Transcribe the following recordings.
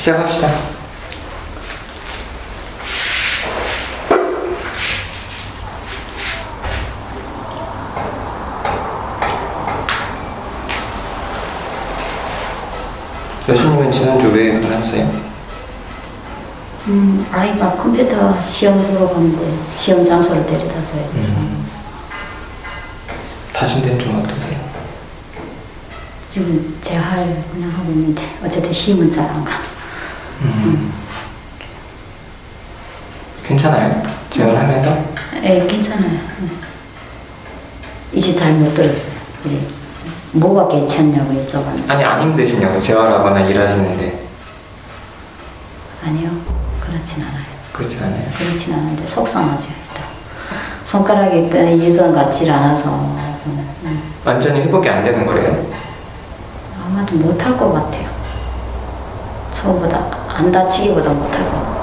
시작합시다. 여신님은 지난주 왜 보냈어요? 아이가 컴퓨터 시험 보러 갔는데 시험 장소를 데려다 줘야 돼서. 다친 데는 좀 어떠세요? 지금 재활 그냥 하고 있는데 어쨌든 힘은 잘 안 가. 괜찮아요? 재활하면서? 예, 괜찮아요. 이제 잘 못 들었어요. 이제 뭐가 괜찮냐고 여쭤봤는데. 아니 안 힘드시냐고 재활하거나 일하시는데. 아니요, 그렇진 않아요. 그렇진 않아요. 그렇진 않은데 속상하죠. 일단 손가락이 일단 예전 같지 않아서 저는, 완전히 회복이 안 되는 거래요? 아마도 못할 것 같아요. 처음보다 안 다치기보다 못할 것 같아요.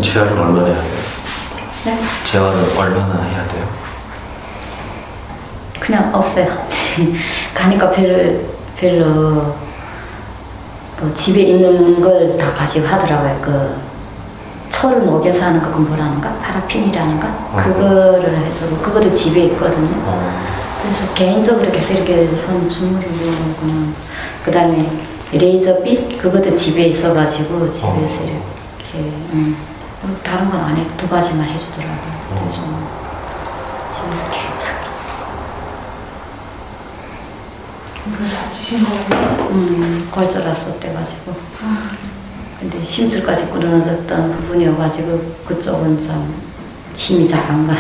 재활은 얼마나 해야 돼요? 네? 재활은 얼마나 해야 돼요? 그냥 없어요. 가니까 별로 그 집에 있는 걸 다 가지고 하더라고요. 그 철을 녹여서 하는 거, 그 뭐라는가? 파라핀이라는가? 그거를 해서 그것도 집에 있거든요. 그래서 개인적으로 계속 이렇게 손 주무르고 그냥 그 다음에 레이저빛 그것도 집에 있어가지고 집에서 이렇게 그리고 다른 건 안 해. 두 가지만 해주더라고요. 그래서 집에서 계속. 다치신 거예요? 골절했을 때 가지고. 근데 심줄까지 끊어졌던 부분이어가지고 그쪽은 좀 힘이 잘 안 가요.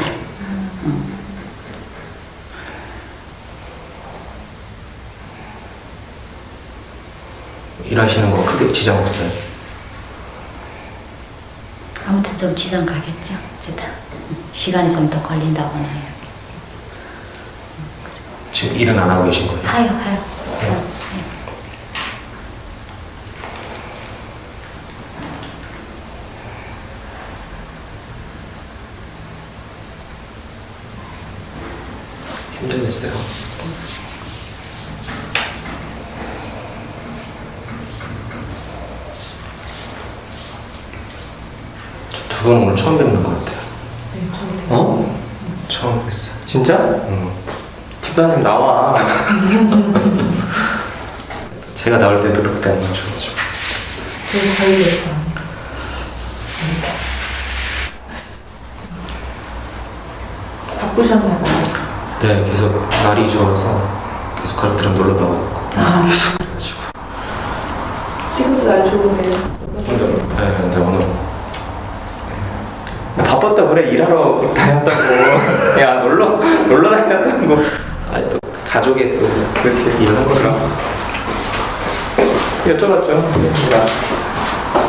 일하시는 거 크게 지장 없어요? 아무튼 좀 지장 가겠죠. 어쨌든 시간이 좀 더 걸린다거나 해요. 지금 일은 안 하고 계신 거예요? 하요. 힘들겠어요. 두 분 오늘 처음 뵙는 것 같아요. 네, 저는 어? 처음 뵀어요. 진짜? 집사님 나와. 제가 나올 때도 그때 안 맞춰가지고. 저도 관리했어요. 바쁘셨나 봐요. 네, 계속 날이 좋아서 계속 가족들이랑 놀러 가고 계속 그래가지고. 지금도 날 좋은데. 네, 근데 오늘 바빴다 그래 일하러 다녔다고. 야 놀러 다녔다고. 아니 또 가족의 또 그렇지 일하는 거라. 여쭤봤죠. 제가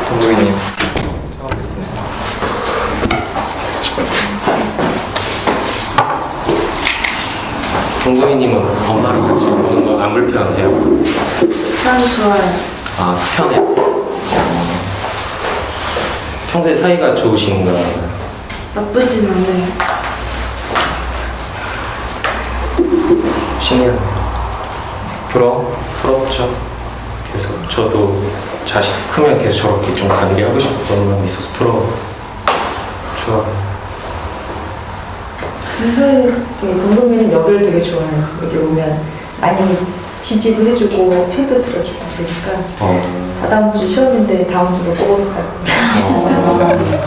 동구이님 처음 뵀어요. 동구이님은 엄마랑 같이 보는 거 안 불편해요? 참 좋아요. 아, 편해요? 평소에 사이가 좋으신가? 나쁘진 않아요. 신기하네. 부럽죠. 계속 저도 자식 크면 계속 저렇게 좀 관계하고 싶은 마음이 있어서 좋아요. 사실 동동이는 여기를 되게 좋아해요. 여기 오면 많이 지지도 해주고 편도 들어주고 그러니까 다음 주 시험인데 다음 주로 꼭 갈 거예요.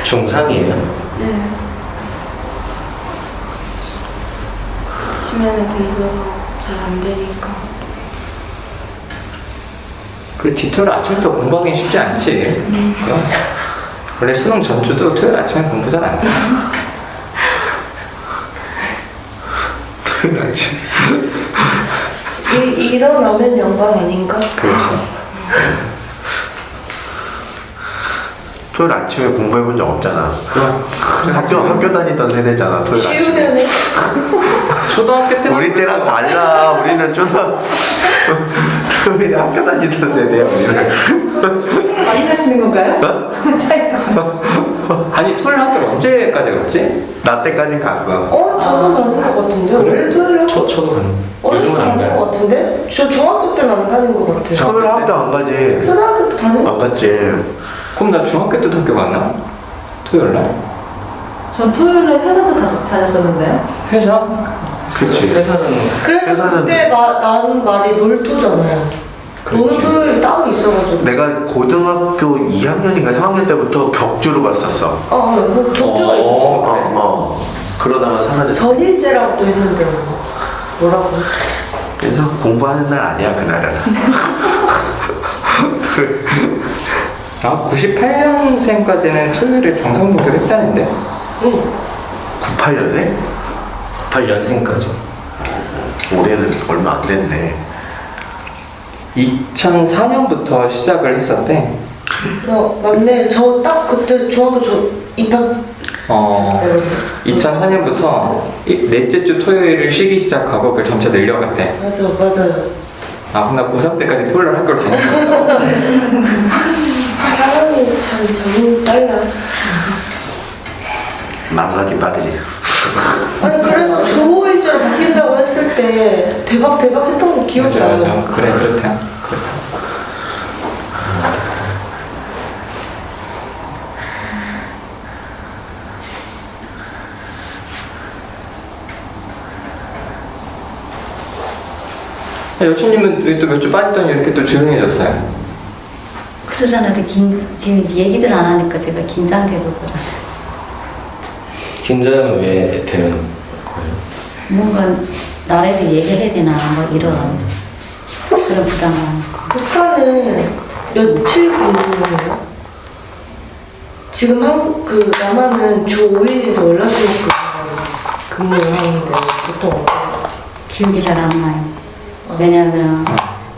중3이에요? 네. 아침에는 공부 잘 안 되니까. 그 토요일 아침부터 공부하기 쉽지 않지. 원래 수능 전주도 토요일 아침에 공부 잘 안 돼. 토요일 아침. 일어나면 영광 아닌가? 그렇죠. 토요일 아침에 공부해본 적 없잖아. 그럼 학교 다니던 세대잖아. 토요일 아침에. 쉬우면은 초등학교 때만 우리 때랑 달라. 우리는 초등 토요일에 학교 다니던 세대야 우리는. 많이 가시는 건가요? 차이가. 아니 토요일 학교 언제까지 갔지? 나 때까지 갔어. 저도 다닌 것 같은데. 원래 토요일에 저도 간. 어렸을 때 요즘은 안 다닌 것 가요. 같은데? 저 중학교 때는 안 다닌 것 같아요. 토요일 학교 안 가지. 초등학교 때 다닌 것 안 갔지. 그럼 나 중학교 때도 학교 갔나? 토요일 날? 전 토요일에 회사도 다녔었는데요. 회사? 그치. 회사는 그래서 회사는- 그때 나는 말이 놀토잖아요. 그렇지. 너는 토요일이 따로 있어가지고. 내가 고등학교 2학년인가 3학년 때부터 격주로 갔었어. 뭐 격주가 있었어. 그러다가 사라졌어. 전일제라고 또 했는데 뭐라고? 그래서 공부하는 날 아니야 그날은. 아 98년생까지는 토요일에 정상복귀를 했다는데? 응. 98년에? 8년생까지. 올해는 얼마 안 됐네. 2004년부터 시작을 했었대. 맞네. 저 딱 그때 중학교 입학. 2004년부터 넷째 주 토요일을 쉬기 시작하고 그걸 점차 늘려갔대. 맞아요. 아 그럼 나 고3 때까지 토요일 학교를 다녔었어. 사람이 참 정이 빨라. 망가기 빠르지. 아니 그래서 주 5일제로 바뀐다고 했을 때 대박 했던 거 기억이 나요. 맞아. 그래 그렇다. 여친님은 또 몇 주 빠지더니 이렇게 또 조용해졌어요. 그러잖아요. 지금 얘기들 안 하니까 제가 긴장되고 긴장은 왜 되는 거예요? 뭔가 나라에서 얘기해야 되나 뭐 이런 그런 부담감. 북한은 며칠 근무해요? 지금 남한은 주 5일에서 월화수목 근무를 하는데 보통 기억이 잘 안 나요. 왜냐하면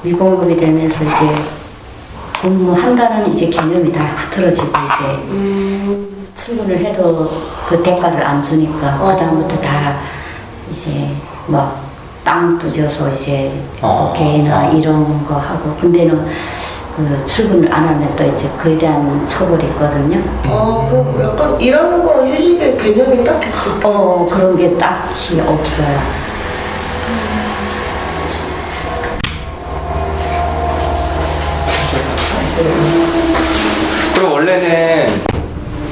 미공급이 되면서 이제 근무한다는 이제 개념이 다 흐트러지고 이제 출근을 해도 그 대가를 안 주니까 그 다음부터 다 이제 뭐 땅 두져서 이제 개나 이런 거 하고 근데는 그 출근을 안 하면 또 이제 그에 대한 처벌이 있거든요. 그 약간 일하는 거랑 휴식의 개념이 딱히 그런 게 딱히 없어요. 그럼 원래는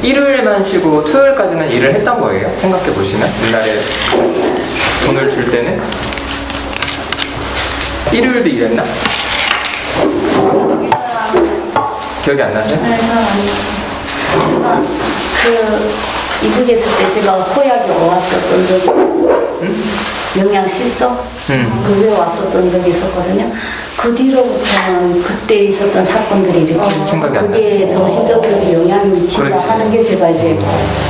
일요일만 쉬고 토요일까지는 일을 했던 거예요? 생각해 보시면 옛날에 돈을 줄 때는 일요일도 일했나? 기억이 안 나죠? 제가 그 이북에 있을 때 제가 호약이 왔었던 적이 영양실조 그게 왔었던 적이 있었거든요. 그 뒤로부터는 그때 있었던 사건들이 이렇게 생각이 안 그게 정신적으로 영향이 진다 그렇지. 하는 게 제가 이제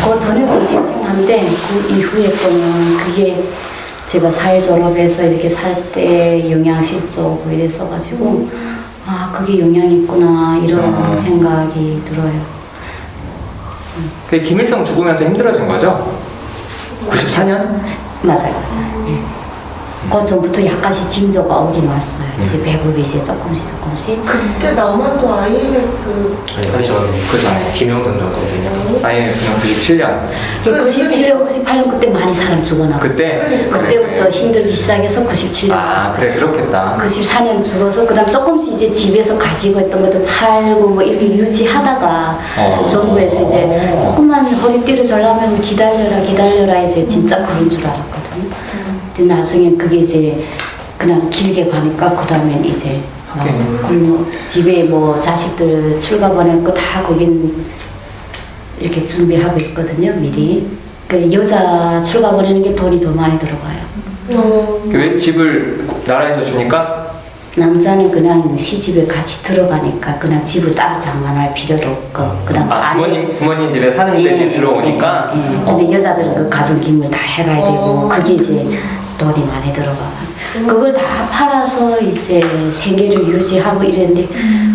그 전에도 생생한데 그 이후에 거는 그게 제가 사회 졸업해서 이렇게 살 때 영양실조고 이랬어가지고 아 그게 영향이 있구나 이런 생각이 들어요. 그 김일성 죽으면서 힘들어진 거죠? 94년? 맞아요. 예. 그 전부터 약간씩 징조가 오긴 왔어요. 이제 배급이 이제 조금씩. 그때 남한도 IMF 아니 그 전에 김영선 정도거든요. 아니 그냥 97년 97년, 98년 그때 많이 사람 죽어나고. 그때? 그때부터 그래. 힘들기 시작해서 97년. 아 그래 그렇겠다. 94년 죽어서 그다음 조금씩 이제 집에서 가지고 있던 것도 팔고 뭐 이렇게 유지하다가 정부에서 이제 조금만 허리띠를 졸라면 기다려라 이제 진짜 그런 줄 알았거든요. 근데 나중에 그게 이제 그냥 길게 가니까 그다음엔 이제 집에 뭐 자식들 출가 보낼 거 다 거긴 이렇게 준비하고 있거든요 미리. 그 여자 출가 보내는 게 돈이 더 많이 들어가요. 왜 집을 나라에서 주니까? 남자는 그냥 시집에 같이 들어가니까 그냥 집을 따로 장만할 필요도 없고 그다음 부모님 집에 사는 데 들어오니까. 근데 여자들은 그 가정기물 다 해가야 되고 그게 이제 돈이 많이 들어가. 그걸 다 팔아서 이제 생계를 유지하고 이랬는데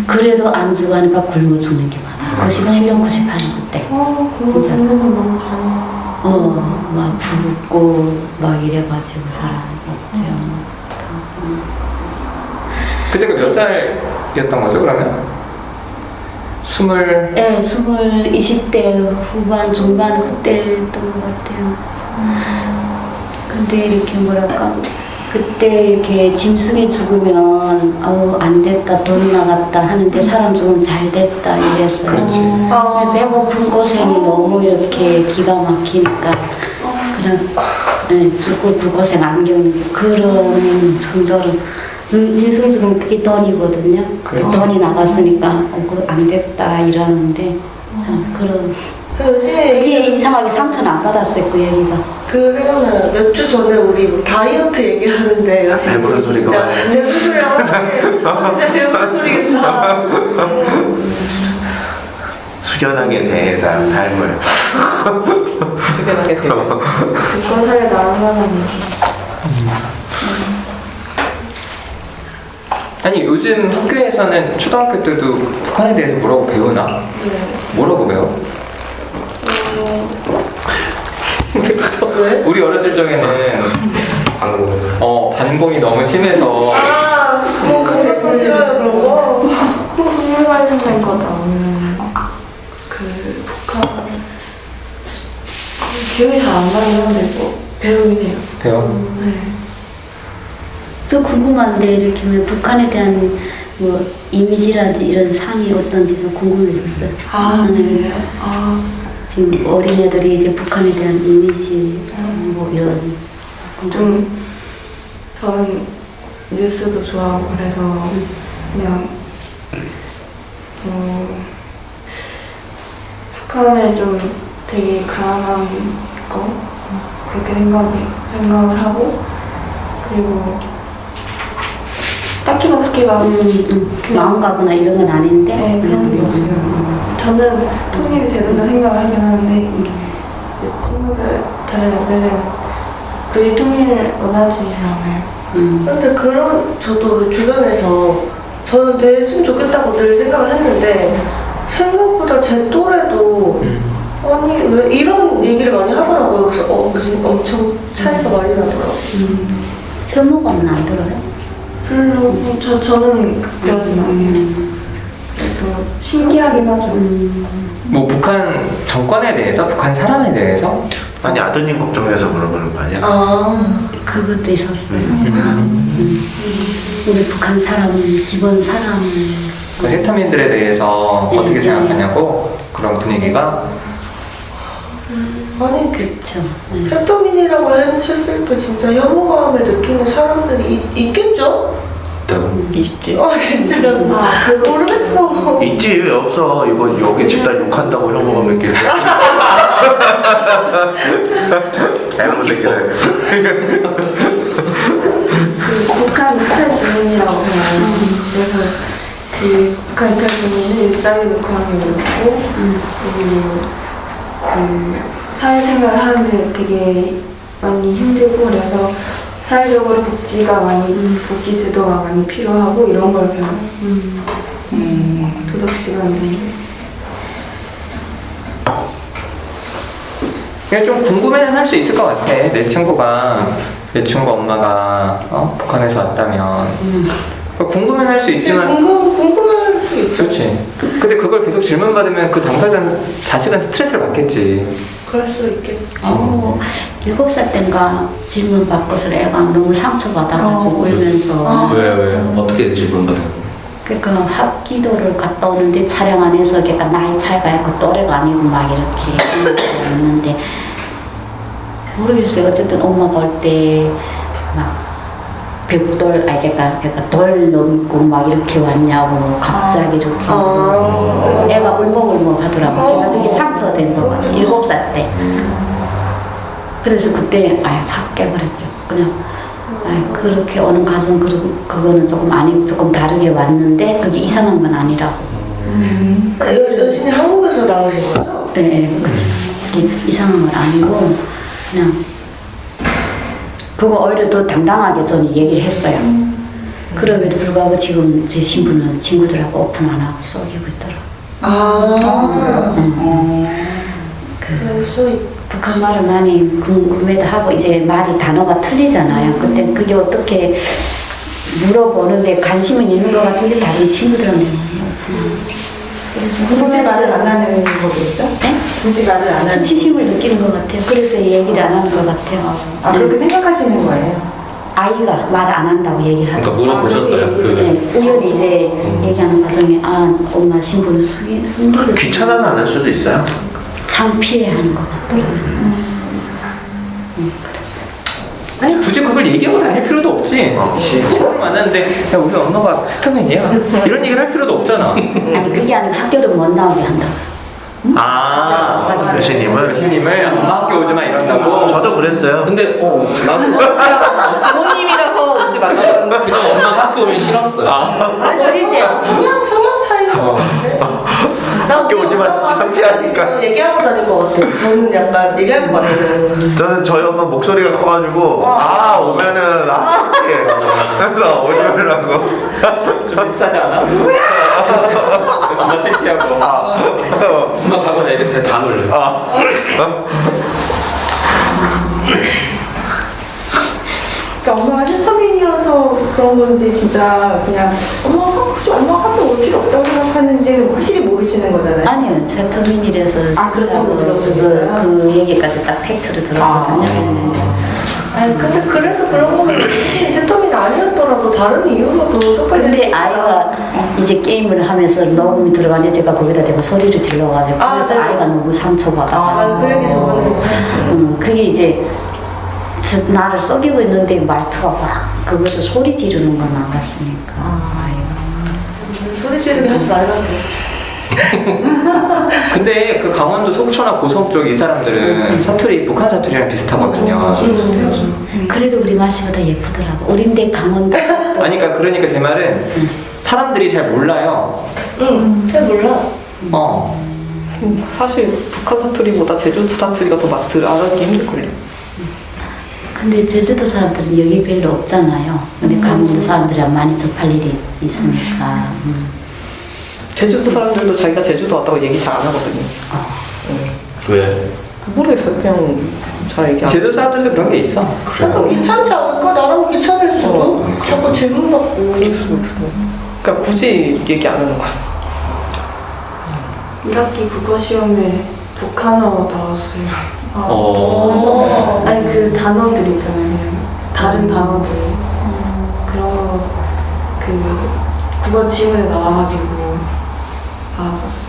그래도 안 주고 하니까 굶어 죽는 게 많아. 97년, 98년 그때. 그거 진짜. 보는 거 너무 잘. 막 붓고 막 이래가지고 사람이 없죠. 그때가 몇 살이었던 거죠 그러면? 20대 후반 중반 그때였던 것 같아요. 근데 이렇게 뭐랄까 그때 이렇게 짐승이 죽으면 안 됐다 돈 나갔다 하는데 사람 죽으면 잘 됐다 이랬어요. 그렇지. 배고픈 고생이 너무 이렇게 기가 막히니까 그냥 죽고 그 고생 안 겪는 그런 정도로 짐승 죽으면 그게 돈이거든요. 그렇죠. 돈이 나갔으니까 안 됐다 이러는데 그런 요즘에 그게 이상하게 상처는 안 받았어요 그 얘기가. 그 생각나 몇 주 전에 우리 뭐 다이어트 얘기하는데 배부른 소리가 진짜 많네. 배부른 소리라고 하는데 진짜 배부른 소리겠다. 숙연하게 대다 삶을. 주변하게 되네. 그건 사실 나온 사람이. 아니 요즘 학교에서는 초등학교 때도 북한에 대해서 뭐라고 배우나? 뭐라고 배워? 왜? 우리 어렸을 적에는 반공이 너무 심해서 뭐 그런 거 싫어요 그런 거. 국물 관련된 거 나오는 그 북한 기억이 잘 안 나긴 한데 뭐 배우긴 해요. 배워. 네. 저 궁금한데 이렇게 뭐 북한에 대한 뭐 이미지라든지 이런 상이 어떤지 좀 궁금해졌어요. 그래요? 지금 어린애들이 이제 북한에 대한 이미지 뭐 이런 좀 저는 뉴스도 좋아하고 그래서 그냥 북한을 좀 되게 가난한 거 그렇게 생각을 하고 그리고 딱히 막 그렇게 막 마음 가거나 이런 건 아닌데. 네, 그런 게 없어요. 저는 통일이 되는다 생각을 하긴 하는데 이제 친구들 다른 애들은 굳이 통일을 원하지 않아요. 근데 그런 저도 주변에서 저는 됐으면 좋겠다고 늘 생각을 했는데 생각보다 제 또래도 아니 왜 이런 얘기를 많이 하더라고요. 그래서 무슨 엄청 차이가 많이 나더라고요. 혐오감은 안 들어요? 별로 저는 그러진 않아요. 또 신기하긴 하죠. 뭐 북한 정권에 대해서, 북한 사람에 대해서 아니 아드님 걱정해서 그러는 거 아니야? 그것도 있었어요. 우리 북한 사람은 기본 사람. 그 해터민들에 대해서 네, 어떻게 네. 생각하냐고 그런 분위기가 아니 그렇죠. 태토민이라고 했을 때 진짜 혐오감을 느끼는 사람들이 있겠죠? 있지. 진짜 나 그거 모르겠어. 있지 왜 없어? 이거 여기 집단 욕한다고 혐오감 느끼는. 잘못 새끼들. 그 북한 스타일 주민이라고 해요. 그래서 그 북한 스타일 주민은 일자리도 구하기 어렵고 그리고 그 사회생활을 하는데 되게 많이 힘들고 그래서 사회적으로 복지가 많이 복지 제도가 많이 필요하고 이런 걸 배워요. 도덕 시간에. 그냥 좀 궁금해는 할 수 있을 것 같아. 내 친구 엄마가 북한에서 왔다면 궁금해는 할 수 있지만 궁금할 수 있죠. 그렇지. 근데 그걸 계속 질문받으면 그 당사자 자식은 스트레스를 받겠지. 그럴 수 있겠지. 7살 땐가 질문 받고서 애가 너무 상처받아가지고 울면서 왜? 어떻게 질문받아요? 그러니까 합기도를 갔다 오는데 차량 안에서 걔가 나이 차이가 있고 또래가 아니고 막 이렇게 했는데 모르겠어요. 어쨌든 엄마가 올 때 막 벽돌 그러니까 돌 넘고 막 이렇게 왔냐고 갑자기 이렇게 애가 울먹울먹 하더라고. 걔가 되게 상처된 거 같아. 7살 때. 그래서 그때 확 깨버렸죠. 그냥 그렇게 오는 가슴 그거는 조금 아니고 조금 다르게 왔는데 그게 이상한 건 아니라고. 여신이 한국에서 나오신 거죠? 네, 그렇죠. 그게 이상한 건 아니고 그냥 그거 오히려 더 당당하게 저는 얘기를 했어요. 그럼에도 불구하고 지금 제 신분은 친구들하고 오픈 안 하고 속이고 있더라고요. 그럴 수 있. 북한 말을 많이 궁금해도 하고 이제 말이 단어가 틀리잖아요. 그때 그게 어떻게 물어보는데 관심은 있는 것 같은데 다른 친구들은 그래서 굳이 말을 안 하는 거겠죠? 네? 굳이 말을 안 하는 수치심을 느끼는 것 같아요. 그래서 얘기를 안 하는 것 같아요. 아, 네. 그렇게 생각하시는 거예요? 아이가 말 안 한다고 얘기를 하고. 그러니까 물어보셨어요. 네, 우연히 이제 얘기하는 과정에 엄마 신분을 숨기고 귀찮아서 안 할 수도 있어요. 창피해하는 것 같더라고요. 아니 굳이 그걸 얘기하고 다닐 필요도 없지. 그렇지. 처음 만났는데 야 우리 언어가 스타맨이야. 이런 얘기를 할 필요도 없잖아. 아니 그게 아니고 학교를 못 나오게 한다고. 아 여신님을 교수님을 엄마 학교 오지 마 이런다고. 저도 그랬어요. 근데 나도 부모님이라서 오지 말라고 그냥 엄마 학교 오면 싫었어요. 아니, 어릴 때 성향 차이인 것 같은데. 나 학교 오지만 창피하니까. 얘기하고 다닐 것 같아. 저는 약간 얘기할 것 같아요. 저는 저희 엄마 목소리가 커가지고 오면은 창피해. 그래서 오지 말라고. 좀 비슷하지 않아? 엄마 창피하고. 엄마 가면 애들 다 놀래. 그러니까 엄마가 센터맨이어서 그런 건지 진짜 그냥 엄마 학교 올 필요 없다고 생각하는지는 확실히 모르시는 거잖아요. 아니요, 세터민이라서 그렇다고 들었어요? 그 얘기까지 딱 팩트로 들었거든요. 아니 근데 그래서 그런 거는 센터민이 아니었더라도 다른 이유로도 쪽팔려. 근데 아이가 이제 게임을 하면서 녹음이 들어가는데 제가 거기다 대고 소리를 질러가지고 그래서 네. 아이가 너무 상처받아가지고 그 얘기 저번에 하셨어요. 그게 이제 나를 속이고 있는데 말투가 막 그것도 소리 지르는 건 안 같으니까 아이가 소리 지르게 하지 말라고. 근데 그 강원도 속초나 고성 쪽 이 사람들은 사투리 북한 사투리랑 비슷하거든요. 그래도 우리 말씨가 더 예쁘더라고. 우린데 강원도 아니 그러니까 제 말은 사람들이 잘 몰라요. 응, 잘 몰라. 사실 북한 사투리보다 제주도 사투리가 더 알아듣기 힘들걸요. 근데 제주도 사람들은 여기 별로 없잖아요. 근데 강원도 사람들이랑 많이 접할 일이 있으니까 제주도 사람들도 자기가 제주도 왔다고 얘기 잘 안 하거든요. 왜? 모르겠어요. 그냥 잘 얘기 안 제주 사람들도 그런 게 있어. 약간 귀찮지 않을까? 나랑 귀찮을 수도. 자꾸 질문 받고. 그러니까 굳이 얘기 안 하는 거야. 1학기 국어 시험에 북한어 나왔어요. 아니 그 단어들 있잖아요. 그냥 다른 단어들 그런 거 국어 지문에 나와가지고 나왔었어요.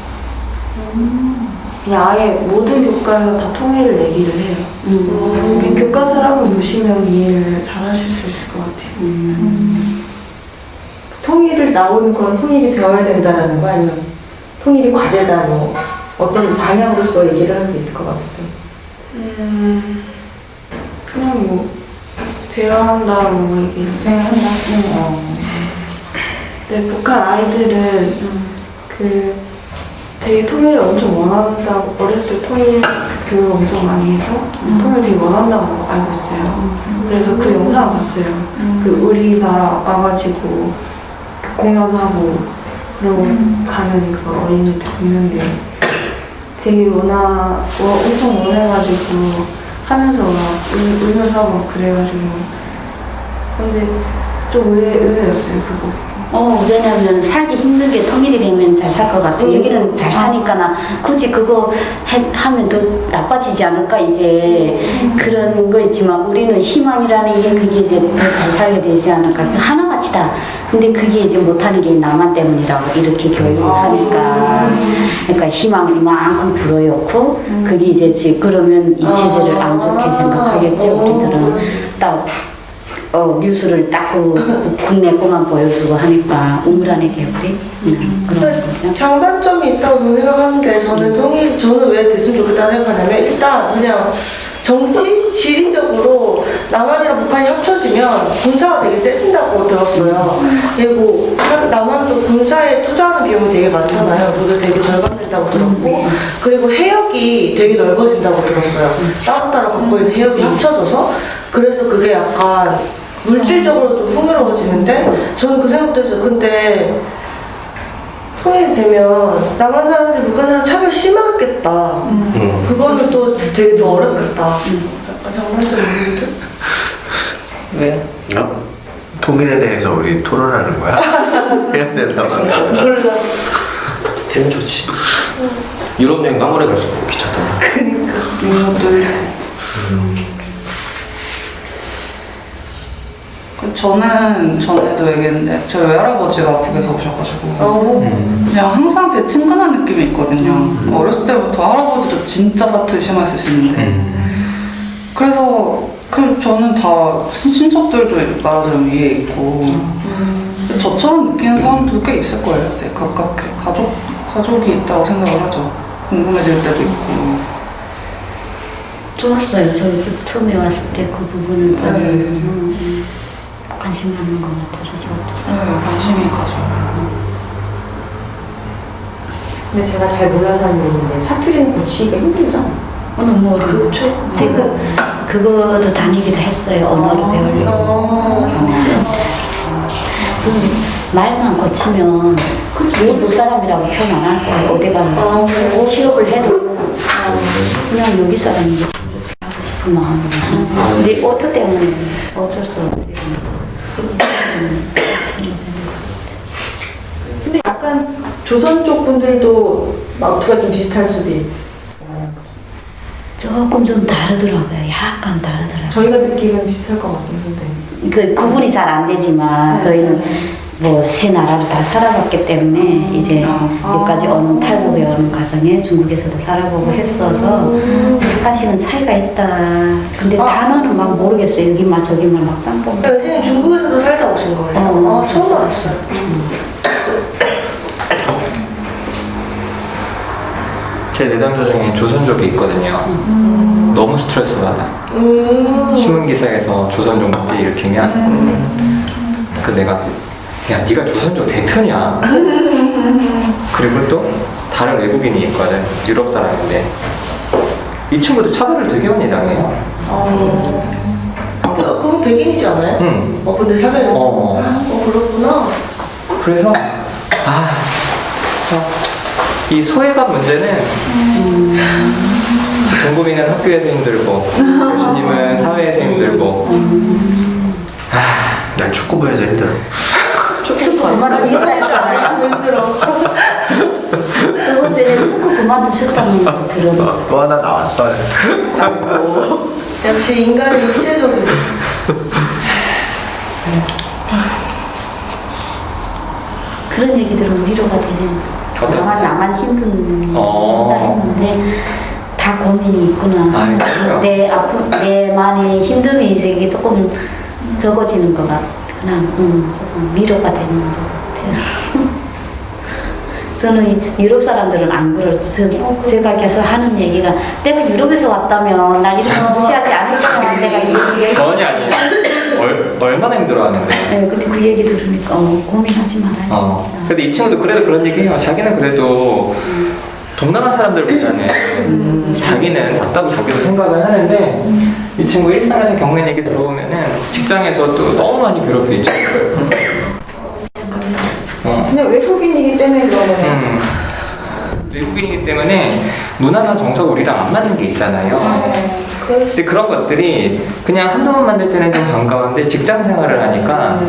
그냥 아예 모든 교과에서 다 통일을 얘기를 해요. 그냥 교과서라고 보시면 이해를 잘 하실 수 있을 것 같아요. 통일을 나오는 건 통일이 되어야 된다라는 거 아니면 통일이 과제다 뭐 어떤 방향으로서 얘기를 하는 게 있을 것 같은데. 그냥 뭐 대화한다 뭐 얘기를 대화한다. 근데 북한 아이들은 되게 통일을 엄청 원한다고 어렸을 때 통일 교육 엄청 많이 해서 통일 되게 원한다고 알고 있어요. 그래서 그 영상을 봤어요. 그 우리나라 와가지고 그 공연하고 그러고 가는 그 어린이들 있는데 되게 엄청 원해가지고 하면서 막 울면서 하고 막 그래가지고 근데 좀 의외였어요 그거. 왜냐면 살기 힘든 게 통일이 되면 잘 살 것 같아. 여기는 잘 사니까 굳이 그거 하면 더 나빠지지 않을까 이제 그런 거 있지만 우리는 희망이라는 게 그게 이제 더 잘 살게 되지 않을까. 하나같이 다. 근데 그게 이제 못하는 게 나만 때문이라고 이렇게 교육을 하니까. 그러니까 희망이 이만큼 불어였고 그게 이제 그러면 이 체제를 안 좋게 생각하겠죠. 우리들은 딱 뉴스를 딱 국내 거만 보여주고 하니까 우물안의 개구리 그런 거죠. 장단점이 있다고 저는 생각하는 게 저는 왜 됐으면 좋겠다고 생각하냐면 일단 그냥 정치, 지리적으로 남한이랑 북한이 합쳐지면 군사가 되게 세진다고 들었어요. 그리고 남한도 군사에 투자하는 비용이 되게 많잖아요. 그게 되게 절감된다고 들었고 그리고 해역이 되게 넓어진다고 들었어요. 따로따로 갖고 있는 해역이 합쳐져서 그래서 그게 약간 물질적으로도 풍요로워지는데 저는 그 생각도 했어요. 근데 통일이 되면 남한 사람들이 북한 사람 차별 심하겠다. 그거는 또 되게 더 어렵겠다. 약간 장단점이 있는데? 왜? 통일에 대해서 우리 토론하는 거야? 해야 되나 말까? 몰라. 되면 좋지. 유럽 여행 한 번에 갈 수 있고 귀찮다. 이것들 저는 전에도 얘기했는데 저희 외할아버지가 북에서 오셔가지고 그냥 항상 되게 친근한 느낌이 있거든요. 어렸을 때부터 할아버지도 진짜 사투리 심하시는데 그래서 저는 다 친척들도 말하자면 위에 있고 저처럼 느끼는 사람도 꽤 있을 거예요. 되게 가깝게 가족이 있다고 생각을 하죠. 궁금해질 때도 있고. 좋았어요. 저희 처음에 왔을 때 그 부분을 보면 관심 갖는 것 같아서 좋았어요. 네, 관심이 가죠. 근데 제가 잘 몰라서 하는 얘기인데 사투리는 고치기가 힘들죠? 너무 어려워. 제가 그거도 다니기도 했어요. 언어를 배우려고. 저는 말만 고치면 이북 사람이라고 표현 안 할 거예요. 어디 가면 취업을 해도 그냥 여기 사람이 하고 싶은 마음으로 하는 거예요. 근데 어떻게 때문에 어쩔 수 없어요. 근데 약간 조선 쪽 분들도 말투가 좀 비슷할 수도 있고 조금 좀 다르더라고요. 약간 다르더라고요. 저희가 느끼면 비슷할 것 같긴 한데 그 구분이 잘 안 되지만 저희는 뭐 세 나라를 다 살아봤기 때문에 이제 여기까지 오는 탈북에 오는 과정에 중국에서도 살아보고 했어서 약간씩은 차이가 있다. 근데 단어는 막 모르겠어요. 여기 말 저기 말 막 짬뽕. 여신이 중국에서도 살다 오신 거예요? 처음 알았어요. 제 내담 조정에 조선족이 있거든요. 너무 스트레스 받아. 신문기사에서 조선족 문제 일으키면 그 내가 야 네가 조선족 대표냐. 그리고 또 다른 외국인이 있거든. 유럽 사람인데 이 친구도 차별을 되게 많이 당해요. 그건 백인이지 않아요? 응. 근데 사별. 그렇구나. 그래서 이 소외감 문제는 동구민은 학교에서 힘들고 교수님은 사회에서 힘들고 난 축구부에서 힘들어. 축구 그만두셨잖아요. 힘들어. 저번 주에 축구 그만두셨다는 거 들었는데. 또 하나 나왔어요. 역시 인간은 육체적으로. 그런 얘기 들으면 위로가 되는. 나만 힘든다 했는데 다 고민이 있구나. 내 아픔, 내만의 힘듦이 이제 이게 조금 적어지는 것 같구나. 조금 위로가 되는 것 같아요. 저는 유럽 사람들은 안 그럴. 제가 계속 하는 얘기가 내가 유럽에서 왔다면 날 이렇게 무시하지 않을 거야. 내가 이 얘기. 전혀 아니에요. 얼마나 힘들어하는데. 네, 근데 그 얘기 들으니까 고민하지 말아요. 근데 이 친구도 그래도 그런 얘기해요. 자기는 그래도 동남아 사람들보다는 자기는 낫다고 자기도 생각을 하는데 이 친구 일상에서 겪는 얘기 들어보면은 직장에서도 너무 많이 괴롭히죠. 그냥 외국인이기 때문에 그런 거예요. 외국인이기 때문에 문화나 정서가 우리랑 안 맞는 게 있잖아요. 근데 그런 것들이 그냥 한두 번 만날 때는 좀 반가운데 직장 생활을 하니까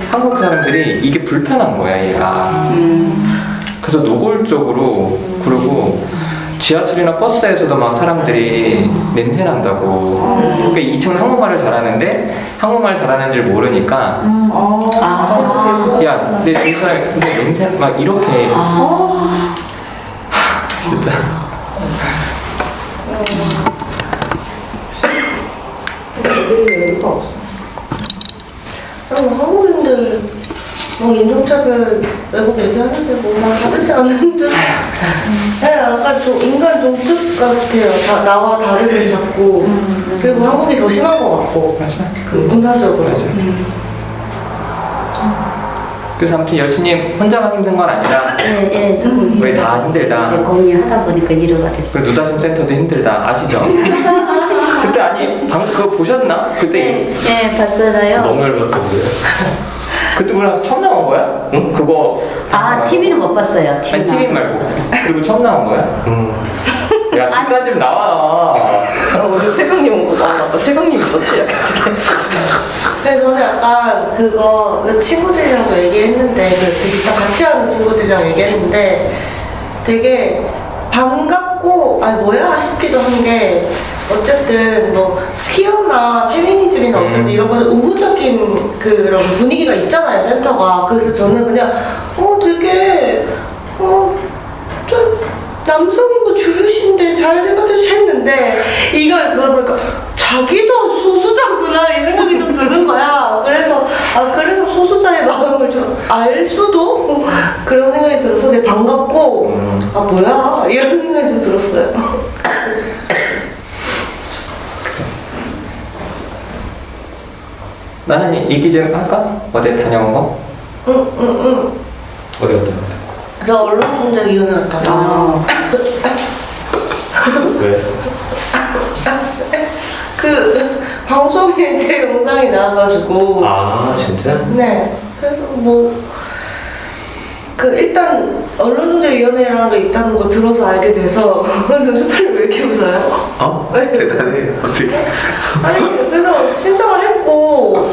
한국 사람들이 이게 불편한 거야, 얘가. 그래서 노골적으로 그러고 지하철이나 버스에서도 막 사람들이 냄새 난다고. 그러니까 이 친구는 한국말을 잘하는데 한국말 잘하는 줄 모르니까 야, 내 이 사람이 근데 냄새 막 이렇게 진짜. 여유가 없어. 그럼 한국인들 인종차별 외국 얘기하는데 뭐만 다르지 않은데. 네, 약간 좀 인간 종특 같아요. 나와 다르게 잡고 그리고 한국이 더 심한 것 같고. 그 문화적으로. 그래서 아무튼 여신님 혼자만 힘든 건 아니라 조금 우리 다 힘들다. 이제 고민하다 보니까 위로가 됐어요. 그리고 누다심 센터도 힘들다. 아시죠? 그때 아니 방금 그거 보셨나? 그때 네, 봤잖아요. 너무 열받던데. 그때 우리 나서 처음 나온 거야? 응? 그거 TV는 못 봤어요. 아니 TV 말고 그리고 처음 나온 거야? 야 중간 좀 나와. 오늘 새벽님 온 거 맞다. 새벽님 있었지? 약간 되게. 근데 저는 약간 그거 친구들이랑도 얘기했는데 그 진짜 같이 하는 친구들이랑 얘기했는데 되게 반갑고 뭐야 싶기도 한 게 어쨌든 뭐 퀴어나 페미니즘이나 어쨌든 이런 거 우호적인 그런 분위기가 있잖아요 센터가. 그래서 저는 그냥 되게 좀 남성이고 주류신데 잘 생각해서 했는데 이걸 그러니까 자기도 소수자구나 이 생각이 좀 드는 거야. 그래서 그래서 소수자의 마음을 좀 알 수도 그런 생각이 들어서 되게 반갑고 뭐야 이런 생각이 좀 들었어요. 나는 이 기재를 할까? 어제 다녀온 거? 응. 어디 갔다 왔어요? 저 언론통제위원회 갔다 왔어요. 왜? 그 방송에 제 영상이 나와가지고 아 진짜? 네. 그래서 일단 언론통제위원회라는 게 있다는 거 들어서 알게 돼서 수필이 왜 이렇게 웃어요? 대단해. 어떻게? 아니 그래서 신청을 했고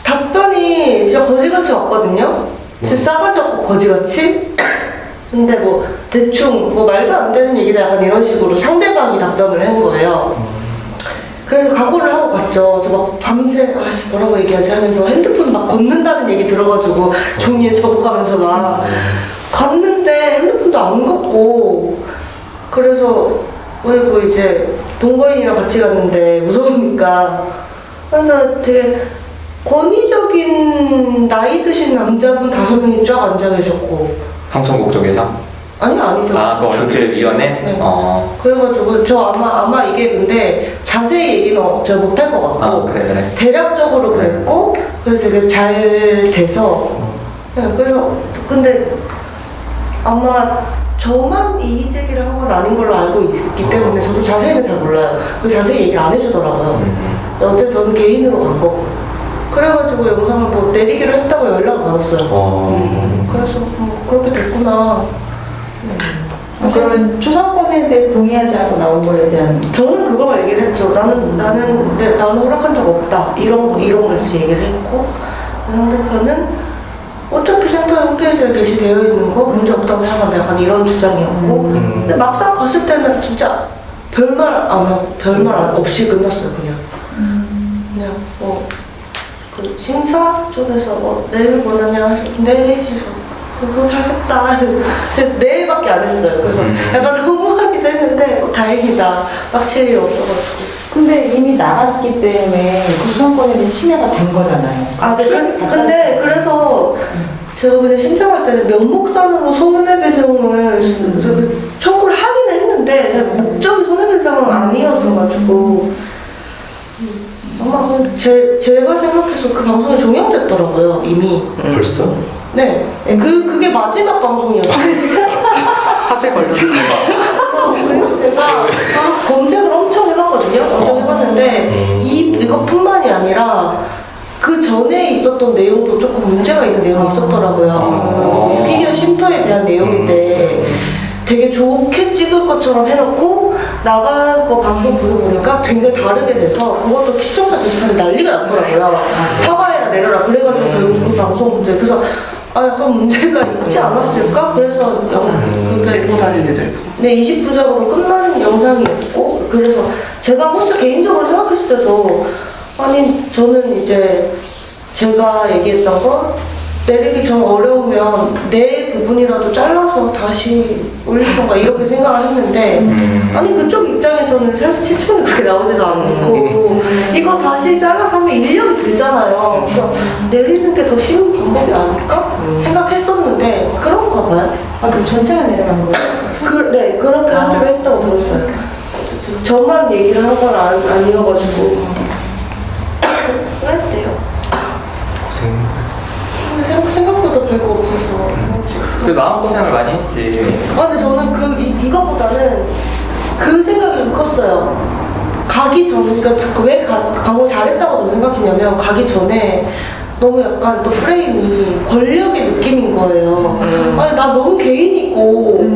답변이 진짜 거지같이 왔거든요. 진짜 싸가지 없고 거지같이. 근데 대충 말도 안 되는 얘기다 약간 이런 식으로 상대방이 답변을 한 거예요. 그래서 각오를 하고 갔죠. 저 막 밤새 뭐라고 얘기하지 하면서 핸드폰 막 걷는다는 얘기 들어가지고 종이에 적어가면서 막 갔는데 핸드폰도 안 걷고 그래서 이제 동거인이랑 같이 갔는데 무서우니까 그래서 되게 권위적인 나이 드신 남자분 5명이 쫙 앉아 계셨고 방송국 쪽에서? 아니죠. 그 언론통제위원회? 네. 그래가지고 저 아마 이게 근데 자세히 얘기는 제가 못할 것 같고 그래. 대략적으로 그랬고 그래서 되게 잘 돼서 그래서 근데 아마 저만 이의 제기를 한 건 아닌 걸로 알고 있기 때문에 저도 자세히는 잘 몰라요. 그래서 자세히 얘기를 안 해주더라고요. 어쨌든 저는 개인으로 간 거고 그래가지고 영상을 내리기로 했다고 연락을 받았어요. 그래서 그렇게 됐구나. 그러면 초상권에 대해서 동의하지 않고 나온 거에 대한 저는 그걸 얘기를 했죠. 나는 허락한 적 없다. 이런 걸 이제 얘기를 했고 상대편은 어차피 센터 홈페이지에 게시되어 있는 거 문제 없다고 생각한다. 약간 이런 주장이었고 근데 막상 갔을 때는 진짜 별말 없이 끝났어요. 그냥 그 심사 쪽에서 내일 원하냐 해서 네 해서 그렇게 하겠다. 진짜 네밖에 안 했어요. 그래서 약간 너무하기도 했는데 다행이다. 빡칠 일 없어가지고. 근데 이미 나갔기 때문에 구성권에 대한 침해가 된 거잖아요. 근데 그래서 제가 그냥 신청할 때는 명목상으로 손해배상을 청구를 하기는 했는데 제가 목적이 손해배상은 아니었어가지고 아마 제가 생각해서 그 방송이 종영됐더라고요 이미. 벌써? 네. 그게 마지막 방송이었어요. 앞에 걸렸어. 그래서 제가 검색을 엄청 해봤거든요. 엄청 해봤는데 이것뿐만이 아니라 그 전에 있었던 내용도 조금 문제가 있는 내용이 있었더라고요. 유기견 쉼터에 대한 내용인데 되게 좋게 찍을 것처럼 해놓고 나간 거 방송 들어보니까 굉장히 다르게 돼서 그것도 시청자 게시판에 난리가 났더라고요. 사과해라 내려라 그래가지고 결국 그 방송 문제 그래서 약간 문제가 있지 않았을까? 그래서 찍고 다니는 애들. 네 20부작으로 끝난 영상이었고 그래서 제가 혼자 개인적으로 생각했을 때도 저는 이제 제가 얘기했던 거 내리기 좀 어려우면 내 부분이라도 잘라서 다시 올리던가 이렇게 생각을 했는데 그쪽 입장에서는 사실 시청이 그렇게 나오지도 않고 이거 다시 잘라서 하면 인력이 들잖아요. 그래서 내리는 게 더 쉬운 방법이 아닐까 생각했었는데 그런가 봐요. 그럼 전체가 내려간 거예요? 네 그렇게 하기로 했다고 들었어요. 저만 얘기를 한 건 아니어가지고 그랬대요. 고생. 근데 생각보다 별거 없었어. 마음고생을 많이 했지. 근데 저는 이거보다는 그 생각이 좀 컸어요. 가기 전, 그러니까 왜 강을 잘했다고 저는 생각했냐면 가기 전에 너무 약간 또 프레임이 권력의 느낌인 거예요. 나 너무 개인이고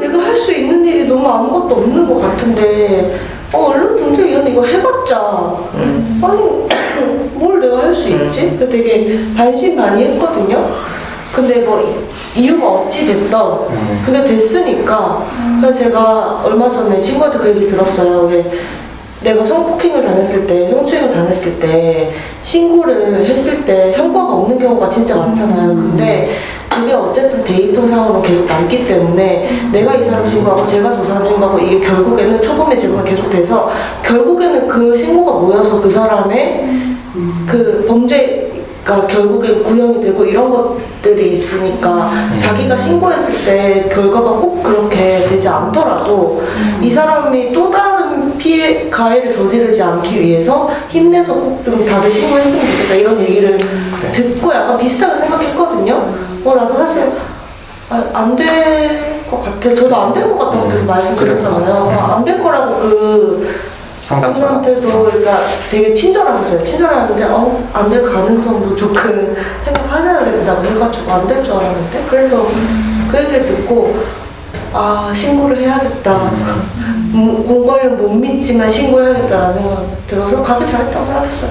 내가 할 수 있는 일이 너무 아무것도 없는 것 같은데 얼른 범죄 위원 이거 해봤자 아니 뭘 내가 할 수 있지? 되게 반신반의했거든요. 근데 뭐 이유가 어찌 됐던 그게 됐으니까 그래서 제가 얼마 전에 친구한테 그 얘기 들었어요. 왜 내가 성폭행을 당했을 때, 성추행을 당했을 때 신고를 했을 때 성과가 없는 경우가 진짜 많잖아요. 근데 그게 어쨌든 데이터상으로 계속 남기 때문에 내가 이 사람 신고하고 제가 저 사람 신고하고 이게 결국에는 초범의 재범이 계속돼서 결국에는 그 신고가 모여서 그 사람의 그 범죄가 결국에 구형이 되고 이런 것들이 있으니까 자기가 신고했을 때 결과가 꼭 그렇게 되지 않더라도 이 사람이 또 다른 피해 가해를 저지르지 않기 위해서 힘내서 꼭 좀 다들 신고했으면 좋겠다 이런 얘기를 듣고 약간 비슷하게 생각했거든요. 나도 사실 안 될 것 같아요. 저도 안 될 것 같다고 계속 말씀드렸잖아요. 안 될 거라고 그 상담자한테도 그러니까 되게 친절하셨어요. 친절하는데 안 될 가능성도 조금 생각하셔야 된다고 해가지고 안 될 줄 알았는데 그래서 그 얘기를 듣고 신고를 해야겠다. 공권력 못 믿지만 신고해야겠다라는 생각이 들어서 가기 잘했다고 생각했어요.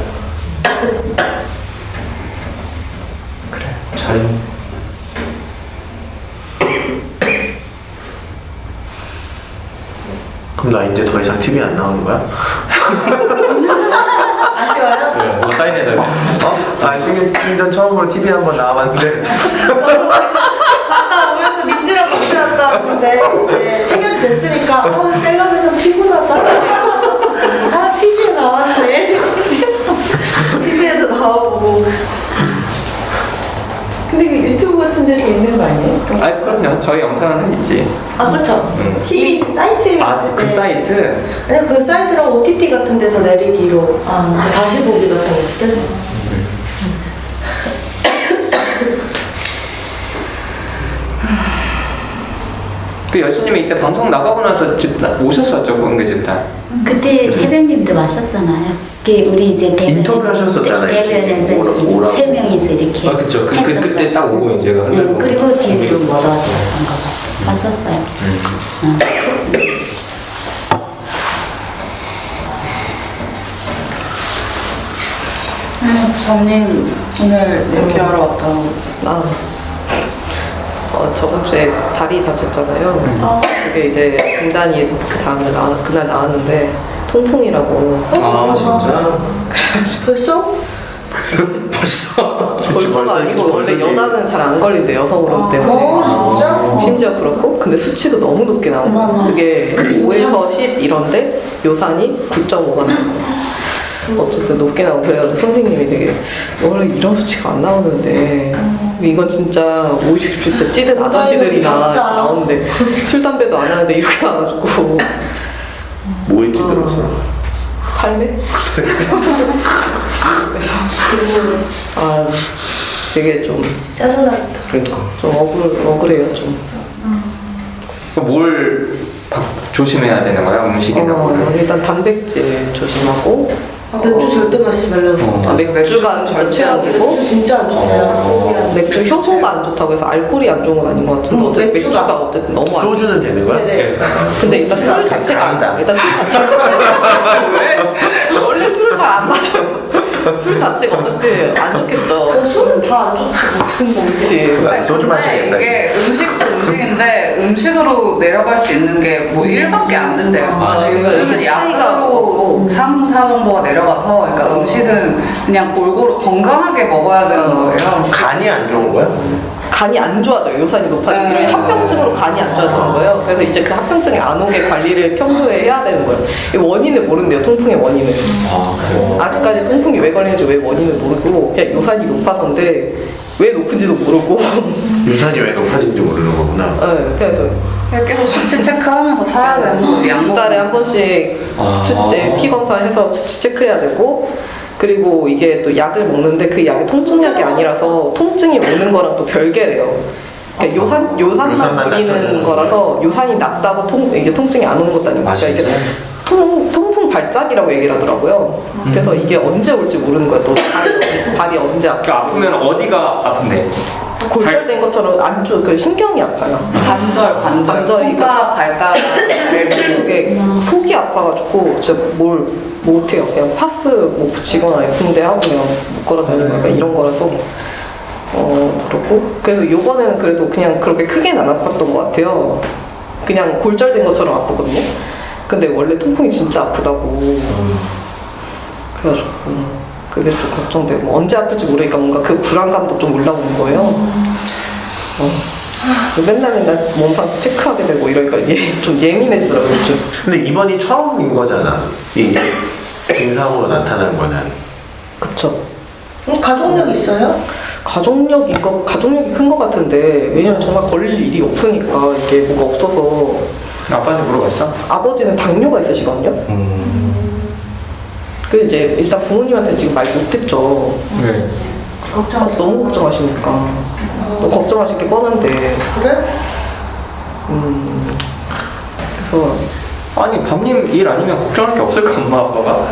그래, 잘. 그럼 나 이제 더 이상 TV 안 나오는 거야? 아쉬워요? 네, 뭐 사인해달래. 생전 처음으로 TV 한번 나와봤는데 갔다 오면서 민지랑 같이 갔다 왔는데 이제 해결이 됐으니까 셀럽에서 피곤하다. TV에 나왔네. TV에도 나와보고. 근데 그 유튜브 같은 데도 있는 거 아니에요? 그럼요. 저희 영상은 있지. 그쵸. TV 사이트에 그 사이트? 아니 그 사이트랑 OTT 같은 데서 내리기로 다시 보기 같은 것들. 그 여신님이 이때 방송 나가고 나서 오셨었죠, 공개 집단. 그때 새벽님도 왔었잖아요. 우리 이제 인터뷰 하셨었잖아요. 대변에서 뭐라고. 3명이서 이렇게 그쵸. 했었어요. 그때 딱 오고 이제 그리고 뒤에도 뭐 왔던 거 봤었어요. 전님 오늘 얘기하러 왔다고. 저번 주에 다리 다쳤잖아요. 그게 이제 진단이 그날 나왔는데 통풍이라고. 진짜? 벌써? 벌써가 아니고 원래 여자는 잘 안 걸린대, 여성 호르몬 때문에. 진짜? 심지어 그렇고 근데 수치도 너무 높게 나오고 그게 5에서 10 이런데 요산이 9.5가 나오고 어쨌든 높게 나오고 그래가지고 선생님이 되게 원래 이런 수치가 안 나오는데 이건 진짜 50, 60대 찌든 아저씨들이나 나오는데 술, 담배도 안 하는데 이렇게 나와가지고 뭐에 찌들었어? 삶에? 그래서 되게 좀 짜증나겠다. 그러니까. 좀 억울해요 좀. 뭘 조심해야 되는 거야? 음식이나 뭐를? 일단 단백질 조심하고 맥주 절대 마시지 말라고. 맥주가 진짜 최악이고 맥주 진짜 안 좋대요. 맥주 효소가 안 좋다고 해서 알코올이 안 좋은 건 아닌 것 같은데 어쨌든 맥주가 어쨌든 너무 안 좋아. 소주는 되는 거야? 네네. 근데 일단 술 자체가 아니다. 일단 술 자체가 왜? 원래 술을 잘 안 마셔요. 술 자체가 어차피 안 좋겠죠. 술은 다 안 좋지. 그렇지. 소주 마시겠다. 이게 음식도 음식인데 음식으로 내려갈 수 있는 게 뭐 1밖에 안 된대요. 요즘은 약으로 3, 4 정도가 내려가서 그러니까 음식은 그냥 골고루 건강하게 먹어야 되는 거예요. 간이 안 좋은 거야? 간이 안 좋아져요. 요산이 높아지면 이런 합병증으로 간이 안 좋아지는 거예요. 그래서 이제 그 합병증이 안 오게 관리를 평소에 해야 되는 거예요. 이 원인을 모른대요. 통풍의 원인을. 아직까지 통풍이 왜 걸리는지 왜 원인을 모르고 그냥 요산이 높아서인데 왜 높은지도 모르고 유산이 왜 높아진지 모르는 거구나. 네, 그래서 계속 수치 체크하면서 살아야 되는 거지. 두 달에 한 번씩 피 검사해서 수치 체크해야 되고 그리고 이게 또 약을 먹는데 그 약이 통증약이 아니라서 통증이 오는 거랑 또 별개래요. 그러니까 요산만 부리는 낮춰주는 거라서 요산이 낮다고 이게 통증이 안 오는 것도 아니고 그러니까 이게 통풍 발작이라고 얘기를 하더라고요. 그래서 이게 언제 올지 모르는 거예요. 또 발이 언제 아프고. 아프면 어디가 아픈데? 골절된 것처럼 안쪽 그 신경이 아파요. 관절, 관절이 손가락, 발가락. 이게 속이 아파가지고 진짜 뭘 못해요. 그냥 파스 뭐 붙이거나 붕대 하고 그냥 묶어라 다니고 약간 이런 거라서 그렇고 그래서 요번에는 그래도 그냥 그렇게 크게는 안 아팠던 것 같아요. 그냥 골절된 것처럼 아프거든요. 근데 원래 통풍이 진짜 아프다고 그래가지고 그게 좀 걱정되고 언제 아플지 모르니까 뭔가 그 불안감도 좀 올라오는 거예요. 맨날 몸상 체크하게 되고 이러니까 좀 예민해지더라고요. 좀. 근데 이번이 처음인 거잖아. 이 증상으로 나타난 거는. 그쵸. 가족력 있어요? 가족력이 큰 것 같은데 왜냐면 정말 걸릴 일이 없으니까 이게 뭐가 없어서 아빠한테 물어봤어? 아버지는 당뇨가 있으시거든요. 그 이제 일단 부모님한테 지금 말 못했죠. 네. 너무 걱정하시니까 또 걱정하실 게 뻔한데 그래? 그래서 아니 밤님 일 아니면 걱정할 게 없을까 엄마 아빠가?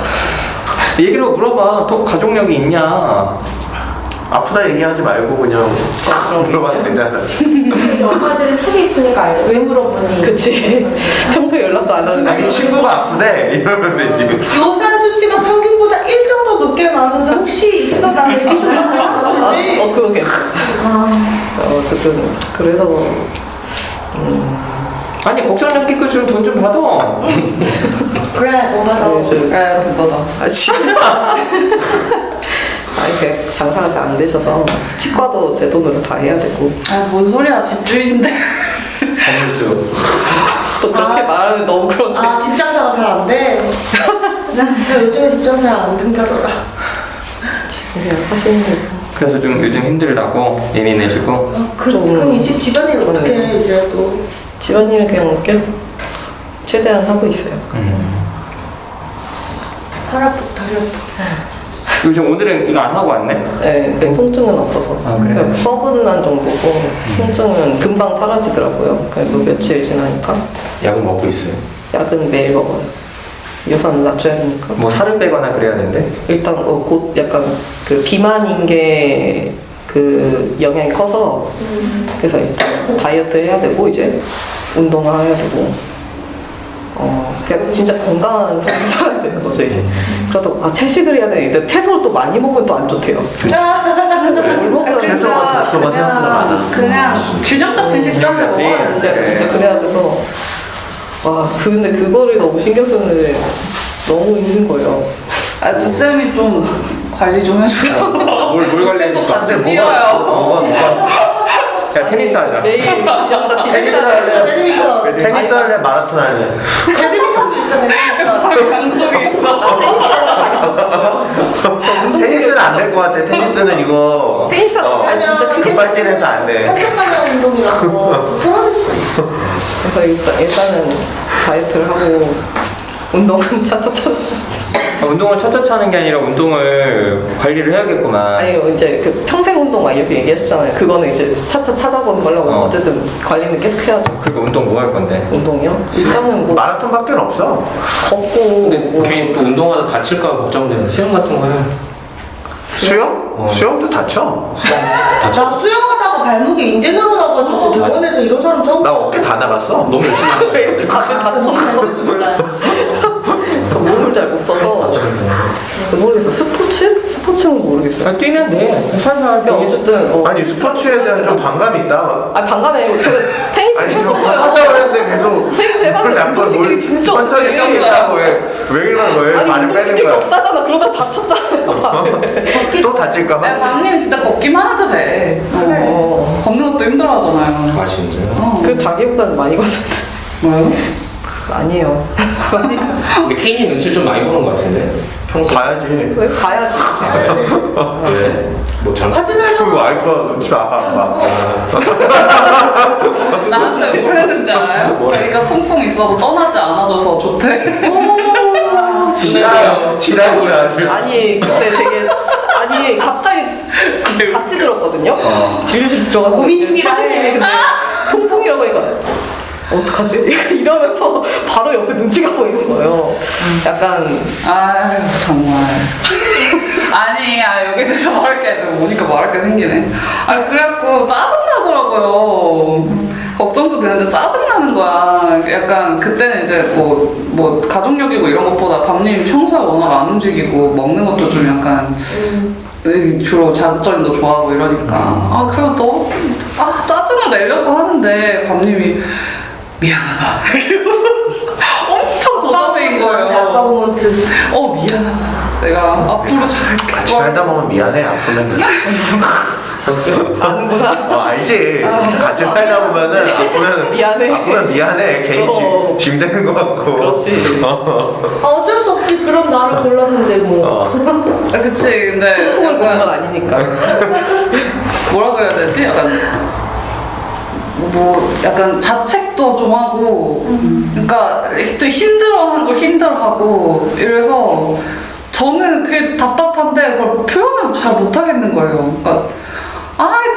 얘기로 물어봐. 또 가족력이 있냐? 아프다 얘기하지 말고 그냥 물어봐도 되잖아. 근데 엄마들은 촉이 있으니까 알죠. 왜 물어보니? 그치. 평소에 연락도 안 하는데 아니 친구가 아프대 이러면 되지. 요산 수치가 평균보다 1 정도 높게 나왔는데 혹시 있어? 나 대비 좀 하면 되지? 그러게. 어쨌든 그래서 아니 걱정력 끼고 돈 좀 받아. 그래, 돈 받아. 그래, 돈 받아. 아니 그냥 장사가 잘 안 되셔서 치과도 제 돈으로 다 해야 되고 뭔 소리야, 집주인인데. 건물주. 또 그렇게 말하면 너무 그런데 집 장사가 잘 안 돼. 요즘에 집 장사 잘 안 된다더라. 그냥 하시는 거 그래서 좀 요즘 힘들다고 예민해지고. 그럼 이 집 집안일 어떻게 해, 이제 또? 집안일은 그냥 최대한 하고 있어요. 팔 아프고 다리 아프고. 요즘 오늘은 이거 안 하고 왔네? 네, 그냥 통증은 없어서 아, 그래요? 그냥 뻐근한 정도고 통증은 금방 사라지더라고요. 그래도 며칠 지나니까 약은 먹고 있어요. 약은 매일 먹어요. 유산을 낮춰야 되니까. 뭐 살을 빼거나 그래야 되는데? 일단 곧 약간 그 비만인 게 그 영향이 커서 그래서 일단 다이어트 해야 되고 이제 운동을 해야 되고 그냥 진짜 건강한 삶을 살아야 되는 거죠 이제. 그래도 채식을 해야 되는데 채소를 또 많이 먹으면 또 안 좋대요. 뭘 먹으면 채소가 독소가 생각보다 많아. 그냥 균형 잡힌 식단을 먹어야 되는데. 진짜 그래야 돼서 와 근데 그거를 너무 신경 쓰는 너무 힘든 거예요. 쌤이 좀 관리 좀 해줘요. 뭘 쌤도 관리해줄까? 같이 뛰어요. 뭐가 야 테니스 하자. 매일 균형 잡힌 배드민턴. 테니스 할래 마라톤 할래. 배드민턴도 있어, 배드민턴. 양쪽에 있어. 테니스는 안 될 것 같아. 테니스는 이거 진짜 크게 급발진해서 안 돼. 한편만의 운동이라고. 그럴 수 있어. 그래서 일단은 다이어트를 하고 운동은 차차차. 운동을 차차차 하는 게 아니라 운동을 관리를 해야겠구만. 아니요 이제 그 평생 운동 막 이렇게 얘기하셨잖아요. 그거는 이제 차차 찾아보는 걸로 어쨌든 관리는 계속 해야죠. 그리고 운동 뭐 할 건데? 운동이요? 일단은 뭐 마라톤밖에 없어. 걷고 근데 괜히 또 운동하다 다칠까 걱정되는 수영 같은 거 해요. 수영? 수영도 다쳐. 나 수영하다가 발목에 인대 늘어나가지고 병원에서 이런 사람 처음 나 어깨 다 나갔어. 너무 열심히 하는 거예요. 다들 다쳐서 줄 몰라요. 몸을 잘 못 써서 모르겠어. 스포츠는 모르겠어요. 아, 뛰면 돼. 살살. 그냥 어쨌든 아니 스포츠에 대한 좀 반감이 있다. 반감해. 제가 테니스 아니 좀 했었어요. 하자고 했는데 계속 테니스 해봤는데 그걸 자꾸 움직임이 진짜 천천히 없어요. 뛰겠다고 왜 이러는 거예요? 아니 발을 운동 빼는 신경이 거야. 없다잖아. 그러다 다쳤잖아요. 또 다칠까 봐. 밤님 진짜 걷기만 해도 돼. 걷는 것도 힘들어하잖아요. 아 진짜요? 그 자기보다는 많이 걷었는데. 뭐요? 아니에요. 근데 케인이 눈치를 좀 많이 보는 것 같은데 평소에. 봐야지. 왜 가야지. 왜? 뭐 잘. 같이 살면 그 와이프가 눈치 안 봐. 나한테 뭘 했는지 알아요? 자기가 퐁퐁 있어도 떠나지 않아줘서 좋대. 지랄이야 아주. 아니 근데 되게 아니 갑자기 같이 들었거든요. 진료실 들어가서 고민 중이라 해. 근데 통풍이라고 하니까 어떡하지? 이러면서 바로 옆에 눈치가 보이는 거예요. 약간 아유 정말. 아니 아니, 여기 대해서 말할 게 오니까 말할 게 생기네. 그래갖고 짜증나더라고요. 걱정도 되는데 짜증나는 거야. 약간 그때는 이제 뭐 가족력이고 이런 것보다 밤님 평소에 워낙 안 움직이고 먹는 것도 좀 약간 주로 자극적인 거 좋아하고 이러니까 그래도 짜증을 내려고 하는데 밤님이 미안하다. 엄청 도사세인 거예요. 아빠 모먼트. 미안하다. 내가 앞으로 잘할게. 같이 살다 보면 미안해 아프면. 아는구나. 알지. 같이 살다 보면은 아프면 미안해. 괜히 짐 되는 것 같고. 그렇지. 어쩔 수 없지. 그럼 나를 골랐는데 뭐. 그치. 근데 통을 보는 건 아니니까. 뭐라고 해야 되지? 약간 자책도 좀 하고, 그러니까 또 힘들어하는 걸 힘들어하고 이래서 저는 그게 답답한데 그걸 표현을 잘 못하겠는 거예요. 그러니까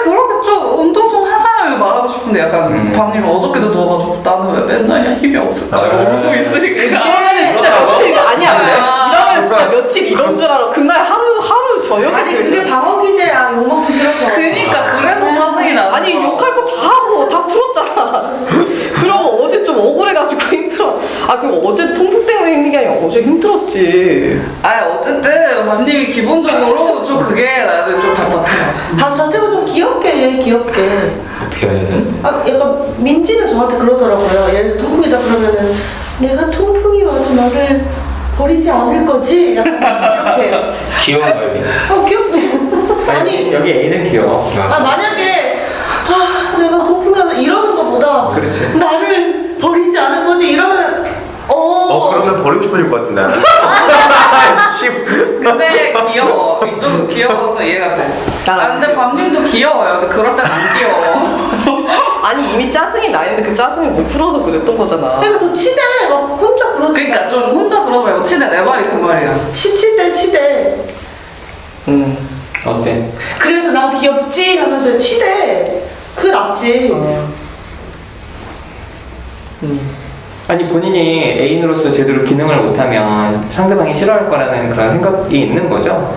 그러게 좀 운동 좀 하자 말하고 싶은데 약간 밤님 어저께도 누워가지고 나는 왜 맨날 힘이 없을까 울고 있으니까. 진짜 며칠 아니야. 이러면 진짜 며칠 이런 줄 알아. 그날 하루 저녁에. 아니 그게 방어 기제야. 욕 먹기 싫어서. 그러니까 그래서 짜증이 나는 아니 거야. 욕할 거 다 하고 다 풀었잖아. 그러고 어제 좀 억울해가지고 힘들어. 그럼 어제 통풍 때문에 힘든 게 아니라 어제 힘들었지. 어쨌든 밤님이 기본적으로 좀 그게 나는 좀 답답해요. 방 자체가 좀 귀엽게 해. 귀엽게. 어떻게 해야 돼? 약간 민지는 저한테 그러더라고요. 예를 들어 통풍이다 그러면은 내가 통풍이 와도 너를 버리지 않을 거지? 약간 이렇게. 귀여운 말이. 귀엽죠? 아니 여기 A는 귀여워. 만약에 내가 통풍이 와서 이러는 것보다 그렇지. 나를 버리지 않을 거지? 이러면 그러면 버리고 싶어질 것 같은데. 근데 귀여워. 이쪽은 귀여워서 이해가 돼. 근데 밤님도 귀여워요. 근데 그럴 땐 안 귀여워. 아니 이미 짜증이 나 있는데 그 짜증을 못 풀어서 그랬던 거잖아. 내가 더 치대. 막 혼자 그러지. 그러니까 좀 혼자 그러지 말고 치대 내 말이 그 말이야. 치대. 어때? 그래도 난 귀엽지 하면서 치대. 그게 낫지. 아니 본인이 애인으로서 제대로 기능을 못하면 상대방이 싫어할 거라는 그런 생각이 있는 거죠?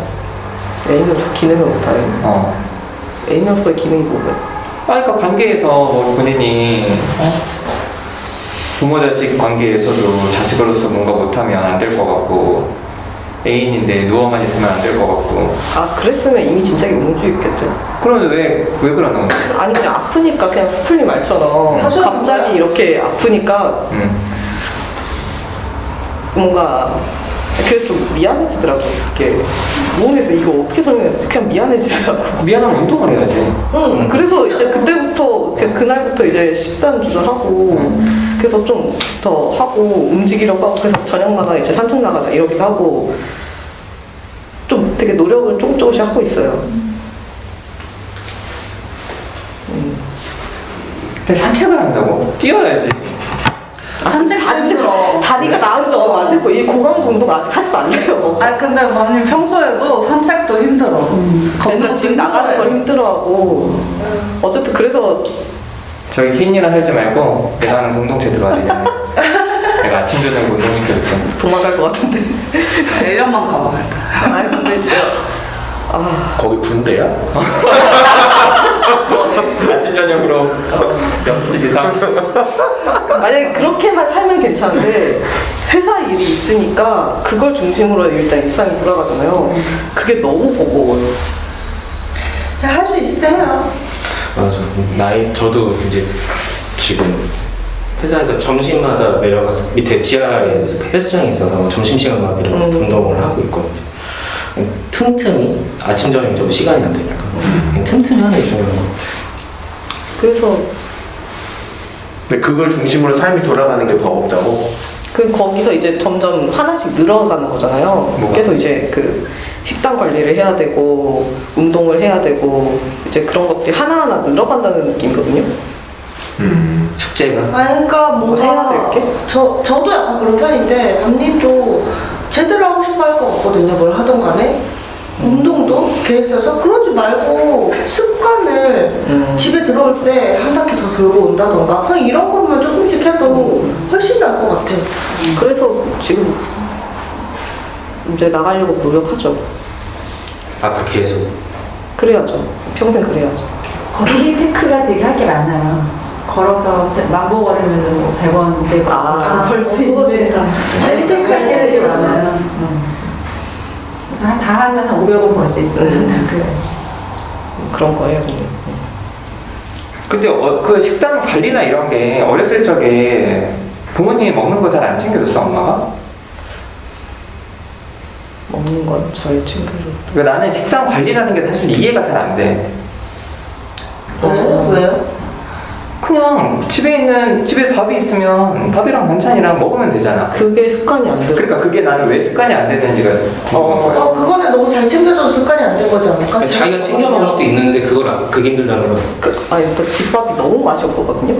애인으로서 기능을 못하네. 애인으로서 기능이 뭐야? 그러니까 관계에서 뭐 본인이 부모 자식 관계에서도 자식으로서 뭔가 못하면 안 될 것 같고 애인인데 누워만 있으면 안 될 것 같고. 그랬으면 이미 진짜 용주였겠죠. 그러면 왜 그러는 거야? 아니 그냥 아프니까 그냥 스플릿 말처럼 갑자기 이렇게 아프니까 뭔가 그게 좀 미안해지더라고. 이게 모르겠어. 이거 어떻게 설명해야 돼? 그냥 미안해지더라고. 미안하면 운동을 해야지. 그래서 이제 그때부터 그날부터 이제 식단 조절하고 그래서 좀 더 하고 움직이려고 하고 그래서 저녁 나가 이제 산책 나가자 이러기도 하고 좀 되게 노력을 조금씩 하고 있어요. 근데 산책을 한다고? 뛰어야지. 산책 힘들어. 다리가 나은 지 얼마 안 됐고 이 고강도 운동 아직 하지 말래요. 근데 밤님 평소에도 산책도 힘들어. 그러니까 지금 나가는 걸 힘들어하고 어쨌든 그래서 저희 흰이랑 살지 말고 내가 하는 공동체 들어와야 되잖아. 내가 아침 저녁 운동시켜줄게. 도망갈 것 같은데. 1년만 가봐 일단. 아니 근데 진짜 거기 군대야? 아침 저녁으로 6시 이상. 만약에 그렇게만 살면 괜찮은데 회사 일이 있으니까 그걸 중심으로 일단 일상이 돌아가잖아요. 그게 너무 버거워요. 할 수 있을 때 해요. 맞아. 저도 이제 지금 회사에서 점심마다 내려가서 밑에 지하에 헬스장이 있어서 점심시간마다 내려가서 운동을 하고 있거든요. 틈틈이 아침 저녁 저도 시간이 안 되니까 그냥 틈틈이 하는 게 중요한 거. 그래서 근데 그걸 중심으로 삶이 돌아가는 게 버겁다고? 거기서 이제 점점 하나씩 늘어가는 거잖아요. 뭐가? 그래서 이제 그 식단 관리를 해야 되고 운동을 해야 되고 이제 그런 것들이 하나하나 늘어간다는 느낌이거든요. 숙제가 그러니까 뭔가 해야 될 게? 저도 약간 그런 편인데 밤님도 제대로 하고 싶어 할 것 같거든요. 뭘 하든 간에. 운동도 계획서서 그러지 말고 습관을 집에 들어올 때 한 바퀴 더 돌고 온다던가 그냥 이런 것만 조금씩 해도 훨씬 나을 것 같아. 그래서 지금 이제 나가려고 노력하죠. 앞으로 계속. 그래야죠. 평생 그래야죠. 거기 테크가 되게 할 게 많아요. 걸어서 만보거리면 뭐 100원 내고 벌 수 있는 테크가 할 게 되게 많아요. 그래서 다 하면 500원 벌 수 있어요. 그런 거예요, 근데. 근데 그 식단 관리나 이런 게 어렸을 적에 부모님이 먹는 거 잘 안 챙겨줬어, 엄마가? 먹는 건 잘 챙겨줘. 그러니까 나는 식단 관리라는 게 사실 이해가 잘 안 돼. 왜요? 그냥 집에 밥이 있으면 밥이랑 반찬이랑 먹으면 되잖아. 그게 습관이 안 돼. 그러니까 그게 나는 왜 습관이 안 되는지가 궁금한 거야. 그거는 너무 잘 챙겨줘서 습관이 안 된 거지 않을까? 자기가 챙겨 먹을 수도 있는데 그게 힘들다는 거야. 아니, 또 집밥이 너무 맛이 없었거든요.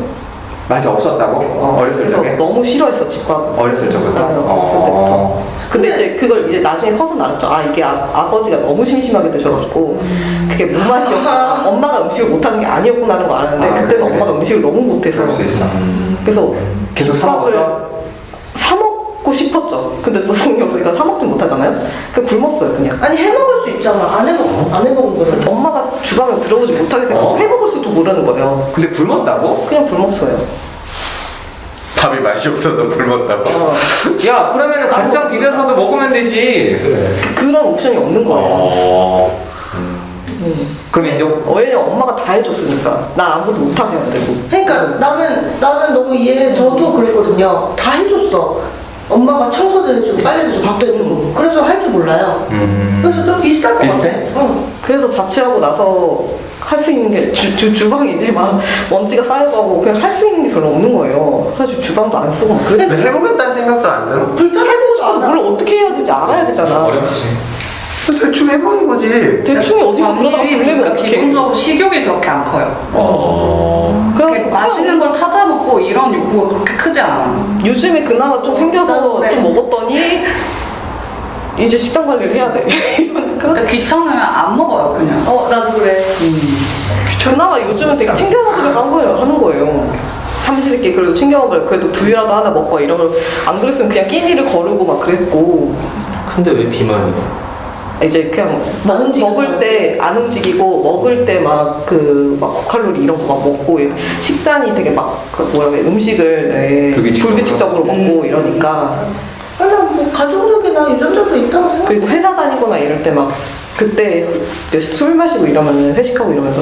맛이 없었다고? 어렸을 그래서 적에? 너무 싫어했어, 집밥. 어렸을 적부터? 어렸을 때부터. 근데 이제 그걸 이제 나중에 커서 알았죠. 아, 이게 아버지가 너무 심심하게 드셔가지고 그게 무맛이었구나. 엄마가 음식을 못하는 게 아니었구나라는 걸 알았는데 아, 그때는 그래? 엄마가 음식을 너무 못해서 그럴 수 있어. 그래서 계속 사 집밥을 먹었어? 사 먹고 싶었죠. 근데 또 돈이 없으니까 사 먹진 못하잖아요. 그 굶었어요, 그냥. 아니 해먹을 수 있잖아. 안 해먹은 거는. 엄마가 주방에 들어오지 못하게 생각하고 해먹을 수도 모르는 거예요. 근데 굶었다고? 그냥 굶었어요. 밥이 맛이 없어서 굶었다고. 야, 그러면은 간장 비벼서도 먹으면 되지. 그런 옵션이 없는 거예요. 그럼 이제 왜냐면 엄마가 다 해줬으니까 나 아무것도 못하게 해야 되고. 그러니까 나는 너무 이해해. 저도 그랬거든요. 다 해줬어. 엄마가 청소도 해주고 빨래도 해주고 밥도 해주고. 그래서 할 줄 몰라요. 그래서 좀 비슷할 것 같아. 비슷해? 응. 그래서 자취하고 나서 할 수 있는 게 주방이 이제 막 먼지가 쌓여가고 그냥 할 수 있는 게 별로 없는 거예요. 사실 주방도 안 쓰고 막 그랬어요. 근데 해보겠다는 생각도 안 들어. 불편해지고 않아. 뭘 어떻게 해야 될지 알아야 되잖아. 어렵지. 대충 해보는 거지. 대충이 어디서 그러다가 불리면 그러니까 어떡해. 기본적으로 식욕이 그렇게 안 커요. 그렇게 그래서 맛있는 걸 찾아 먹고 이런 욕구가 그렇게 크지 않아. 요즘에 그나마 좀 생겨서 그래. 좀 먹었더니 이제 식단 관리를 해야 돼. 이러니까 그러니까 귀찮으면 안 먹어요 그냥. 나도 그래. 그나마 요즘은 되게 챙겨 먹으려고 하는 거예요. 삼시세끼 그래도 챙겨 먹으려 그래도 두유라도 하나 먹고 이러면 안 그랬으면 그냥 끼니를 거르고 막 그랬고. 근데 왜 비만이야? 이제 그냥 먹을 때 안 움직이고 먹을 때 막 막 고칼로리 이런 거 막 먹고 식단이 되게 막그 뭐라 그래 음식을 불규칙적으로 먹고 이러니까 아니 뭐 가족력이나 유전자도 있다고 생각해. 그리고 회사 다니거나 이럴 때 막 그때 술 마시고 이러면 회식하고 이러면서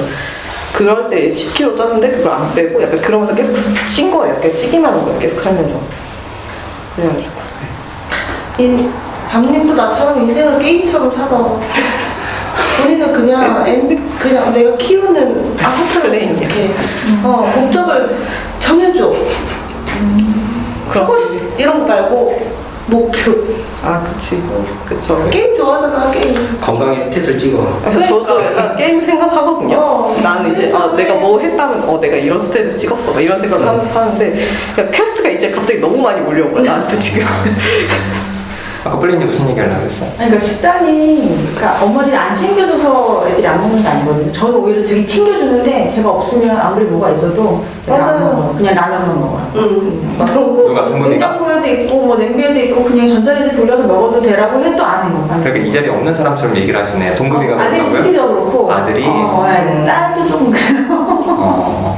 그럴 때 10kg 쪘는데 그걸 안 빼고 약간 그러면서 계속 찐 거예요. 약간 찌기만 하는 거예요. 계속 하면서 그래가지고 박님도 나처럼 인생을 게임처럼 살아. 본인은 그냥 내가 키우는 아파트를 이렇게 목적을 정해줘. 하고 싶 이런 거 말고 목표. 그치. 그쵸. 게임 좋아하잖아 게임. 건강에 스탯을 찍어. 저도 약간 게임 생각하거든요. 나는 이제 내가 뭐 했다면 내가 이런 스테이지 찍었어 막 이런 생각을 하는데 그냥 퀘스트가 이제 갑자기 너무 많이 몰려온 거야 나한테 지금. 아까 플레이님 무슨 얘기 하려고 했어? 그러니까 식단이 그러니까 어머니는 안 챙겨줘서 애들이 안 먹는 게 아니거든요. 저는 오히려 되게 챙겨주는데 제가 없으면 아무리 뭐가 있어도 내가 안 먹어요. 그냥 라면만 먹어요. 누가 동문이가? 냉장고에도 있고 뭐 냄비에도 있고 그냥 전자레인지 돌려서 먹어도 되라고 해도 안 해요. 그러니까 이 자리에 없는 사람처럼 얘기를 하시네. 동급이가 아들이 그렇다고요? 특히 더 그렇고 아들이? 딸도 좀 그래요.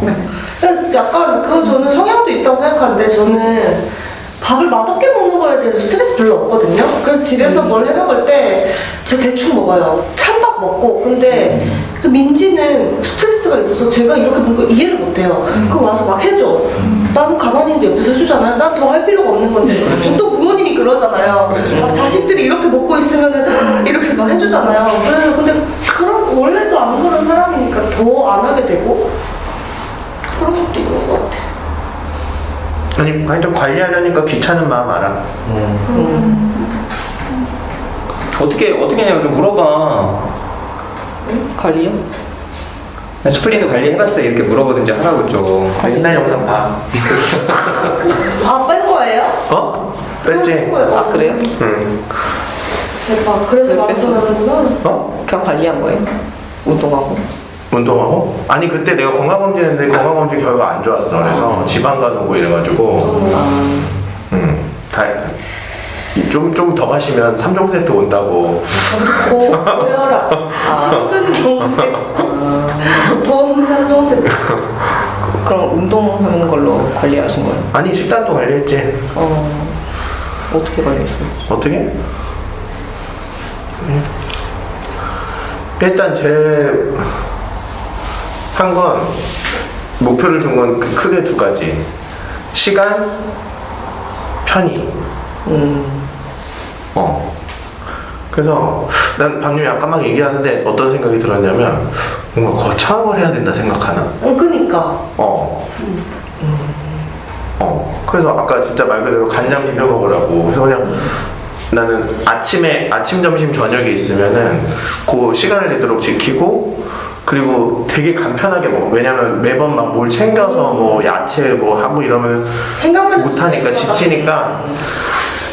약간 저는 성향도 있다고 생각하는데 저는 밥을 맛없게 먹는 거에 대해서 스트레스 별로 없거든요. 그래서 집에서 뭘 해먹을 때 제가 대충 먹어요. 찬밥 먹고. 근데 그 민지는 스트레스가 있어서 제가 이렇게 먹는 걸 이해를 못해요. 그거 와서 막 해줘. 나는 가만히 있는데 옆에서 해주잖아요. 난 더 할 필요가 없는 건데. 보통 부모님이 그러잖아요. 막 자식들이 이렇게 먹고 있으면 이렇게 막 해주잖아요. 그래서 근데 원래도 안 그런 사람이니까 더 안 하게 되고 그럴 수도 있는 것 같아. 아니 좀 관리하려니까 귀찮은 마음 알아. 어떻게 하냐고 좀 물어봐. 관리요? 스플린도 관리해봤어 이렇게 물어보든지 하라고 좀. 옛날 영상 봐. 뺀 거예요? 어? 뺐지? 뺀 거예요. 그래요? 응. 대박. 그래서 왜 방송하는구나. 어? 그냥 관리한 거예요? 운동하고? 운동하고? 아니 그때 내가 건강검진했는데 건강검진 결과 안 좋았어. 그래서 지방간 오고 이래가지고 다 좀 더 가시면 3종 세트 온다고. 보여라. 식근 동생. 보험 3종 세트. 그럼 운동하는 걸로 관리하신 거예요? 아니 식단도 관리했지. 어떻게 관리했어요? 어떻게? 일단 제 한 건 목표를 둔 건 크게 두 가지. 시간, 편의. 그래서 난 방금이 아까 막 얘기하는데 어떤 생각이 들었냐면 뭔가 거창한 걸 해야 된다 생각하나? 그니까. 그래서 아까 진짜 말 그대로 간장 비벼 먹으라고. 그래서 그냥 나는 아침, 점심, 저녁에 있으면은 그 시간을 되도록 지키고 그리고 되게 간편하게 먹어. 왜냐면 매번 막 뭘 챙겨서 뭐 야채 뭐 하고 이러면 생각만 못하니까 지치니까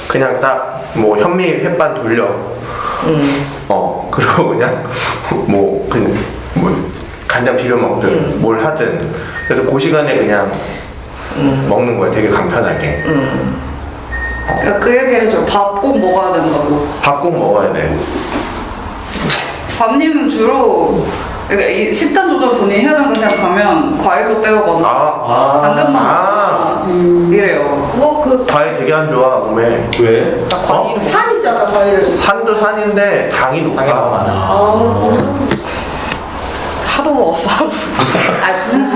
그냥 딱 뭐 현미 햇반 돌려. 그리고 그냥 뭐 간장 비벼 먹든 뭘 하든. 그래서 그 시간에 그냥 먹는 거야. 되게 간편하게. 그러니까 그 얘기 해줘. 밥 꼭 먹어야 된다고. 밥 꼭 먹어야 돼. 밥님은 주로 그러니까 이 식단 조절 본인이 해야 된다고 생각하면 과일로 때우거나 당근만 이래요. 과일 되게 안 좋아 몸에. 왜? 산이잖아, 과일은. 산도 산인데 당이 높아. 당이 너무 많아. 하루 먹었어, 하루.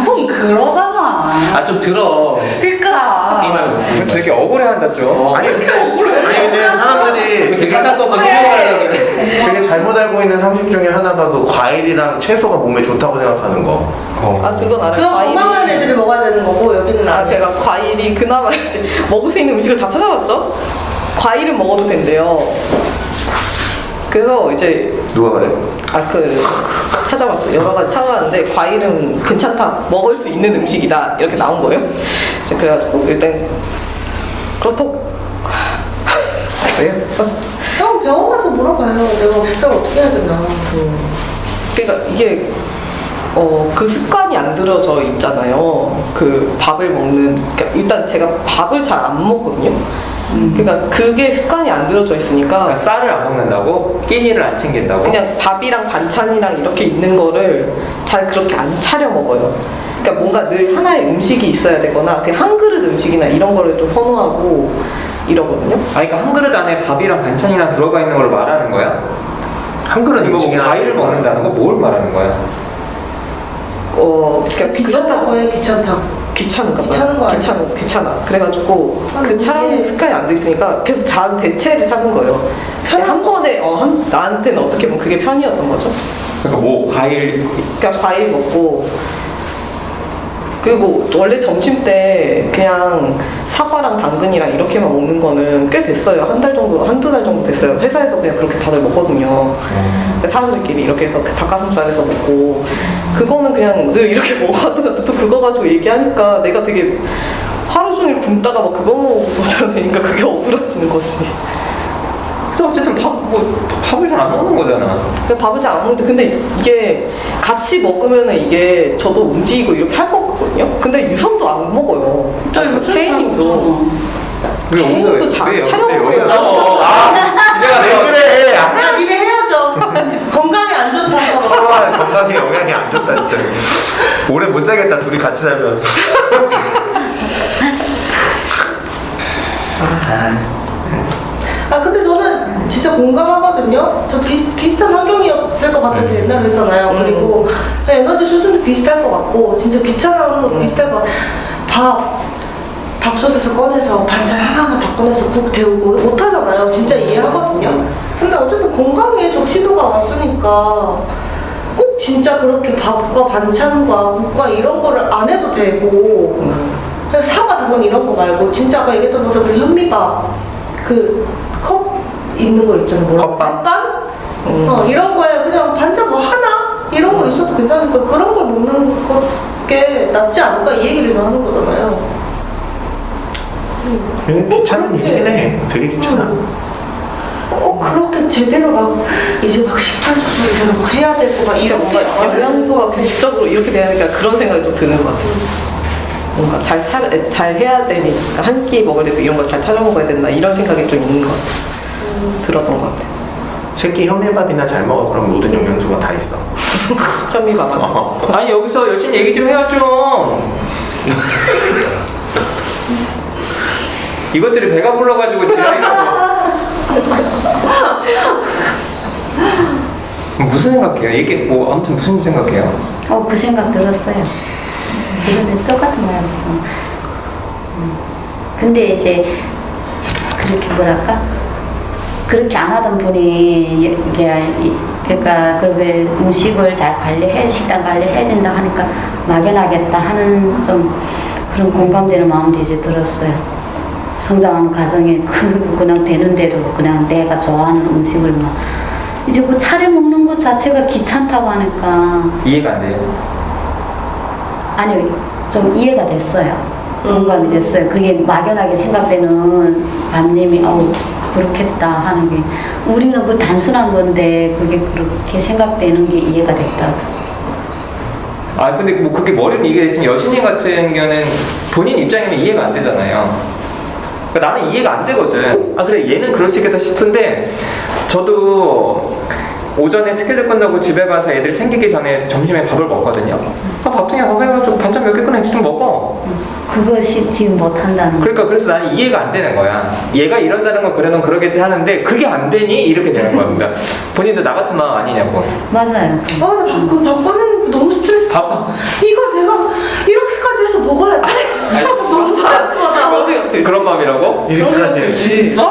보통 그러잖아. 좀 들어. 그러니까. 되게 억울해한다 좀. 아니 근데 사람들이 되게 사사건건 해먹으려고 그래. 되게 잘못 알고 있는 상식 중에 하나가 그 과일이랑 채소가 몸에 좋다고 생각하는 거. 그건 아니에요. 그건 건강한 애들이 먹어야 되는 거고 여기는 안 돼. 제가 과일이 그나마 먹을 수 있는 음식을 다 찾아봤죠? 과일은 먹어도 된대요. 그래서 이제 누가 그래? 찾아봤어요. 여러 가지 찾아봤는데 과일은 괜찮다. 먹을 수 있는 음식이다. 이렇게 나온 거예요. 이제 그래가지고 일단 그렇다고 그래요? 형 병원 가서 물어봐요. 내가 식사를 어떻게 해야 되나. 그러니까 이게 그 습관이 안 들어져 있잖아요. 그 밥을 먹는 그러니까 일단 제가 밥을 잘 안 먹거든요. 그러니까 그게 습관이 안 들어져 있으니까 그러니까 쌀을 안 먹는다고? 끼니를 안 챙긴다고? 그냥 밥이랑 반찬이랑 이렇게 있는 거를 잘 그렇게 안 차려 먹어요. 그러니까 뭔가 늘 하나의 음식이 있어야 되거나 그냥 한 그릇 음식이나 이런 거를 좀 선호하고 이러거든요. 그러니까 한 그릇 안에 밥이랑 반찬이랑 들어가 있는 걸 말하는 거야? 한 그릇 이거 뭐 음식이나 과일을 먹는다는 거 뭘 말하는 거야? 그냥 귀찮다고 해, 귀찮다고. 귀찮은가 봐요. 귀찮은 거 아니야? 귀찮아. 그래가지고 그 차라리 습관이 안 돼 있으니까 계속 다른 대체를 찾은 거예요. 한 번에 나한테는 어떻게 보면 그게 편이었던 거죠. 그러니까 뭐 과일 그러니까 과일 먹고 그리고 원래 점심 때 그냥 사과랑 당근이랑 이렇게만 먹는 거는 꽤 됐어요. 한 달 정도, 한두 달 정도 됐어요. 회사에서 그냥 그렇게 다들 먹거든요. 사람들끼리 이렇게 해서 닭가슴살에서 먹고 그거는 그냥 늘 이렇게 먹어왔다가 또 그거 가지고 얘기하니까 내가 되게 하루 종일 굶다가 막 그거 먹어야 되니까 그게 억울해지는 거지. 근데 어쨌든 밥을 잘 안 먹는 거잖아. 밥을 잘 안 먹는데 근데 이게 같이 먹으면은 이게 저도 움직이고 이렇게 할 것 같거든요. 근데 유선도 안 먹어요. 트레이닝도. 왜 여기서 개인도 잘 왜 촬영하고 여기서 있어. 집에 가서 왜 그래? 야, 니네 헤어져. 건강에 안 좋다고. 서로의 건강에 영향이 안 좋다 했더니 오래 못 살겠다 둘이 같이 살면. 근데 저는 진짜 공감하거든요. 저 비슷한 환경이었을 것 같아서 옛날에 했잖아요. 그리고 에너지 수준도 비슷할 것 같고 진짜 귀찮은 것도 비슷할 것 같고 밥솥에서 꺼내서 반찬 하나하나 다 꺼내서 국 데우고 못하잖아요. 진짜 이해하거든요. 근데 어쨌든 건강에 적시도가 왔으니까 꼭 진짜 그렇게 밥과 반찬과 국과 이런 거를 안 해도 되고 그냥 사과, 당근 이런 거 말고 진짜 아까 얘기했던 것처럼 그 현미밥 컵 있는 거 있잖아요. 컵밥? 햇반? 이런 거에 그냥 반찬 뭐 하나? 이런 거 있어도 괜찮으니까 그런 걸 먹는 게 낫지 않을까 이 얘기를 하는 거잖아요. 귀찮은 일이긴 해. 되게 귀찮아. 꼭 그렇게 제대로 이제 식단 조절을 막 해야 되고 막 그러니까 이런 뭔가 영양소가 규칙적으로 이렇게 되니까 그런 생각이 좀 드는 것 같아요. 뭔가 잘 해야 되니까 한 끼 먹을 때도 이런 걸 잘 찾아 먹어야 된다 이런 생각이 좀 있는 것 같아요. 들었던 것 같아요. 새끼 현미밥이나 잘 먹어. 그럼 모든 영양소가 다 있어. 현미밥. 아니 여기서 열심히 얘기 좀 해야죠. 이것들이 배가 불러가지고 지랄이라고. 무슨 생각해요? 이게 뭐 아무튼 무슨 생각해요? 그 생각 들었어요. 그런데 똑같은 거야 무슨. 근데 이제 그렇게 뭐랄까? 그렇게 안 하던 분이 이게 그러니까 그렇게 음식을 잘 관리해 식단 관리해야 된다 하니까 막연하겠다 하는 좀 그런 공감되는 마음도 이제 들었어요. 성장하는 과정에 그냥 되는 대로 그냥 내가 좋아하는 음식을 막 이제 그 차려 먹는 것 자체가 귀찮다고 하니까 이해가 안 돼요? 아니 좀 이해가 됐어요. 공감이 됐어요. 그게 막연하게 생각되는 반님이 그렇겠다 하는 게 우리는 그 단순한 건데 그게 그렇게 생각되는 게 이해가 됐다. 아 근데 뭐 그게 머리는 이해됐지만 여신님 같은 경우는 본인 입장이면 이해가 안 되잖아요. 그러니까 나는 이해가 안 되거든. 아 그래 얘는 그럴 수 있겠다 싶은데 저도 오전에 스케줄 끝나고 집에 가서 애들 챙기기 전에 점심에 밥을 먹거든요. 밥통에 밥 해가지고 반찬 몇 개 꺼내 좀 먹어. 그것이 지금 못한다는 그러니까 그래서 나는 이해가 안 되는 거야. 얘가 이런다는 건 그래도 그러겠지 하는데 그게 안 되니? 이렇게 되는 겁니다. 본인도 나 같은 마음 아니냐고. 맞아요. 그거 꺼내는 너무 스트레스 받아. 이걸 내가 이렇게까지 해서 먹어야 돼? 너무 스트레스 받아. 그런 마음이라고? 이렇게까지. 진짜?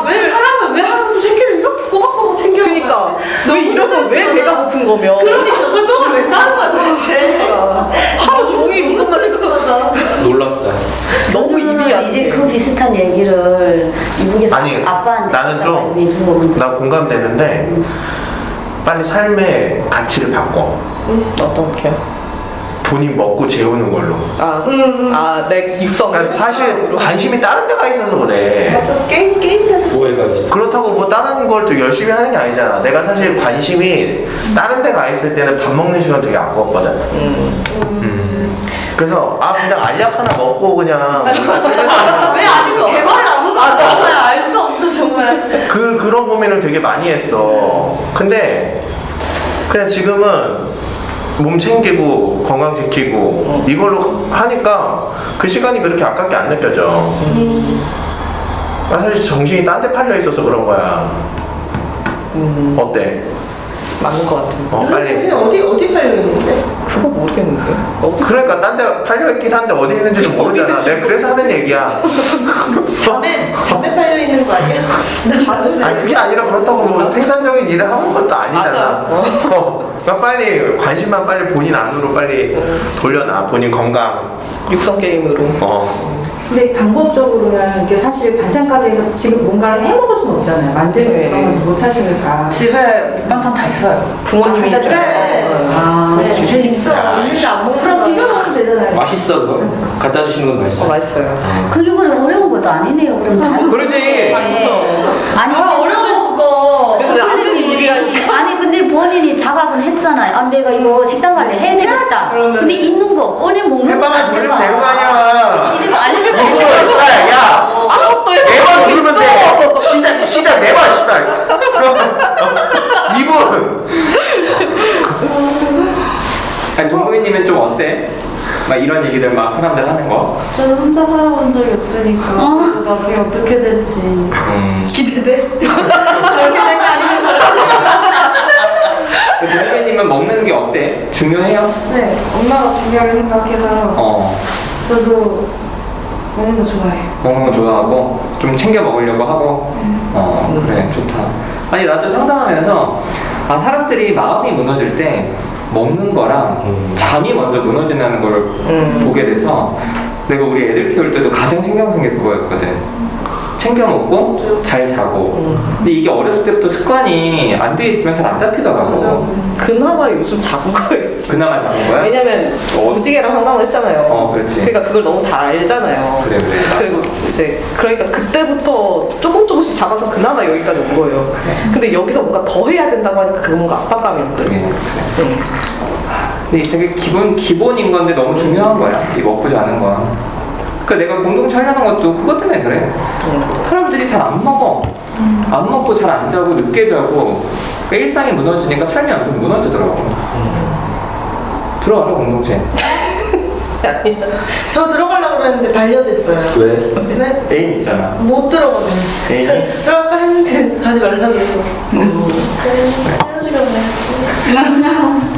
왜 사람은 왜 하루 새끼를 이렇게 꼬박꼬박 챙겨 그러니까 왜 이러면 왜 배가 고픈 거면 그러니까 그걸 떡을 왜 싸는 거야 도대체. 하루 종일 이것만 했어. 놀랍다. 너무 입이 안 이제 돼. 그 비슷한 얘기를 미국에서 아니 아빠한테 나는 좀 내준 거 본적. 나 공감되는데 빨리 삶의 가치를 바꿔. 어떻게요? 본인 먹고 재우는 걸로. 내 육성. 그러니까 사실 관심이 다른 데가 있어서 그래. 맞아 게임에서 오해가 있어. 그렇다고 뭐 다른 걸 더 열심히 하는 게 아니잖아. 내가 사실 관심이 다른 데 가 있을 때는 밥 먹는 시간 되게 아깝거든. 그래서 그냥 알약 하나 먹고 그냥 왜 아직도 개발을 아무도 안 했어요? 알 수 없어 정말. 그런 고민을 되게 많이 했어. 근데 그냥 지금은 몸 챙기고 건강 지키고 이걸로 하니까 그 시간이 그렇게 아깝게 안 느껴져. 사실 정신이 딴 데 팔려 있어서 그런 거야. 어때? 맞는 것 같아요. 빨리. 어디 팔려 있는데? 그거 모르겠는데. 그러니까 딴 데 팔려 있긴 한데 어디 있는지도 모르잖아. 내가 그래서 하는 얘기야. 잠에 팔려 있는 거 아니야? 아니 그게 아니라 그렇다고 뭐 생산적인 일을 하는 것도 아니잖아. 그러니까 빨리 관심만 빨리 본인 안으로 빨리 돌려놔. 본인 건강. 육성 게임으로. 근데 방법적으로는 이게 사실 반찬 가게에서 지금 뭔가를 해 먹을 수는 없잖아요. 만들고 네. 그런 거지 못 하시니까. 집에 밑반찬 다 있어요. 부모님이 그래. 주세요. 네, 주제 있어. 있는데 안 먹으면 그럼 비벼 먹으면 되잖아요. 맛있어 그거? 갖다 주시는 건 맛있어. 맛있어요. 그리고 어려운 것도 아니네요. 그럼 다 그러지. 아니 어려워 그거. 하는 일이라니까. 아니 근데 본인이 자각은 했잖아요. 내가 이거 식단 관리 해야 되겠다. 근데 있는 거 꺼내 먹는 거 해방을 돌리면 되는 거 아니야. 이거 알려줬어요. 야, 매번 누르면 돼. 시작 매번 시작. 2분. 아니 동국이님은 좀 어때? 막 이런 얘기들 막 사람들 하는 거? 저는 혼자 살아본 적이 없으니까 나중에 어떻게 될지 기대돼. 그렇게 된 거 아니면 동국이님은 먹는 게 어때? 중요해요? 네 엄마가 중요하게 생각해서 저도 먹는 거 좋아해요. 먹는 거 좋아하고 좀 챙겨 먹으려고 하고 그래 좋다. 아니 나도 상담하면서 사람들이 마음이 무너질 때 먹는 거랑 잠이 먼저 무너진다는 걸 보게 돼서 내가 우리 애들 키울 때도 가장 신경 쓴 게 그거였거든. 챙겨 먹고 잘 자고. 근데 이게 어렸을 때부터 습관이 안 돼 있으면 잘 안 잡히더라고. 그나마 요즘 잡은 거예요. 진짜. 그나마 잡은 거야? 왜냐면 무지개랑 상담을 했잖아요. 그렇지. 그러니까 그걸 너무 잘 알잖아요. 그래. 그리고 이제 그러니까 그때부터 조금씩 잡아서 그나마 여기까지 온 거예요. 근데 여기서 뭔가 더 해야 된다고 하니까 그게 뭔가 압박감이었거든요. 그래. 근데 되게 기본인 건데 너무 중요한 거야. 이 먹고 자는 건. 그러니까 내가 공동체 하려는 것도 그것 때문에 그래. 사람들이 잘 안 먹어. 안 먹고 잘 안 자고 늦게 자고 그러니까 일상이 무너지니까 삶이 완전 무너지더라고. 들어가라 공동체. 저 들어가려고 그랬는데 반려됐어요. 왜? 네? 애인 있잖아. 못 들어가네. 애인이? 들어갈까 했는데 가지 말라고 해서. 헤어지려고 했지.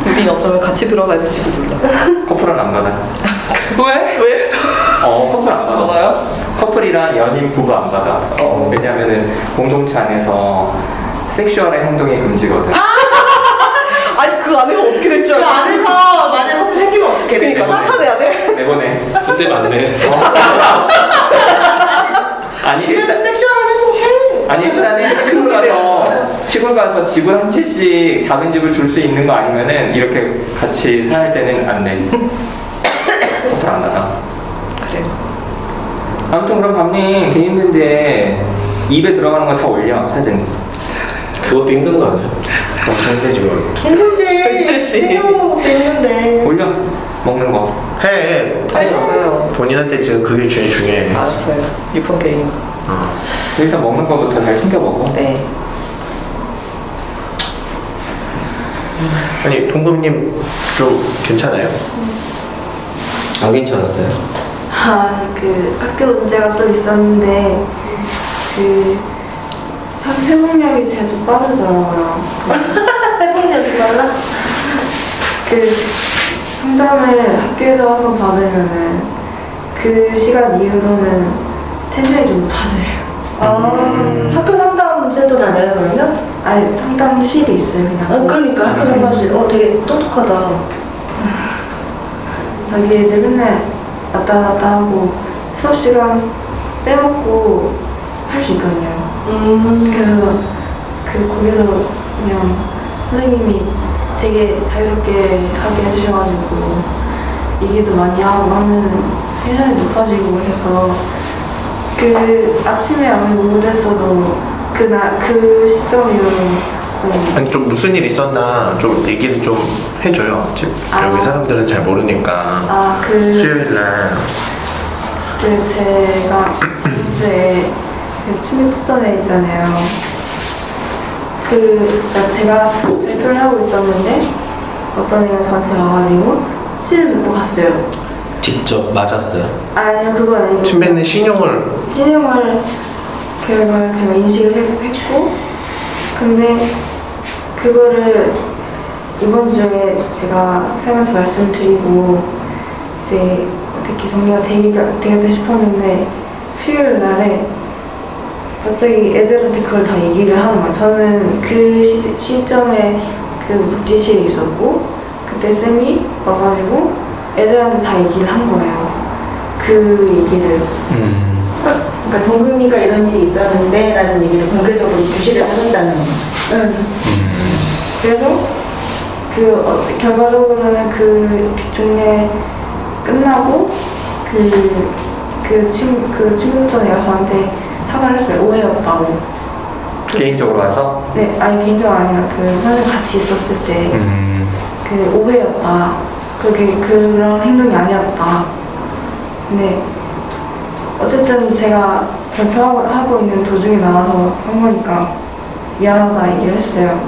우리 어쩌면 같이 들어가야 될지도 몰라. 커플은 안 받아. 왜? 커플 안 받아. 받아요? 커플이랑 연인 부부 안 받아. 왜냐하면은 공동체 안에서 섹슈얼한 행동이 금지거든. 아니 그 안에서 어떻게 될 줄 그 알아? 안에서 만약 커플 생기면 어떻게 돼? 그러니까 쫓아내야 돼? 내보내. 군대 맞네. 아니 일단 섹슈얼한 행동 해. 아니 일단은 시골 가서 집을 한 채씩 작은 집을 줄 수 있는 거 아니면은 이렇게 같이 살 때는 안 돼. 커플 안 받아. 그래. 아무튼 그럼 밤님 개인 밴드에 입에 들어가는 거 다 올려 사진. 그것도 힘든 거 아니야? 엄청 힘들지 뭐. 힘들지. 생겨먹는 것도 있는데. 올려 먹는 거. 해. 알겠어요. 본인한테 지금 그게 제일 중요해. 알았어요. 유품 개인. 일단 먹는 거부터 잘 챙겨 먹어. 네. 아니 동금님 좀 괜찮아요? 안 괜찮았어요? 그 학교 문제가 좀 있었는데 그 회복력이 제가 좀 빠르더라고요. 회복력이 빨라? 그 상담을 학교에서 한번 받으면은 그 시간 이후로는 텐션이 좀 높아져요. 학교 상담 센터 다녀요 그러면? 아니 상담실이 있어요 그냥. 그러니까 학교 상담실. 되게 똑똑하다. 자기 애들 맨날 왔다 갔다 하고 수업 시간 빼먹고 할 수 있거든요. 그래서 거기서 그냥 선생님이 되게 자유롭게 하게 해주셔가지고 얘기도 많이 하고 하면 텐션이 높아지고 해서 그 아침에 아무리 공부를 했어도 그 시점 이후로는 좀 아니 좀 무슨 일 있었나 좀 얘기를 좀 해줘요. 여기 사람들은 잘 모르니까. 수요일날. 제가 저번 주에 그 치매 특전에 있잖아요. 그러니까 제가 발표를 하고 있었는데 어떤 애가 저한테 와가지고 치를 묻고 갔어요. 직접 맞았어요? 아니요, 그건 아니고. 침 뱉는 신용을 그걸 제가 인식을 했고, 근데 그거를 이번 주에 제가 선생님한테 말씀을 드리고 이제 어떻게 정리가 되겠다 싶었는데 수요일 날에 갑자기 애들한테 그걸 다 얘기를 하는 거예요. 저는 그 시점에 그 묵지실에 있었고 그때 쌤이 와가지고 애들한테 다 얘기를 한 거예요. 그 얘기를. 그러니까 동금이가 이런 일이 있었는데 라는 얘기를 공개적으로 교실에서 한다는 거. 그래서 결과적으로는 그 종례 끝나고 그 친구였던 애가 저한테 사과를 했어요. 오해였다고. 개인적으로 와서? 네, 아니 개인적으로 아니라 그 선생님 같이 있었을 때 그 오해였다. 그게 그런 행동이 아니었다. 근데 어쨌든 제가 발표하고 있는 도중에 나와서 한 거니까 미안하다 얘기를 했어요.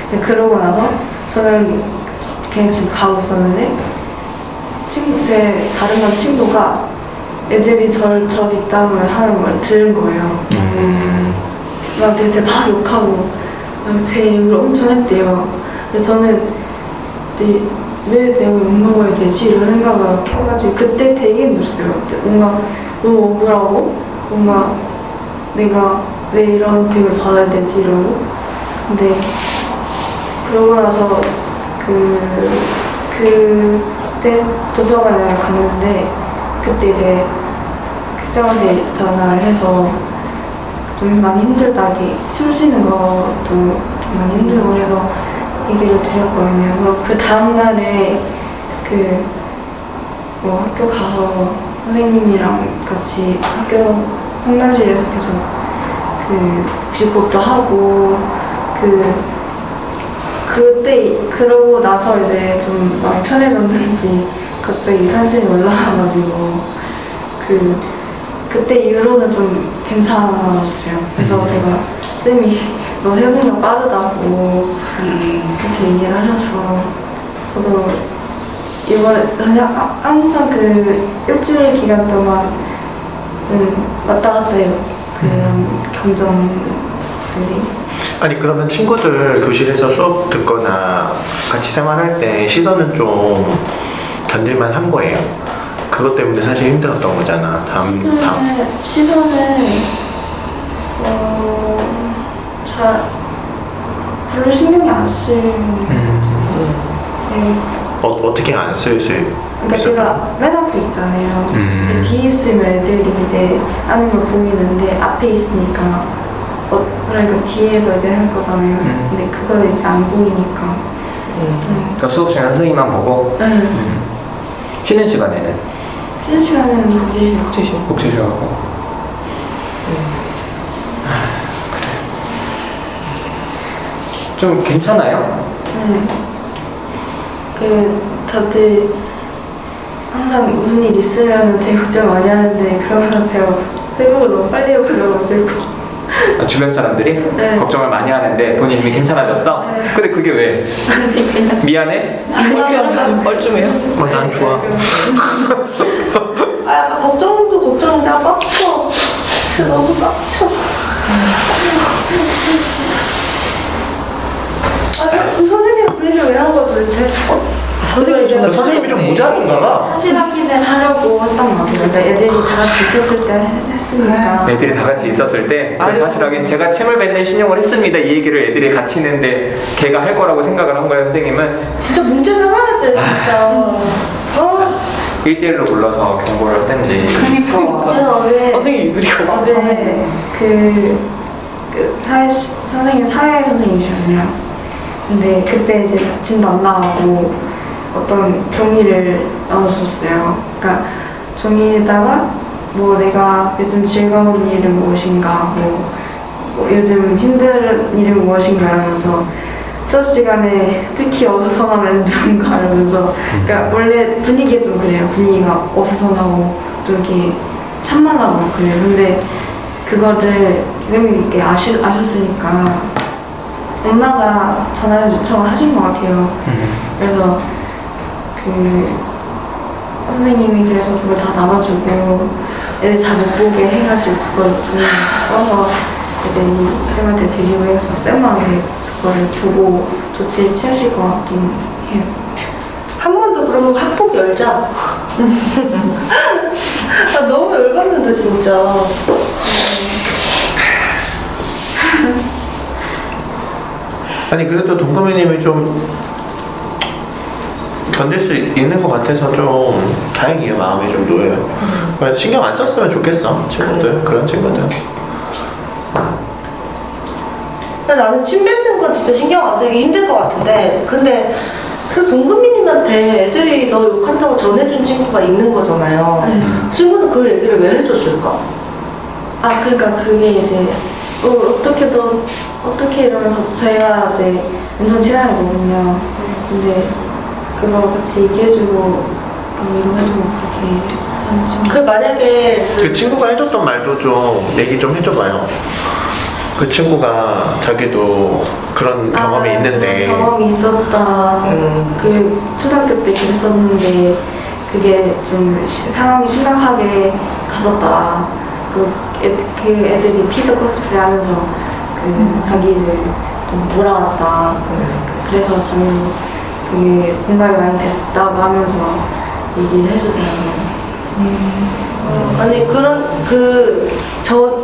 근데 그러고 나서 저는 그냥 집에 가고 있었는데 제 다른 반 친구가 애들이 저 뒷담을 하는 걸 들은 거예요. 막 애들 막 욕하고 막 제 욕을 엄청 했대요. 근데 저는 왜 내가 욕먹어야 되지? 이런 생각을 해가지고 그때 되게 힘들었어요. 뭔가 너무 억울하고 뭔가 내가 왜 이런 팁을 받아야 되지? 이러고. 근데 그러고 나서 그때 도서관에 갔는데 그때 이제 교장한테 전화를 해서 좀 많이 힘들다기 숨 쉬는 것도 좀 많이 힘들고 그래서 얘기를 드렸거든요. 그리고 그 다음날에 학교 가서 선생님이랑 같이 학교 상담실에서 계속 복식호흡도 하고 그때 그러고 나서 이제 좀 마음이 편해졌는지 갑자기 산신이 올라와가지고 그때 이후로는 좀 괜찮았어요. 그래서 제가 쌤이 너 회복력 빠르다고 그렇게 얘기를 하셔서 저도 이번에 그냥 항상 그 일주일 기간 동안 좀 왔다 갔다 해요. 그런 감정들이. 아니 그러면 친구들 교실에서 수업 듣거나 같이 생활할 때 시선은 좀 견딜만 한 거예요? 그것 때문에 사실 힘들었던 거잖아. 시선을 잘 별로 신경이 안 쓰이는 네. 어떻게 안 쓸 수 그러니까 제가 맨 앞에 있잖아요. 음. 뒤에 있으면 애들이 이제 하는 걸 보이는데 앞에 있으니까 그러니까 뒤에서 이제 할 거잖아요. 근데 그걸 이제 안 보이니까. 그러니까 수업 시간 선생님만 보고 쉬는 시간에는 쉬는 시간에는 복지시하고 좀 괜찮아요? 다들 항상 무슨 일 있으면 되게 걱정 많이 하는데 그러면 제가 회복을 너무 빨리 해버려가지고 주변 사람들이 네. 걱정을 많이 하는데 본인 이미 괜찮아졌어? 네. 근데 그게 왜? 미안해? 뻘쭘해요? 난 좋아. 아, 약간 걱정도 걱정인데 아, 빡쳐. 진짜 너무 빡쳐. 그 선생님 그 얘기를 왜 한 거야 도대체? 선생님이 좀 모자른가 봐. 사실 확인을 하려고 했던 것 같아요. 그러니까 애들이 다 같이 있었을 때 했으니까. 애들이 다 같이 있었을 때 사실하긴 제가 침을 뱉는 신용을 했습니다. 이 얘기를 애들이 같이 있는데 걔가 할 거라고 생각을 한 거예요. 선생님은 진짜 문제 삼아야 돼 진짜. 1대1로 불러서 경고를 했던지 그니까. 그래서 왜 선생님 유두리가 어제 선생님 사회 선생님이셨네요. 근데 그때 이제 진도 안 나가고 어떤 종이를 나눠줬어요. 그러니까 종이에다가 뭐 내가 요즘 즐거운 일은 무엇인가, 뭐 요즘 힘든 일은 무엇인가 하면서 수업 시간에 특히 어수선하면 누군가 하면서 그러니까 원래 분위기가 좀 그래요. 분위기가 어수선하고 좀 이렇게 산만하고 그래요. 근데 그거를 선생님이 이렇게 아셨으니까 엄마가 전화 요청을 하신 것 같아요. 그래서 선생님이 그래서 그걸 다 나눠주고 애들 다 못 보게 해가지고 그걸 좀 써서 애들이 쌤한테 드리고 해서 쌤만 그거를 보고 조치를 취하실 것 같긴 해요. 한 번 더 그러면 학폭 열자. 아, 너무 열받는다 진짜. 아니 그래도 동금이님이 좀 견딜 수 있는 것 같아서 좀 다행이에요. 마음이 좀 놓여요. 그래서 신경 안 썼으면 좋겠어. 친구들 그런 친구들. 나는 침 뱉는 건 진짜 신경 안 쓰기 힘들 것 같은데 근데 그 동금이님한테 애들이 너 욕한다고 전해준 친구가 있는 거잖아요. 그 친구는 그 얘기를 왜 해줬을까? 아 그러니까 그게 이제 어떻게 이러면서 저희가 이제 엄청 친하거든요. 근데 그거 같이 얘기해주고 위로해주고 그렇게 하는 친구. 그 만약에 그 친구가 해줬던 말도 좀 얘기 좀 해줘봐요. 그 친구가 자기도 그런 경험이 있는데 그런 경험이 있었다. 그 초등학교 때 그랬었는데 그게 좀 상황이 심각하게 갔었다. 그 애들이 피자 코스프레 하면서 자기를 좀 몰아갔다. 그래서 자기는 그게 공감이 많이 됐다고 하면서 얘기를 해주더라고요. 아니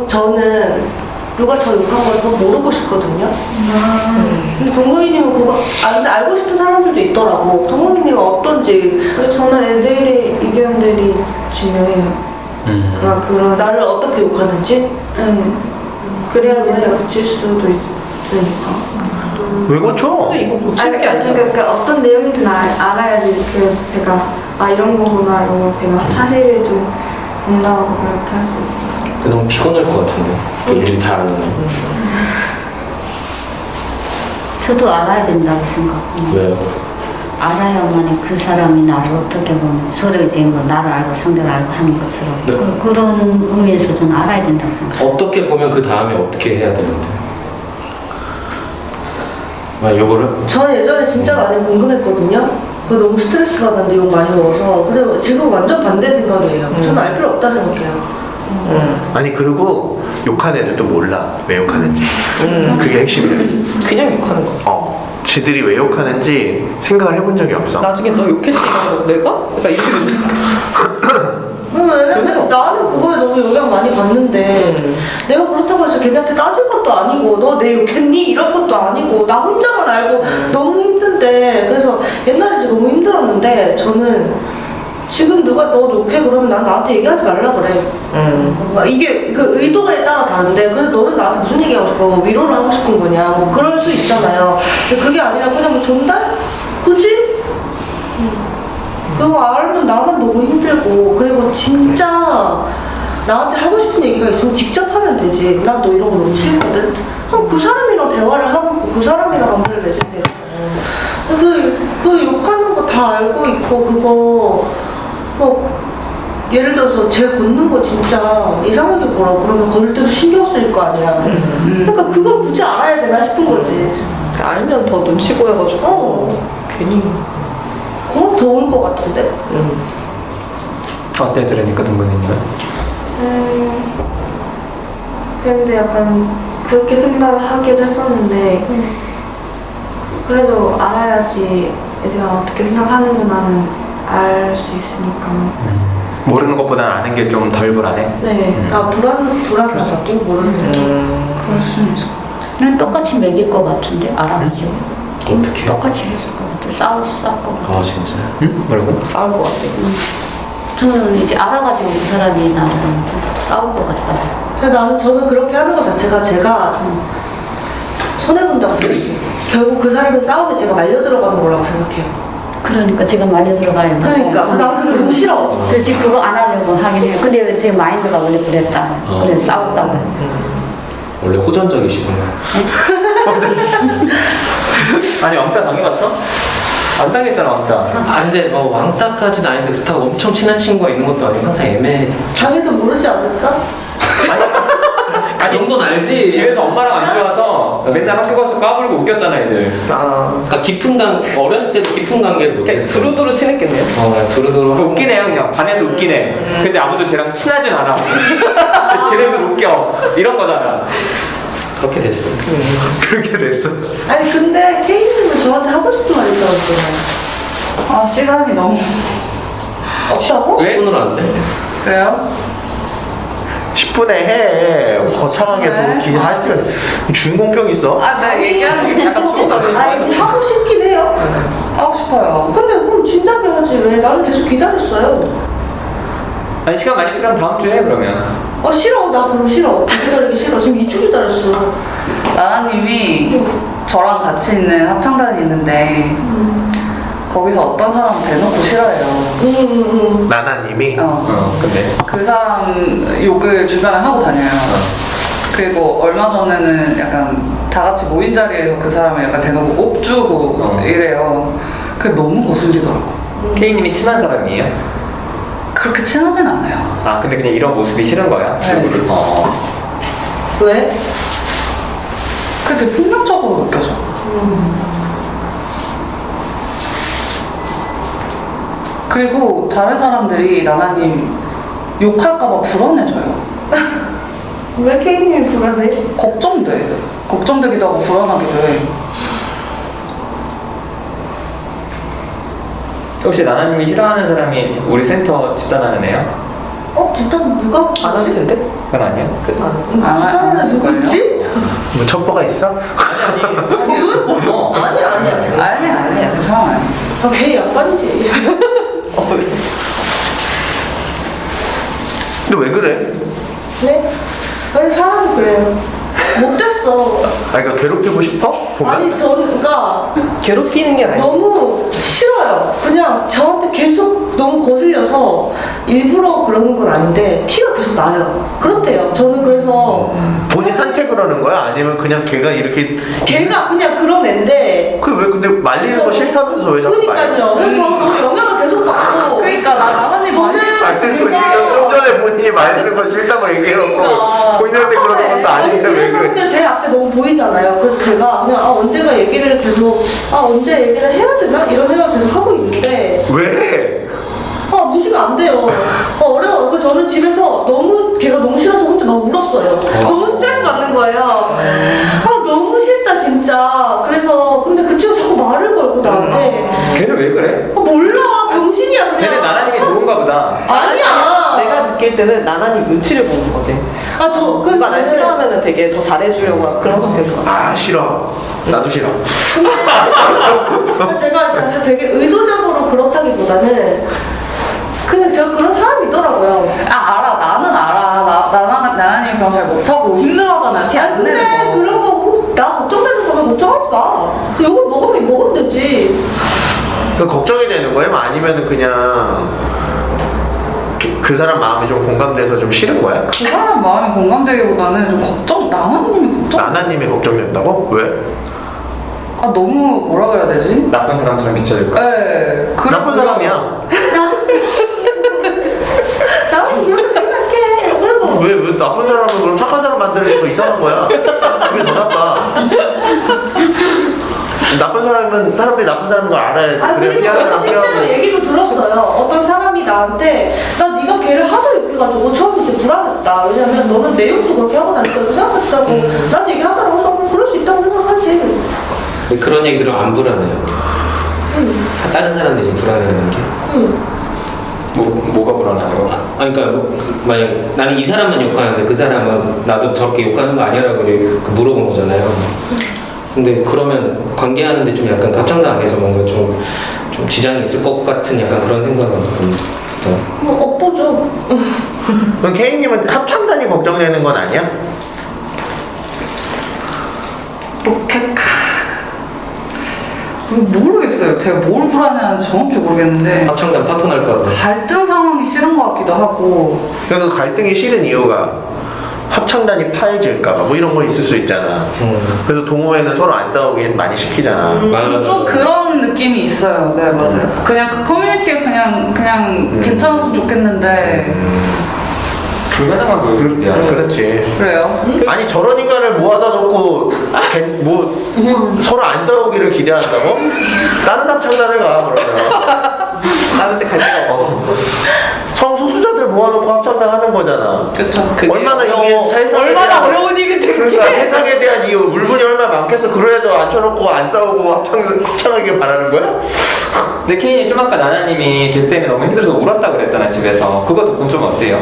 저는 누가 저 욕한 걸 그거 모르고 싶거든요. 근데 동금이님은 그거 근데 알고 싶은 사람들도 있더라고. 동금이님은 어떤지. 저는 애들의 의견들이 중요해요. 그런 나를 어떻게 욕하는지. 그래야지 제가 고칠 수도 있으니까. 왜 고쳐? 이거 고치는 게 아니잖아. 그러니까 어떤 내용인지는 알아야지 제가 이런 거구나 이런 거 제가 사실을 좀 공감하고 그렇게 할 수 있어요. 너무 피곤할 것 같은데 일일이 다 아는 저도 알아야 된다고 생각합니다. 왜요? 알아야만 그 사람이 나를 어떻게 보면 서로 이제 뭐 나를 알고 상대를 알고 하는 것처럼 네. 그런 의미에서 저는 알아야 된다고 생각합니다. 어떻게 보면 그 다음에 어떻게 해야 되는데? 요거를? 전 예전에 진짜 많이 궁금했거든요. 그거 너무 스트레스 받았는데 욕 많이 먹어서. 근데 지금 완전 반대 생각이에요. 저는 알 필요 없다 생각해요. 아니 그리고 욕하는 애들도 몰라 왜 욕하는지. 그게 핵심이에요. 그냥 욕하는 거. 지들이 왜 욕하는지 생각을 해본 적이 없어. 나중에 너 욕했지? 이러면 내가? 그러니까 이렇게 왜냐면 나는 그거에 너무 영향 많이 받는데 내가 그렇다고 해서 걔네한테 따질 것도 아니고 너 내 욕했니? 이런 것도 아니고 나 혼자만 알고 너무 힘든데 그래서 옛날에 진짜 너무 힘들었는데 저는 지금 누가 너 욕해 그러면 난 나한테 얘기하지 말라 그래. 막 이게 그 의도에 따라 다른데 그래서 너는 나한테 무슨 얘기하고 싶어? 뭐 위로를 하고 싶은 거냐? 뭐 그럴 수 있잖아요. 근데 그게 아니라 그냥 뭐 전달? 그지? 그거 알면 나만 너무 힘들고 그리고 진짜 나한테 하고 싶은 얘기가 있으면 직접 하면 되지. 난 너 이런 거 너무 싫거든. 그럼 그 사람이랑 대화를 하고 그 사람이랑 관계를 맺으면 되잖아요. 그 욕하는 거 다 알고 있고 그거 뭐 예를 들어서 쟤 걷는 거 진짜 이상하게 걸어. 그러면 걸을 때도 신경 쓰일 거 아니야. 그러니까 그걸 굳이 알아야 되나 싶은 거지. 알면 더 눈치 보여가지고 괜히. 그럼 더 올 것 같은데? 어때 들으니까 동근이님은? 근데 약간 그렇게 생각하기도 했었는데 그래도 알아야지 애들가 어떻게 생각하는구나는 알 수 있으니까. 모르는 것보다는 아는 게 좀 덜 불안해? 네. 아 불안하다고 모르는 그럴 수는 있을 것 난 똑같이 먹일 것 같은데 알아가지고 어떻게? 똑같이 해줄 것 같아. 싸울 것 같아. 아 진짜? 응? 뭐라고? 싸울 것 같아. 저는 이제 알아가지고 그 사람이 나를 싸울 것 같다. 근데 저는 그렇게 하는 것 자체가 제가 손해본다고 생각해요. 결국 그 사람의 싸움에 제가 말려 들어가는 거라고 생각해요. 그러니까 제가 말려 들어가요. 그러니까 나는 그게 너무 싫어. 그렇지 그거 안 하려고 하긴 해요. 근데 제 마인드가 원래 그랬다. 그래서 싸웠다고. 원래 호전적이시구나. 아니 왕따 당해봤어? 안 당했잖아 왕따. 아 근데 뭐 왕따까지는 아닌데 그렇다고 엄청 친한 친구가 있는 것도 아니고 항상 애매해. 자기도 모르지 않을까? 그 정도는 알지. 집에서 엄마랑 안 좋아서 맨날 학교 가서 까불고 웃겼잖아 애들. 그러니까 깊은 어렸을 때도 깊은 관계를 못했어. 두루두루 친했겠네요. 두루두루 하고. 웃기네요 그냥 반에서 웃기네. 근데 아무도 쟤랑 친하진 않아. 쟤네들 웃겨 이런 거잖아. 그렇게 됐어. 그렇게 됐어. 아니 근데 케이님은 저한테 하고 싶은 말 있다고 했잖아요. 같아요. 아 시간이 너무 없다고? 왜? 10분으로 안 돼? 그래요? 10분에 해. 거창하게 네. 뭐 긴 할 시간. 주인공병 있어? 아 나 얘기하는 게 약간 추억하거든요. 아니 하고 싶긴 해요. 하고 싶어요. 근데 그럼 진작에 하지 왜? 나는 계속 기다렸어요. 아니 시간 많이 필요하면 다음 주에 해 그러면. 아 싫어. 나 그럼 싫어. 기다리기 싫어. 지금 2주 기다렸어. 나나님이 저랑 같이 있는 합창단이 있는데 거기서 어떤 사람 대놓고 싫어해요. 나나님이. 근데 그 사람 욕을 주변에 하고 다녀요. 그리고 얼마 전에는 약간 다 같이 모인 자리에서 그 사람을 약간 대놓고 꼽주고 이래요. 그게 너무 거슬리더라고. K님이 친한 사람이에요? 그렇게 친하진 않아요. 아 근데 그냥 이런 모습이 싫은 거야? 네. 왜? 그게 되게 폭력적으로 느껴져. 그리고 다른 사람들이 나나님 욕할까봐 불안해져요. 왜 케이님이 불안해? 걱정돼. 걱정되기도 하고 불안하기도 해. 혹시 나나님이 싫어하는 사람이 우리 센터 집단하는 애야? 집단 누가 안 할 텐데? 그건 아니야? 집단하는 누구 있지? 뭐 첩보가 있어? 누구? 아니야. 아니야. 그 상황 아니야. 아, 걔 약반이지. 근데 왜 그래? 네? 아니 사람이 그래요. 못됐어. 그러니까 괴롭히고 싶어? 보면? 아니 저는 그러니까 괴롭히는 게 아니야. 너무 싫어요. 그냥 저한테 계속 너무 거슬려서 일부러 그러는 건 아닌데 티가 계속 나요. 그렇대요. 저는 그래서 본인 선택을 하는 거야? 아니면 그냥 걔가 이렇게 걔가 그냥 그런 애인데 그 왜 근데 말리는 거 싫다면서 왜 자꾸 말려? 그러니까요. 그래서 저는 너무 영향을 계속 받고 그러니까 나나님 저는 말리는 거 싫다. 좀 전에 본인이 말리는 거 싫다고 얘기해놓고 본인한테 그러는 것도 아닌데 왜 그래서 그래? 그냥 제 앞에 너무 보이잖아요. 그래서 제가 그냥 언제가 얘기를 계속 언제 얘기를 해야 되나 이런 생각을 계속 하고 있는데 왜? 무시가 안 돼요. 어려워. 그 저는 집에서 너무 걔가 너무 싫어서 혼자 막 울었어요. 너무 스트레스 받는 거예요. 너무 싫다 진짜. 그래서 근데 그 친구 자꾸 말을 걸고 나한테 걔는 왜 그래? 몰라 병신이야 그냥. 걔는 나나님이 좋은가 보다. 아니야. 내가 느낄 때는 나나니 눈치를 보는 거지. 그러니까 날 싫어하면은 되게 더 잘해주려고 그런 성격이야. 아 싫어. 나도 싫어. 제가 사실 되게 의도적으로 그렇다기보다는 그냥 제가 그런 사람이더라고요. 알아. 나는 알아. 나나님이 그런 잘 못하고 힘들어하잖아요. 티 안 근데 내는 거. 그런 거 나 걱정되는 거면 걱정하지 마. 욕을 먹으면 되지. 그 걱정이 되는 거예요? 아니면은 그냥 그 사람 마음이 좀 공감돼서 좀 싫은 거야? 그 사람 마음이 공감되기보다는 좀 나나님이 걱정. 나나님이 걱정된다고? 왜? 너무 뭐라 그래야 되지? 나쁜 사람처럼 비춰질까? 네. 나쁜 사람이야. 나는 이렇게 생각해. 그리고 왜 나쁜 사람은 그럼 착한 사람 만들어서 이상한 거야? 그게 더 나빠. 나쁜 사람은 사람들이 나쁜 사람인 걸 알아야지. 그래 그리고 미안한 사람 실제로 미안하고. 얘기도 들었어요. 어떤 사람이 나한테 나 네가 걔를 하도 욕해가지고 처음에 진짜 불안했다. 왜냐면 너는 내 욕도 그렇게 하고 나니까 생각했다고 나한테 얘기를 하더라고. 그래서 그럴 수 있다고 생각하지. 근데 그런 얘기 들으면 안 불안해요. 다른 사람들이 지금 불안해하는 게. 뭐가 불안해요? 그러니까 만약 나는 이 사람만 욕하는데 그 사람은 나도 저렇게 욕하는 거 아니라고 물어본 거잖아요. 근데 그러면 관계하는데 좀 약간 합장당해서 뭔가 좀 지장이 있을 것 같은 약간 그런 생각은 좀 있어요. 엇보죠. 그럼 케이님은 합창단이 걱정되는 건 아니야? 모르겠어요. 제가 뭘 불안해하는지 정확히 모르겠는데 합창단 파토 날까 봐. 갈등 상황이 싫은 것 같기도 하고. 그러니까 그 갈등이 싫은 이유가 합창단이 파해질까봐 뭐 이런 거 있을 수 있잖아. 그래서 동호회는 서로 안 싸우게 많이 시키잖아. 맞아. 좀 그런 느낌이 있어요. 네, 맞아요. 그냥 그 커뮤니티가 그냥 괜찮았으면 좋겠는데. 불가능한 거 그렇게 안 그렇지. 그래요? 아니 저런 인간을 모아다 놓고 서로 안 싸우기를 기대한다고? 다른 합창단에 가 그러면. 나는 때 갈 데가 없어. 성소수자들 모아놓고 합창단 하는 거잖아. 그쵸. 얼마나 이게 세상에 얼마나 대한, 어려운 일인데 그러니까 세상에 대한 이유 물분이 얼마나 많겠어. 그런 애도 앉혀놓고 안 싸우고 합창하길 바라는 거야? 근데 케인이 좀 아까 나나님이 걔 때문에 너무 힘들어서 울었다 그랬잖아 집에서. 그거 듣고 좀 어때요?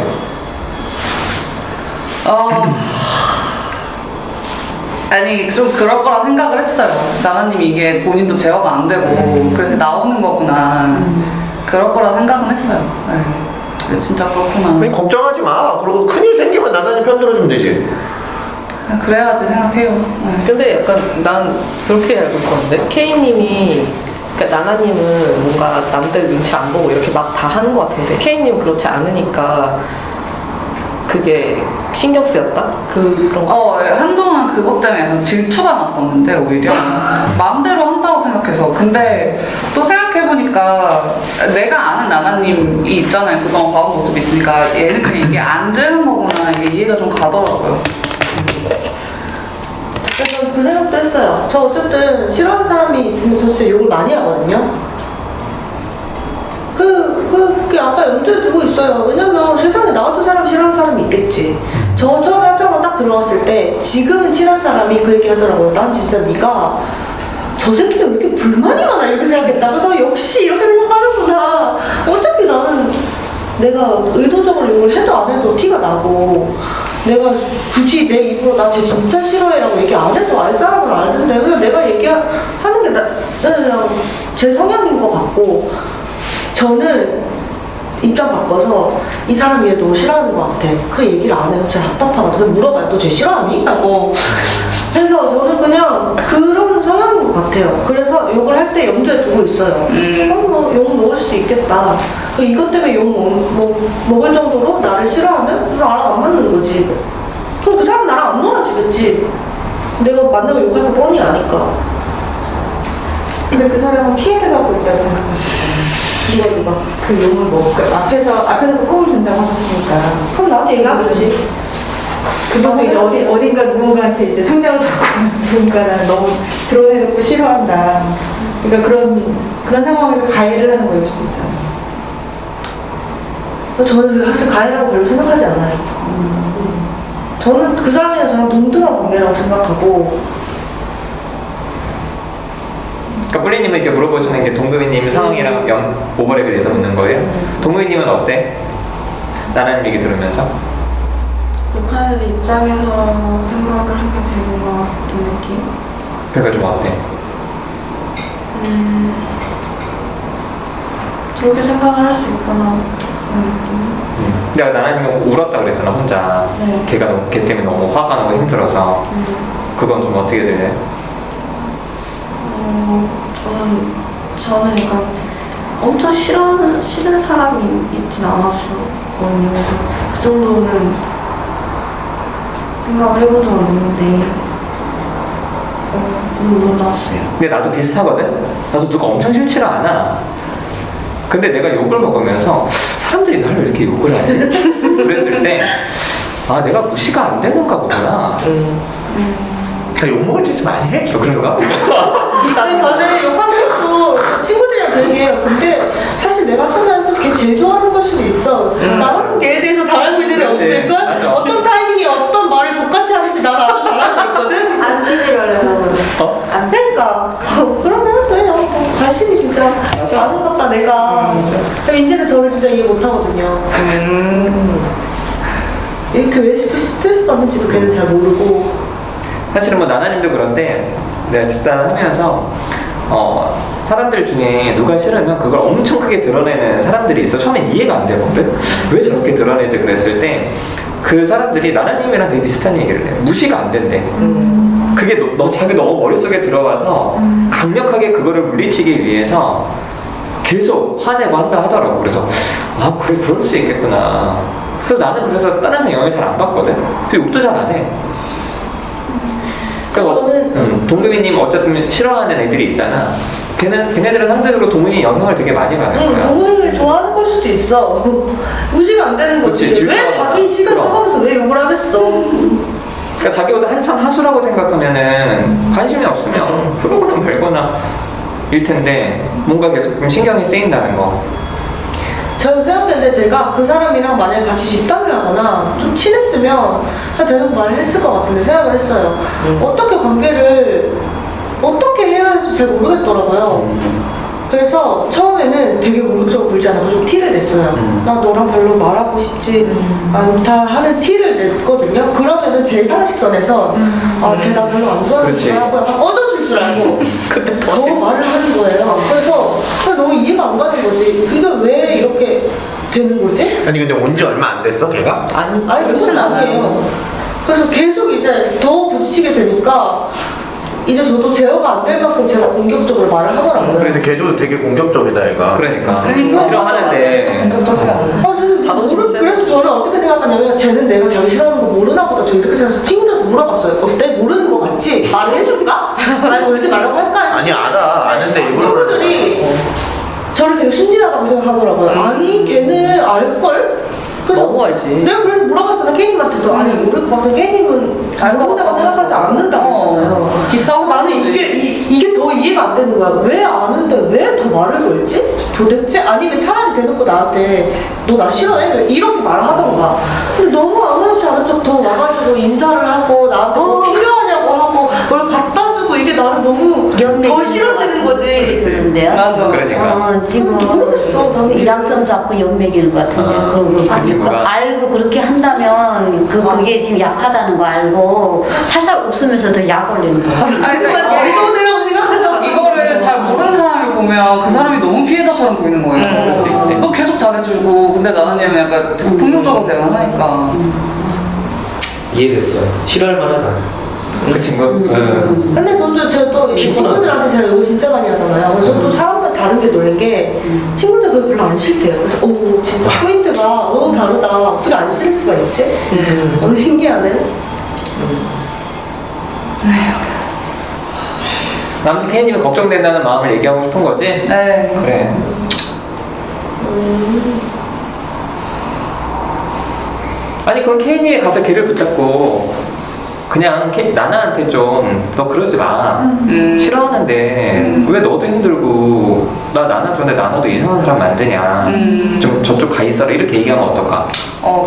아니 좀 그럴 거라 생각을 했어요. 나나님이 이게 본인도 제어가 안 되고 그래서 나오는 거구나. 그럴 거라 생각은 했어요. 네. 진짜 그렇구나. 아니, 걱정하지 마. 그리고 큰일 생기면 나나님 편 들어주면 되지. 그래야지 생각해요. 네. 근데 약간 난 그렇게 알고 있었는데 K님이 그러니까 나나님은 뭔가 남들 눈치 안 보고 이렇게 막 다 하는 것 같은데 K님은 그렇지 않으니까 그게 신경 쓰였다? 그런 거? 한동안 그것 때문에 약간 질투가 났었는데 오히려 마음대로 한다고 생각해서. 근데 또 생각해보니까 내가 아는 나나님이 있잖아요. 그동안 봐본 모습이 있으니까 얘는 그냥 이게 안 되는 거구나 이게 이해가 좀 가더라고요. 그래서 그 생각도 했어요. 저 어쨌든 싫어하는 사람이 있으면 저 진짜 욕을 많이 하거든요. 그게 아까 염두에 두고 있어요. 왜냐면 세상에 나 같은 사람 싫어하는 사람이 있겠지. 저 처음에 합창단 딱 들어갔을 때 지금은 친한 사람이 그 얘기 하더라고요. 난 진짜 네가 저 새끼는 왜 이렇게 불만이 많아 이렇게 생각했다. 그래서 역시 이렇게 생각하는구나. 어차피 나는 내가 의도적으로 욕을 해도 안 해도 티가 나고 내가 굳이 내 입으로 나 쟤 진짜 싫어해라고 얘기 안 해도 알 사람은 알던데 그냥 내가 얘기하는 게 그냥 제 성향인 것 같고 저는 입장 바꿔서 이 사람이 얘 너 싫어하는 것 같아. 그 얘기를 안 해요. 제가 답답하거든요. 물어봐요. 너 쟤 싫어하니? 라고. 그래서 저는 그냥 그런 성향인 것 같아요. 그래서 욕을 할 때 염두에 두고 있어요. 뭐 욕 먹을 수도 있겠다. 이것 때문에 먹을 정도로 나를 싫어하면 나랑 안 맞는 거지. 그럼 그 사람 나랑 안 놀아주겠지. 내가 만나면 욕할 거 뻔히 아니까. 근데 그 사람은 피해를 받고 있다고 생각하시잖아요. 누가 그 욕을 먹고 앞에서 꿈을 준다고 하셨으니까. 그럼 나도 얘기하겠지. 그리고 이제 어딘가 누군가한테 이제 상담을 받고 누군가는 너무 드러내놓고 싫어한다. 그러니까 그런 상황에서 가해를 하는 거일 수도 있잖아요. 저는 사실 가해라고 별로 생각하지 않아요. 저는 그 사람이랑 저랑 동등한 관계라고 생각하고. 그러니까 뿌리님은 이렇게 물어보시는 게 동금이님 상황이랑 오버랩이 돼서 묻는 거예요? 동금이님은 어때? 나라님 얘기 들으면서? 욕하는 입장에서 생각을 하게 되는 것 같은 느낌? 그러니까 좀 어때? 저렇게 생각을 할 수 있구나 그런 느낌. 내가 나라님은 울었다 그랬잖아 혼자. 네. 걔 때문에 너무 화가 나고 힘들어서. 그건 좀 어떻게 들려요? 저는 약간 엄청 싫은 사람이 있진 않았었거든요. 그래서 그 정도는 생각을 해본 적은 없는데 놀랐어요. 근데 나도 비슷하거든? 나도 누가 엄청 싫지를 않아. 근데 내가 욕을 먹으면서 사람들이 나를 왜 이렇게 욕을 하지? 그랬을 때 아 내가 무시가 안 되는가 보구나. 그러니까 욕먹을 짓을 많이 해. 그런가? 아니 저는 욕하면서 친구들이랑 그 얘기해요. 근데 사실 내가 하면서 걔 제일 좋아하는 걸 수도 있어. 나만큼 걔에 대해서 잘 알고 있는 애 그렇지. 없을걸? 맞아. 어떤 타이밍에 어떤 말을 족같이 하는지 나가 아주 잘 알고 있거든? 안 찌질하려고 그러니까 그런 애는 해요. 관심이 진짜 많은 것 같다 내가. 그럼 이제는 저를 진짜 이해 못하거든요. 이렇게 왜 스트레스 받는지도 걔는 잘 모르고. 사실은 뭐 나나님도 그런데 내가 집단하면서 사람들 중에 누가 싫으면 그걸 엄청 크게 드러내는 사람들이 있어. 처음엔 이해가 안 되거든. 왜 저렇게 드러내지 그랬을 때 그 사람들이 나나님이랑 되게 비슷한 얘기를 해요. 무시가 안 된대. 그게 자기 너무 머릿속에 들어와서 강력하게 그거를 물리치기 위해서 계속 화내고 한다 하더라고. 그래서 아 그래 그럴 수 있겠구나. 그래서 나는 그래서 다른 사람 영향을 잘 안 받거든. 그 욕도 잘 안 해. 그러니까 동금이님 어쨌든 싫어하는 애들이 있잖아. 걔네들은 상대적으로 동금이 영향을 되게 많이 받는 거야. 동금이를 좋아하는 걸 수도 있어. 무시가 안 되는 거지. 그치, 왜 질투가 자기 시간 그럼. 써가면서 왜 욕을 하겠어? 그러니까 자기보다 한참 하수라고 생각하면은 관심이 없으면 그러거나 말거나 일 텐데 뭔가 계속 좀 신경이 쓰인다는 거. 저는 생각할 때 제가 그 사람이랑 만약에 같이 집단을 하거나 좀 친했으면 대놓고 말을 했을 것 같은데 생각을 했어요. 어떻게 관계를 어떻게 해야 할지 잘 모르겠더라고요. 그래서 처음에는 되게 공격적으로 굴지 않고 좀 티를 냈어요. 나 너랑 별로 말하고 싶지 않다 하는 티를 냈거든요. 그러면은 제 상식선에서 쟤 나 별로 안 좋아하는구나 하고 약간 꺼져줄 줄 알고 더 말을 하는 거예요. 그래서 너무 이해가 안 가는 거지. 이게 왜 이렇게 되는 거지? 아니 근데 온 지 얼마 안 됐어 걔가? 아니 그건 아니에요. 그래서 계속 이제 더 부딪히게 되니까 이제 저도 제어가 안 될 만큼 제가 공격적으로 말을 하더라고요. 근데 걔도 되게 공격적이다 얘가. 그러니까 싫어하는데 그래서 저는 어떻게 생각하냐면 쟤는 내가 자기 싫어하는 거 모르나 보다. 저 이렇게 생각해서 친구들한테 물어봤어요. 어때? 모르는 거 같지? 말을 해줄까? 말 걸지 말라고 할까? 아니 알아 아는데 일부러 친구들이 저를 되게 순진하다고 생각하더라고요. 아니 걔는 알걸? 그래서 너무 알지. 내가 그래서 물어봤잖아 케이님한테도. 아니 모를 거 같아. 케이님은 알고보다고 생각하지 않는다고 했잖아요. 기싸움 나는 이게 더 이해가 안 되는 거야. 왜 아는데 왜 더 말을 걸지? 도대체? 아니면 차라리 대놓고 나한테 너 나 싫어해? 이렇게 말하던가. 근데 너무 아무렇지 않은 척 더 와가지고 인사를 하고 나한테 뭐 필요하냐고 하고 뭘 갖다 주고 이게 나는 너무 더 싫어지는 거지. 그런데요. 맞아. 그러니까. 지금 모르겠어. 나는 일확점 잡고 연맥이는 것 같은데. 그러고 친구가? 알고 그렇게 한다면 그게 지금 약하다는 거 알고 살살 웃으면서 더 약 올리는 거야. 아니, 그러니까 어리석은 애라고 생각하잖아. 이거를 잘 모르는 사람이 보면 그 사람이 너무 피해자처럼 보이는 거예요. 그럴 수 있지. 너 계속 잘해주고 근데 나나님은 약간 되게 폭력적으로 대응하니까. 이해됐어. 싫어할 만하다. 그 친구? 근데 저도 제가 또 친구들한테 제가 욕을 진짜 많이 하잖아요. 그래서 또 사람들 다 다른 게 놀란 게 친구들 그걸 별로 안 싫대요. 그래서 진짜 포인트가 너무 다르다. 어떻게 안 싫을 수가 있지? 너무 신기하네. 아무튼 케이님이 걱정된다는 마음을 얘기하고 싶은 거지? 네. 그래. 아니 그럼 케이님이 가서 걔를 붙잡고 그냥 나나한테 좀 너 그러지 마. 싫어하는데 왜 너도 힘들고 나나 전에 나나도 이상한 사람 만드냐. 좀 저쪽 가 있어라 이렇게 얘기하면 어떨까?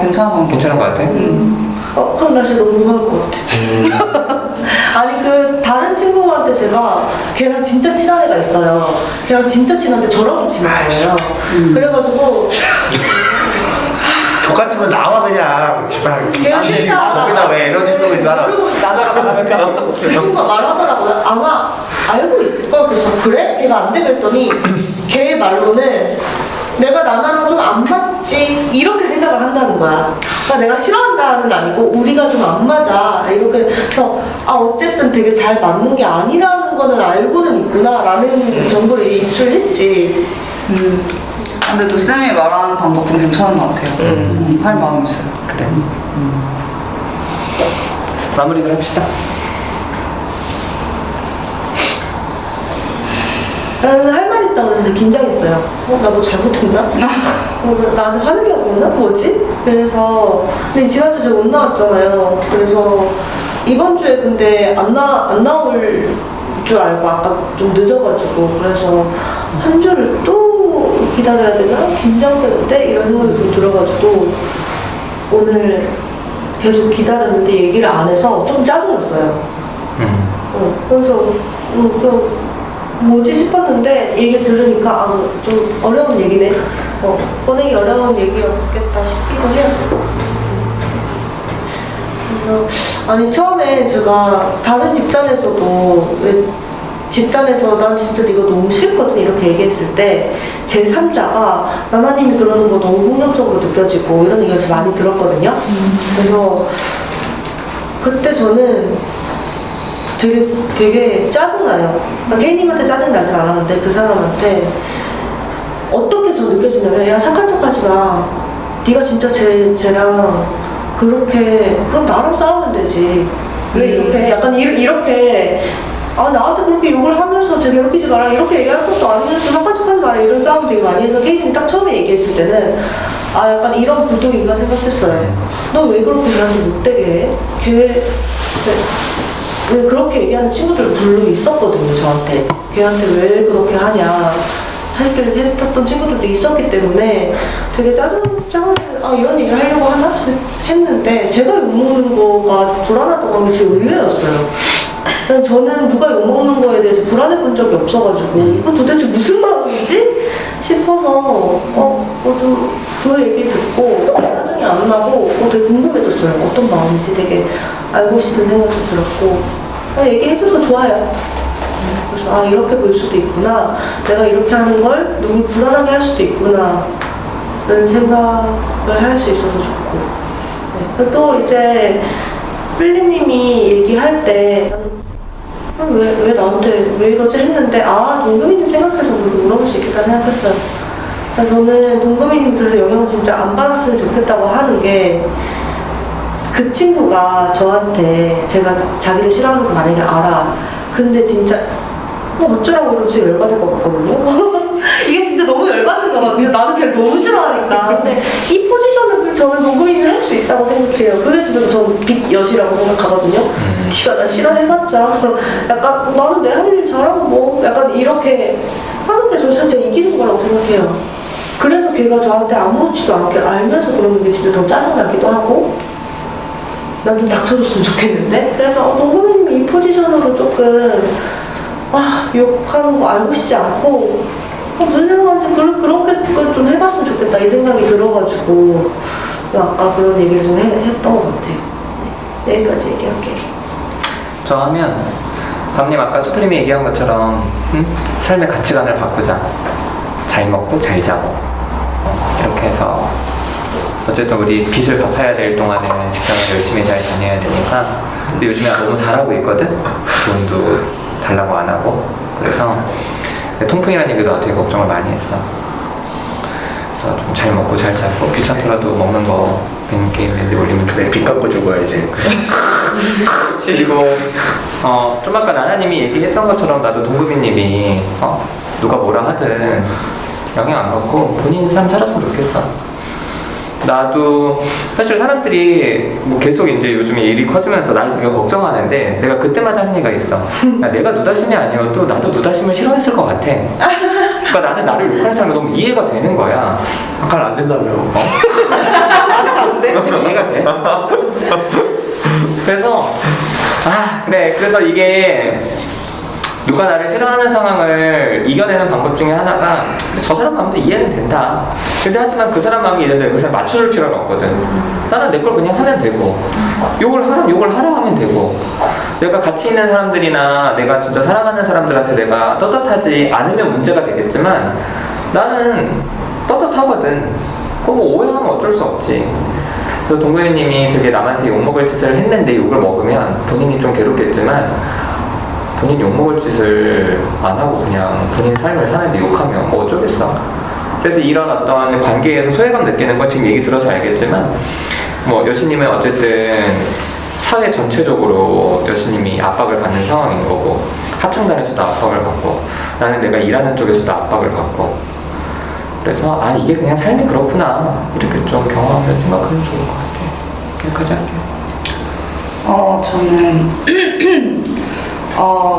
괜찮은 건 괜찮은 것 같아? 그럼 나 진짜 너무 무서울 것 같아. 아니 그 다른 친구한테 제가 걔랑 진짜 친한 애가 있어요. 걔랑 진짜 친한데 저랑도 친한 거예요. 그래가지고 똑같으면 나와 그냥. 걔가 싫다. 거기다 왜 에너지 쓰고 있어? 모르고 나가니까 그 친구가 말하더라고요. 아마 알고 있을걸. 그래서 그래? 걔가 안 돼? 그랬더니 걔 말로는 내가 나나랑 좀 안 맞지 이렇게 생각을 한다는 거야. 그러니까 내가 싫어한다는 아니고 우리가 좀 안 맞아 이렇게. 그래서 어쨌든 되게 잘 맞는 게 아니라는 거는 알고는 있구나라는 정보를 입수했지. 근데 또 쌤이 말하는 방법 좀 괜찮은 것 같아요. 할 마음 있어요. 그래. 마무리를 합시다. 나는 할 말 있다고 그래서 긴장했어요. 나 뭐 잘못했나? 나한테 화내려고 했나? 뭐지? 그래서 근데 지난주 제가 못 나왔잖아요. 그래서 이번 주에 근데 안 나올 줄 알고 아까 좀 늦어가지고 그래서 한 주를 또 기다려야 되나? 긴장되는데? 이런 생각이 좀 들어가지고 오늘 계속 기다렸는데 얘기를 안 해서 좀 짜증났어요. 그래서 좀 뭐지 싶었는데 얘기 들으니까 좀 어려운 얘기네. 꺼내기 어려운 얘기였겠다 싶기도 해요. 그래서 아니 처음에 제가 다른 집단에서도 집단에서 난 진짜 이거 너무 싫거든 이렇게 얘기했을 때 제3자가 나나님이 그러는 거 너무 폭력적으로 느껴지고 이런 얘기를 많이 들었거든요. 그래서 그때 저는 되게 짜증나요. 그러니까 케이님한테 짜증나진 않았는데 그 사람한테 어떻게 저 느껴지냐면 야 착한 척하지 마. 네가 진짜 쟤랑 그렇게 그럼 나랑 싸우면 되지. 왜 이렇게 약간 이렇게 나한테 그렇게 욕을 하면서 쟤 괴롭히지 마라 이렇게 얘기할 것도 아니면서 착한 척하지 마라 이런 싸움 되게 많이 해서 케이님이 딱 처음에 얘기했을 때는 약간 이런 구도인가 생각했어요. 너 왜 그렇게 걔한테 못되게 해? 왜 그렇게 얘기하는 친구들 물론 있었거든요, 저한테. 걔한테 왜 그렇게 하냐 했던 친구들도 있었기 때문에 되게 이런 얘기를 하려고 하나? 했는데 제가 욕먹는 거가 불안했던 건 되게 의외였어요. 저는 누가 욕먹는 거에 대해서 불안해 본 적이 없어가지고 이건 도대체 무슨 마음이지? 싶어서 좀 그 얘기 듣고 짜증이 안 나고 되게 궁금해졌어요. 어떤 마음인지 되게 알고 싶은 생각도 들었고 얘기해줘서 좋아요. 그래서 이렇게 볼 수도 있구나. 내가 이렇게 하는 걸 누굴 불안하게 할 수도 있구나 라는 생각을 할 수 있어서 좋고 또 이제 필리님이 얘기할 때 왜 나한테 왜 이러지 했는데 동금이님 생각해서 물어볼 수 있겠다 생각했어요. 저는 동금이님 그래서 영향을 진짜 안 받았으면 좋겠다고 하는 게 그 친구가 저한테 제가 자기를 싫어하는 거 만약에 알아. 근데 진짜 어쩌라고 이러지 열받을 것 같거든요. 이게 진짜 너무 열받는 거거든요. 나도 걔를 너무 싫어하니까. 근데 이 포지션을 저는 동금이님이 할 수 있다고 생각해요. 그래서 저는 빅 여시라고 생각하거든요. 네가 나 싫어해봤자 약간 나는 내 할 일 잘하고 뭐 약간 이렇게 하는 게 저 진짜 이기는 거라고 생각해요. 그래서 걔가 저한테 아무렇지도 않게 알면서 그러는 게 진짜 더 짜증나기도 하고 난 좀 닥쳐줬으면 좋겠는데 그래서 동금이님이 이 포지션으로 조금 욕하는 거 알고 싶지 않고 무슨 생각인지 그렇게 좀 해봤으면 좋겠다 이 생각이 들어가지고 아까 그런 얘기를 좀 했던 것 같아요. 여기까지 얘기할게요. 저 하면 밤님 아까 수프림이 얘기한 것처럼 삶의 가치관을 바꾸자. 잘 먹고 잘 자고 이렇게 해서 어쨌든 우리 빚을 갚아야 될 동안에 직장을 열심히 잘 다녀야 되니까 근데 요즘에 너무 잘하고 있거든? 돈도 달라고 안 하고 그래서 통풍이라는 얘기도 되게 걱정을 많이 했어. 그래서 좀 잘 먹고 잘 자고 귀찮더라도 먹는 거 게임에 올리면 좋겠고 빚 갚고 죽어야지. 그리고 좀 아까 나나님이 얘기했던 것처럼 나도 동구미님이 누가 뭐라 하든 영향 안 갖고 본인 삶 살았으면 좋겠어. 나도 사실 사람들이 뭐 계속 이제 요즘에 일이 커지면서 나를 되게 걱정하는데 내가 그때마다 하는 얘기가 있어. 야, 내가 누다심이 아니어도 나도 누다심을 싫어했을 것 같아. 그러니까 나는 나를 욕하는 사람이 너무 이해가 되는 거야. 아까 안 된다며. 이해가 돼? 그래서 그래. 그래서 이게 누가 나를 싫어하는 상황을 이겨내는 방법 중에 하나가 저 사람 마음도 이해는 된다. 근데 하지만 그 사람 마음이 이해되는데 그 사람 맞춰줄 필요는 없거든. 나는 내 걸 그냥 하면 되고 욕을 하라 하면 되고 내가 같이 있는 사람들이나 내가 진짜 사랑하는 사람들한테 내가 떳떳하지 않으면 문제가 되겠지만 나는 떳떳하거든. 그거 뭐 오해하면 어쩔 수 없지. 그래서 동근이님이 되게 남한테 욕먹을 짓을 했는데 욕을 먹으면 본인이 좀 괴롭겠지만 본인 욕먹을 짓을 안 하고 그냥 본인 삶을 사는데 욕하면 뭐 어쩌겠어. 그래서 이런 어떤 관계에서 소외감 느끼는 건 지금 얘기 들어서 알겠지만 뭐 여신님은 어쨌든 사회 전체적으로 여신님이 압박을 받는 상황인 거고 합창단에서도 압박을 받고 나는 내가 일하는 쪽에서도 압박을 받고 그래서 이게 그냥 삶이 그렇구나 이렇게 좀 경험하면 생각하면 좋을 것 같아. 여기까지 할게요. 저는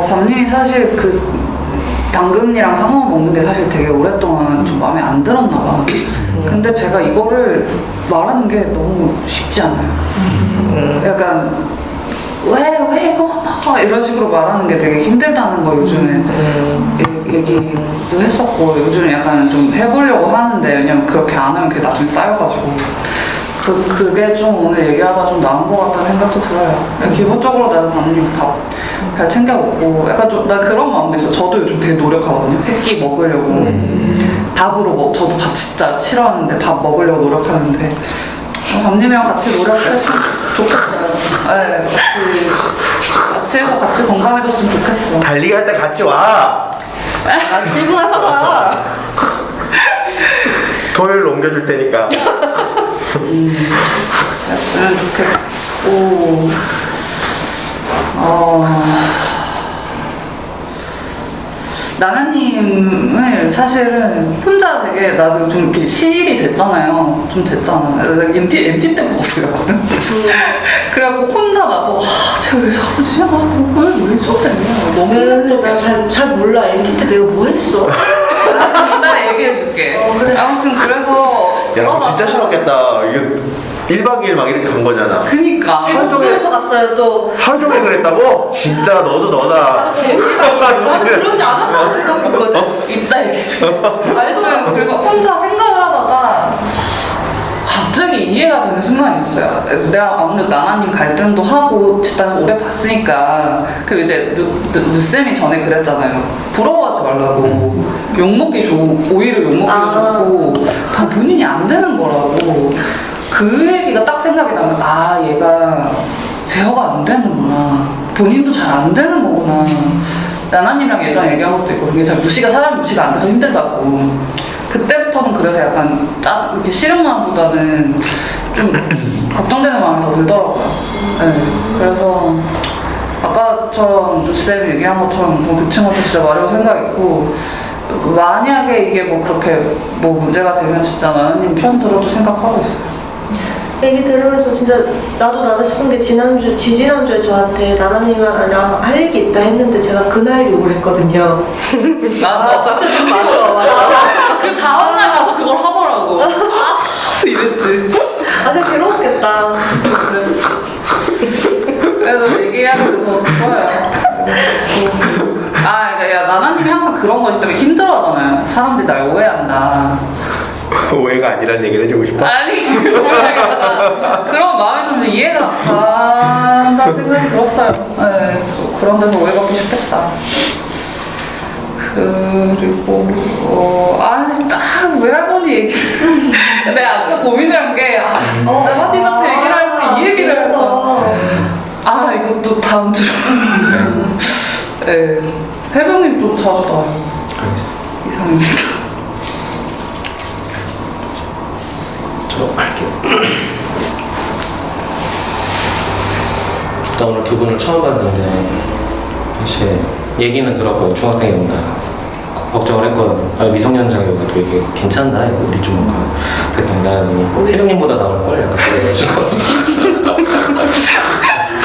밤님이 사실 그 당근이랑 상어 먹는 게 사실 되게 오랫동안 좀 마음에 안 들었나 봐. 근데 제가 이거를 말하는 게 너무 쉽지 않아요. 약간 왜 이거 먹어 이런 식으로 말하는 게 되게 힘들다는 거 요즘에 얘기도 했었고 요즘에 약간 좀 해보려고 하는데 왜냐면 그렇게 안 하면 그게 나중에 쌓여가지고 그게 좀 오늘 얘기하다 좀 나은 것 같다는 생각도 들어요. 기본적으로 나는 밤님 밥 잘 챙겨 먹고 약간 좀 나 그런 마음도 있어. 저도 요즘 되게 노력하거든요. 새끼 먹으려고 밥으로 저도 밥 진짜 싫어하는데 밥 먹으려고 노력하는데 밤님이랑 같이 노력했으면 좋겠어요. 네, 같이 해서 같이 건강해졌으면 좋겠어. 달리기 할 때 같이 와. 들고 가잖아. 토요일로 옮겨줄 테니까. 그랬으면 좋겠고 나나님을 사실은 혼자 되게 나도 좀 이렇게 시일이 됐잖아요. 좀 됐잖아. MT 때부터 없어였거든. 그래갖고 혼자 나도 제가 왜 저러지? 왜 저래? 너무 나잘 몰라. MT 때 내가 뭐 했어? 나 얘기해줄게. 아무튼 그래서 야, 너 진짜 싫었겠다. 이게 1박 2일 막 이렇게 간 거잖아. 그니까 제주도에서 갔어요 또. 하루 종일 그랬다고? 진짜 너도 너다. 나는 그러지 않았다고 생각했거든. 이따 얘기해줄게. 아무튼 그래서 혼자 생각을 하다가 갑자기 이해가 되는 순간이 있었어요. 내가 아무래도 나나님 갈등도 하고 일단 오래 봤으니까 그리고 이제 누쌤이 전에 그랬잖아요. 부러워하지 말라고. 욕먹기 오히려 욕먹기도 좋고 본인이 안 되는 거라고. 그 얘기가 딱 생각이 나면 얘가 제어가 안 되는구나. 본인도 잘 안 되는 거구나. 나나님이랑 예전에 얘기한 것도 있고 그게 잘 사람 무시가 안 돼서 힘들다고. 그때부터는 그래서 약간 이렇게 싫은 마음보다는 좀 걱정되는 마음이 더 들더라고요. 네. 그래서 아까처럼 누쌤이 얘기한 것처럼 그 친구한테 진짜 말해볼 생각있고 만약에 이게 뭐 그렇게 뭐 문제가 되면 진짜 나나님 편 들어도 생각하고 있어요. 얘기 들으면서 진짜 나도 싶은 게 지지난주에 저한테 나나님이랑 할 얘기 있다 했는데 제가 그날 욕을 했거든요. 맞아. 그 다음날 가서 그걸 하더라고. 이랬지. 진짜 괴로웠겠다. 그랬어. 그래서 얘기하게 돼서 좋아요. 야, 나나님이 항상 그런 거기 때문에 힘들어하잖아요. 사람들이 날 오해한다. 오해가 아니란 얘기를 해주고 싶어? 아니, 그런 마음이 좀 이해가 간다는 생각이 들었어요. 네, 그런 데서 오해받기 쉽겠다. 그리고 딱 외할머니 얘기. 내가 아까 고민한 게 나나님한테 얘기를 할 때 이 얘기를 해서 이것도 다음 주로. 네, 해병님 좀 자주 나와요. 알겠습니다. 이상입니다. 저 할게요. 나 오늘 두 분을 처음 봤는데 사실 얘기는 들었거든. 중학생이 온다. 걱정을 했거든. 아, 미성년자여가지고 이게 괜찮나? 이거 우리 좀 뭔가 그랬더니 나는 새벽님보다 나올걸? 약간 그래가지고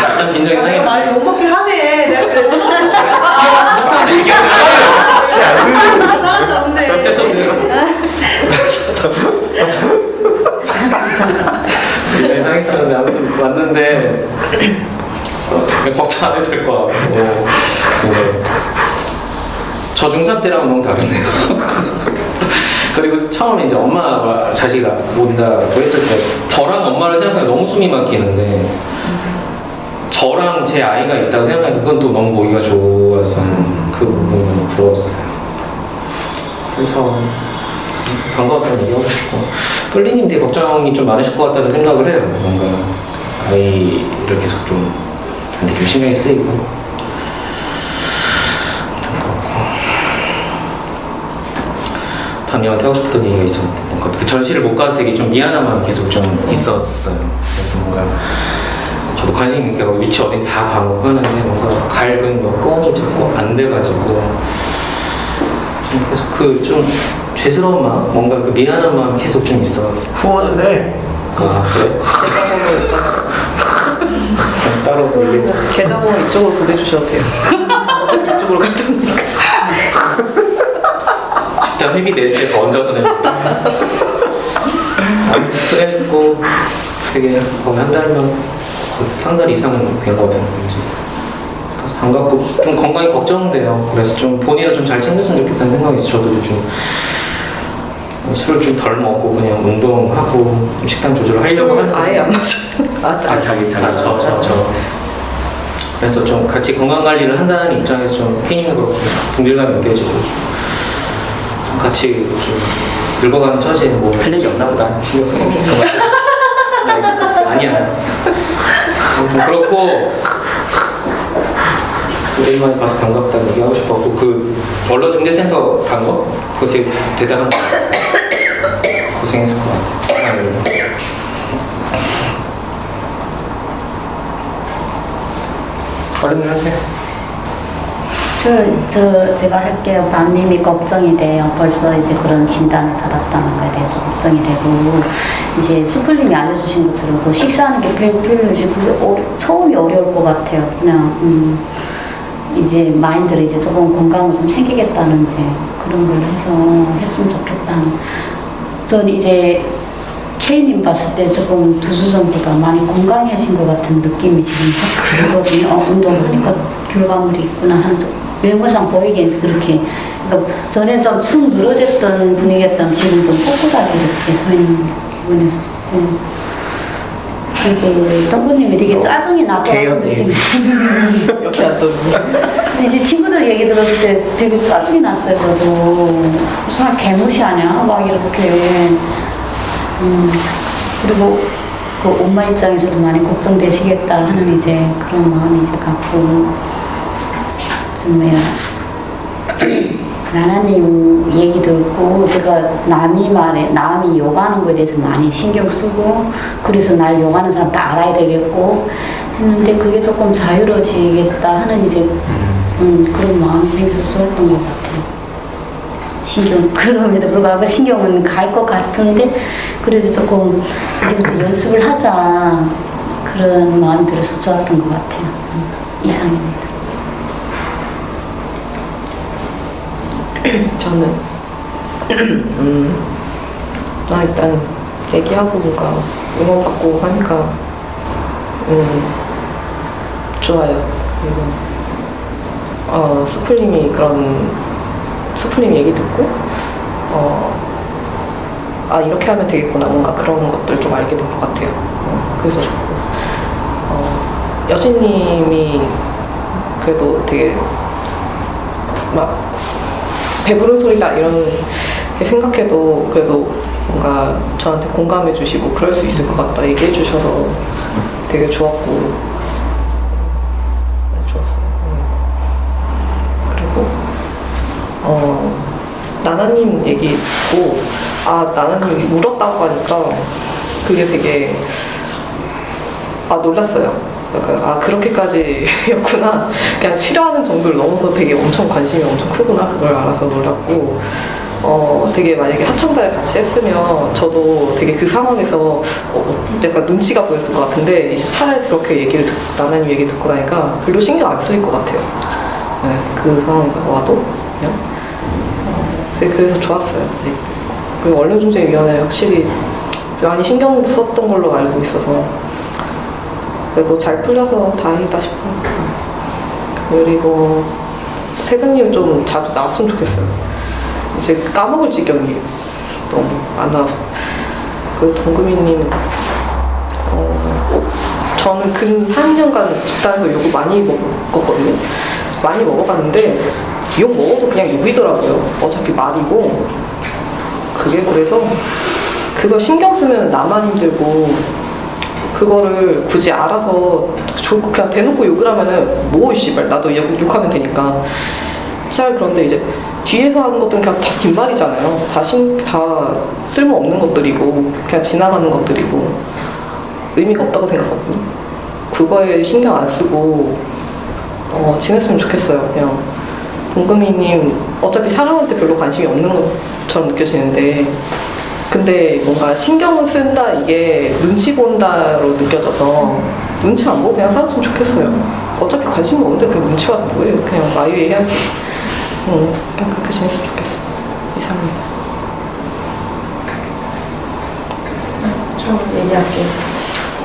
약간 긴장이 상해. 말이 못 먹긴 하네. 내가 그래서. 나한테 없네. 그래서 상했었는데 아무튼 왔는데 걱정 안 해도 될 것 같고 근데 저 중3 때랑은 너무 다르네요. 그리고 처음에 이제 엄마와 자식이 온다고 했을 때 저랑 엄마를 생각하면 너무 숨이 막히는데 저랑 제 아이가 있다고 생각하니까 그건 또 너무 보기가 좋아서 그 부분이 너무 부러웠어요. 그래서 반가웠다는 얘기하고 싶고 똘리님 되게 걱정이 좀 많으실 것 같다는 생각을 해요. 뭔가 아이를 계속 좀 되게 신경이 쓰이고 밤이한테 하고 싶던 얘기가 있었는데 뭔가 그 전시를 못 가도 되게 좀 미안한 마음이 계속 좀 있었어요. 그래서 뭔가 저도 관심 있게 위치 어디 다 봐놓고 하는데 뭔가 갈근 몇 건이 자꾸 안 돼가지고 좀 계속 그 좀 죄스러운 마음, 뭔가 그 미안한 마음 계속 좀 있어. 후원을 해. 아 그래? 따로 얘기. 계좌번호 이쪽으로 보내주셔도 돼요. 어차피 이쪽으로 갈 테니까. 식당 회비 낼 때 더 얹어서 내고. 그랬고 되게 거의 한 달만 한 달 이상은 된 것 같은 건지. 그래서 반갑고 좀 건강이 걱정돼요. 그래서 좀 본인을 좀 잘 챙겼으면 좋겠다는 생각이 있어요. 저도 좀 술 좀 덜 먹고 그냥 운동하고 좀 식단 조절을 하려고 하는데 아예 안 마셔. 저 그래서 좀 같이 건강 관리를 한다는 입장에서 좀 케이님도 그렇고 동질감이 느껴지고 좀 같이 좀 늙어가는 처지에 뭐 할 일이 없나 보다 신경 썼으면 좋겠어. 아니야. 아무튼 그렇고 오랜만에 봐서 반갑다는 얘기 하고 싶었고 그 언론중재센터 간 거? 그거 되게 대단한 거 같아요. 고생했을 것 같아요. 어른들 하세요. 제가 할게요. 밤님이 걱정이 돼요. 벌써 이제 그런 진단을 받았다는 거에 대해서 걱정이 되고, 이제 수풀님이 알려주신 것처럼 그 식사하는 게 별로 이제 처음이 어려울 것 같아요. 그냥, 이제 마인드를 이제 조금 건강을 좀 챙기겠다는 이제 그런 걸 해서 했으면 좋겠다는. 저는 이제 K님 봤을 때 조금 2주 전보다 많이 건강해진 것 같은 느낌이 지금 확 들거든요. 운동하니까 결과물이 있구나 하는 외모상 보이기엔 그렇게. 그러니까 전에 좀 축 늘어졌던 분위기였다면 지금 좀 꼿꼿하게 이렇게 서 있는 기분에서 조금. 그리고 동구님이 되게 짜증이 나고 느낌이. 옆에 앉았는데. 이제 친구들 얘기 들었을 때 되게 짜증이 났어요. 저도 무슨 개무시하냐 막 이렇게. 그리고 그 엄마 입장에서도 많이 걱정되시겠다 하는 이제 그런 마음이 이제 갖고 좀 뭐야 나나님 얘기 듣고 제가 남이 욕하는 거에 대해서 많이 신경 쓰고 그래서 날 욕하는 사람 다 알아야 되겠고 했는데 그게 조금 자유로워지겠다 하는 이제 그런 마음이 생겨서 좋았던 것 같아요. 그럼에도 불구하고 신경은 갈 것 같은데 그래도 조금 이제부터 연습을 하자 그런 마음이 들어서 좋았던 것 같아요. 이상입니다. 저는 일단 얘기하고 뭔가 응원받고 하니까 좋아요. 그리고 스프님 얘기 듣고 이렇게 하면 되겠구나 뭔가 그런 것들 좀 알게 된 것 같아요. 그래서 좋고 여진님이 그래도 되게 막 배부른 소리다 이런 게 생각해도 그래도 뭔가 저한테 공감해 주시고 그럴 수 있을 것 같다 얘기해 주셔서 되게 좋았고 좋았어요. 그리고 나나님 얘기 듣고 나나님이 울었다고 하니까 그게 되게 놀랐어요. 약간 그렇게까지였구나. 그냥 싫어하는 정도를 넘어서 되게 엄청 관심이 엄청 크구나. 그걸 알아서 놀랐고 되게 만약에 합창단을 같이 했으면 저도 되게 그 상황에서 약간 눈치가 보였을 것 같은데 이제 차라리 그렇게 나나님 얘기 듣고 나니까 별로 신경 안 쓰일 것 같아요. 네, 그 상황에 와도 그냥 그래서 좋았어요. 네. 그리고 언론중재위원회 확실히 많이 신경 썼던 걸로 알고 있어서 그래도 잘 풀려서 다행이다 싶어요. 그리고 태근님 좀 자주 나왔으면 좋겠어요. 이제 까먹을 지경이에요. 너무 안 나와서. 그 동금이님 저는 근 3년간 집단에서 욕을 많이 먹었거든요. 많이 먹어봤는데 욕 먹어도 그냥 욕이더라고요. 어차피 말이고 그게 그래서 그거 신경 쓰면 나만 힘들고 그거를 굳이 알아서 그냥 대놓고 욕을 하면은 뭐 씨발 나도 욕하면 되니까 잘 그런데 이제 뒤에서 하는 것들은 그냥 다 뒷말이잖아요. 다 쓸모없는 것들이고 그냥 지나가는 것들이고 의미가 없다고 생각하거든요. 그거에 신경 안 쓰고 지냈으면 좋겠어요. 그냥 동금이님 어차피 사람한테 별로 관심이 없는 것처럼 느껴지는데 근데 뭔가 신경을 쓴다 이게 눈치 본다로 느껴져서 눈치 안 보고 그냥 살았으면 좋겠어요. 어차피 관심이 없는데 그냥 눈치 봐도 뭐예요. 그냥 마유에 해야지. 그냥 그렇게 지냈으면 좋겠어. 이상해요. 저 얘기할게요.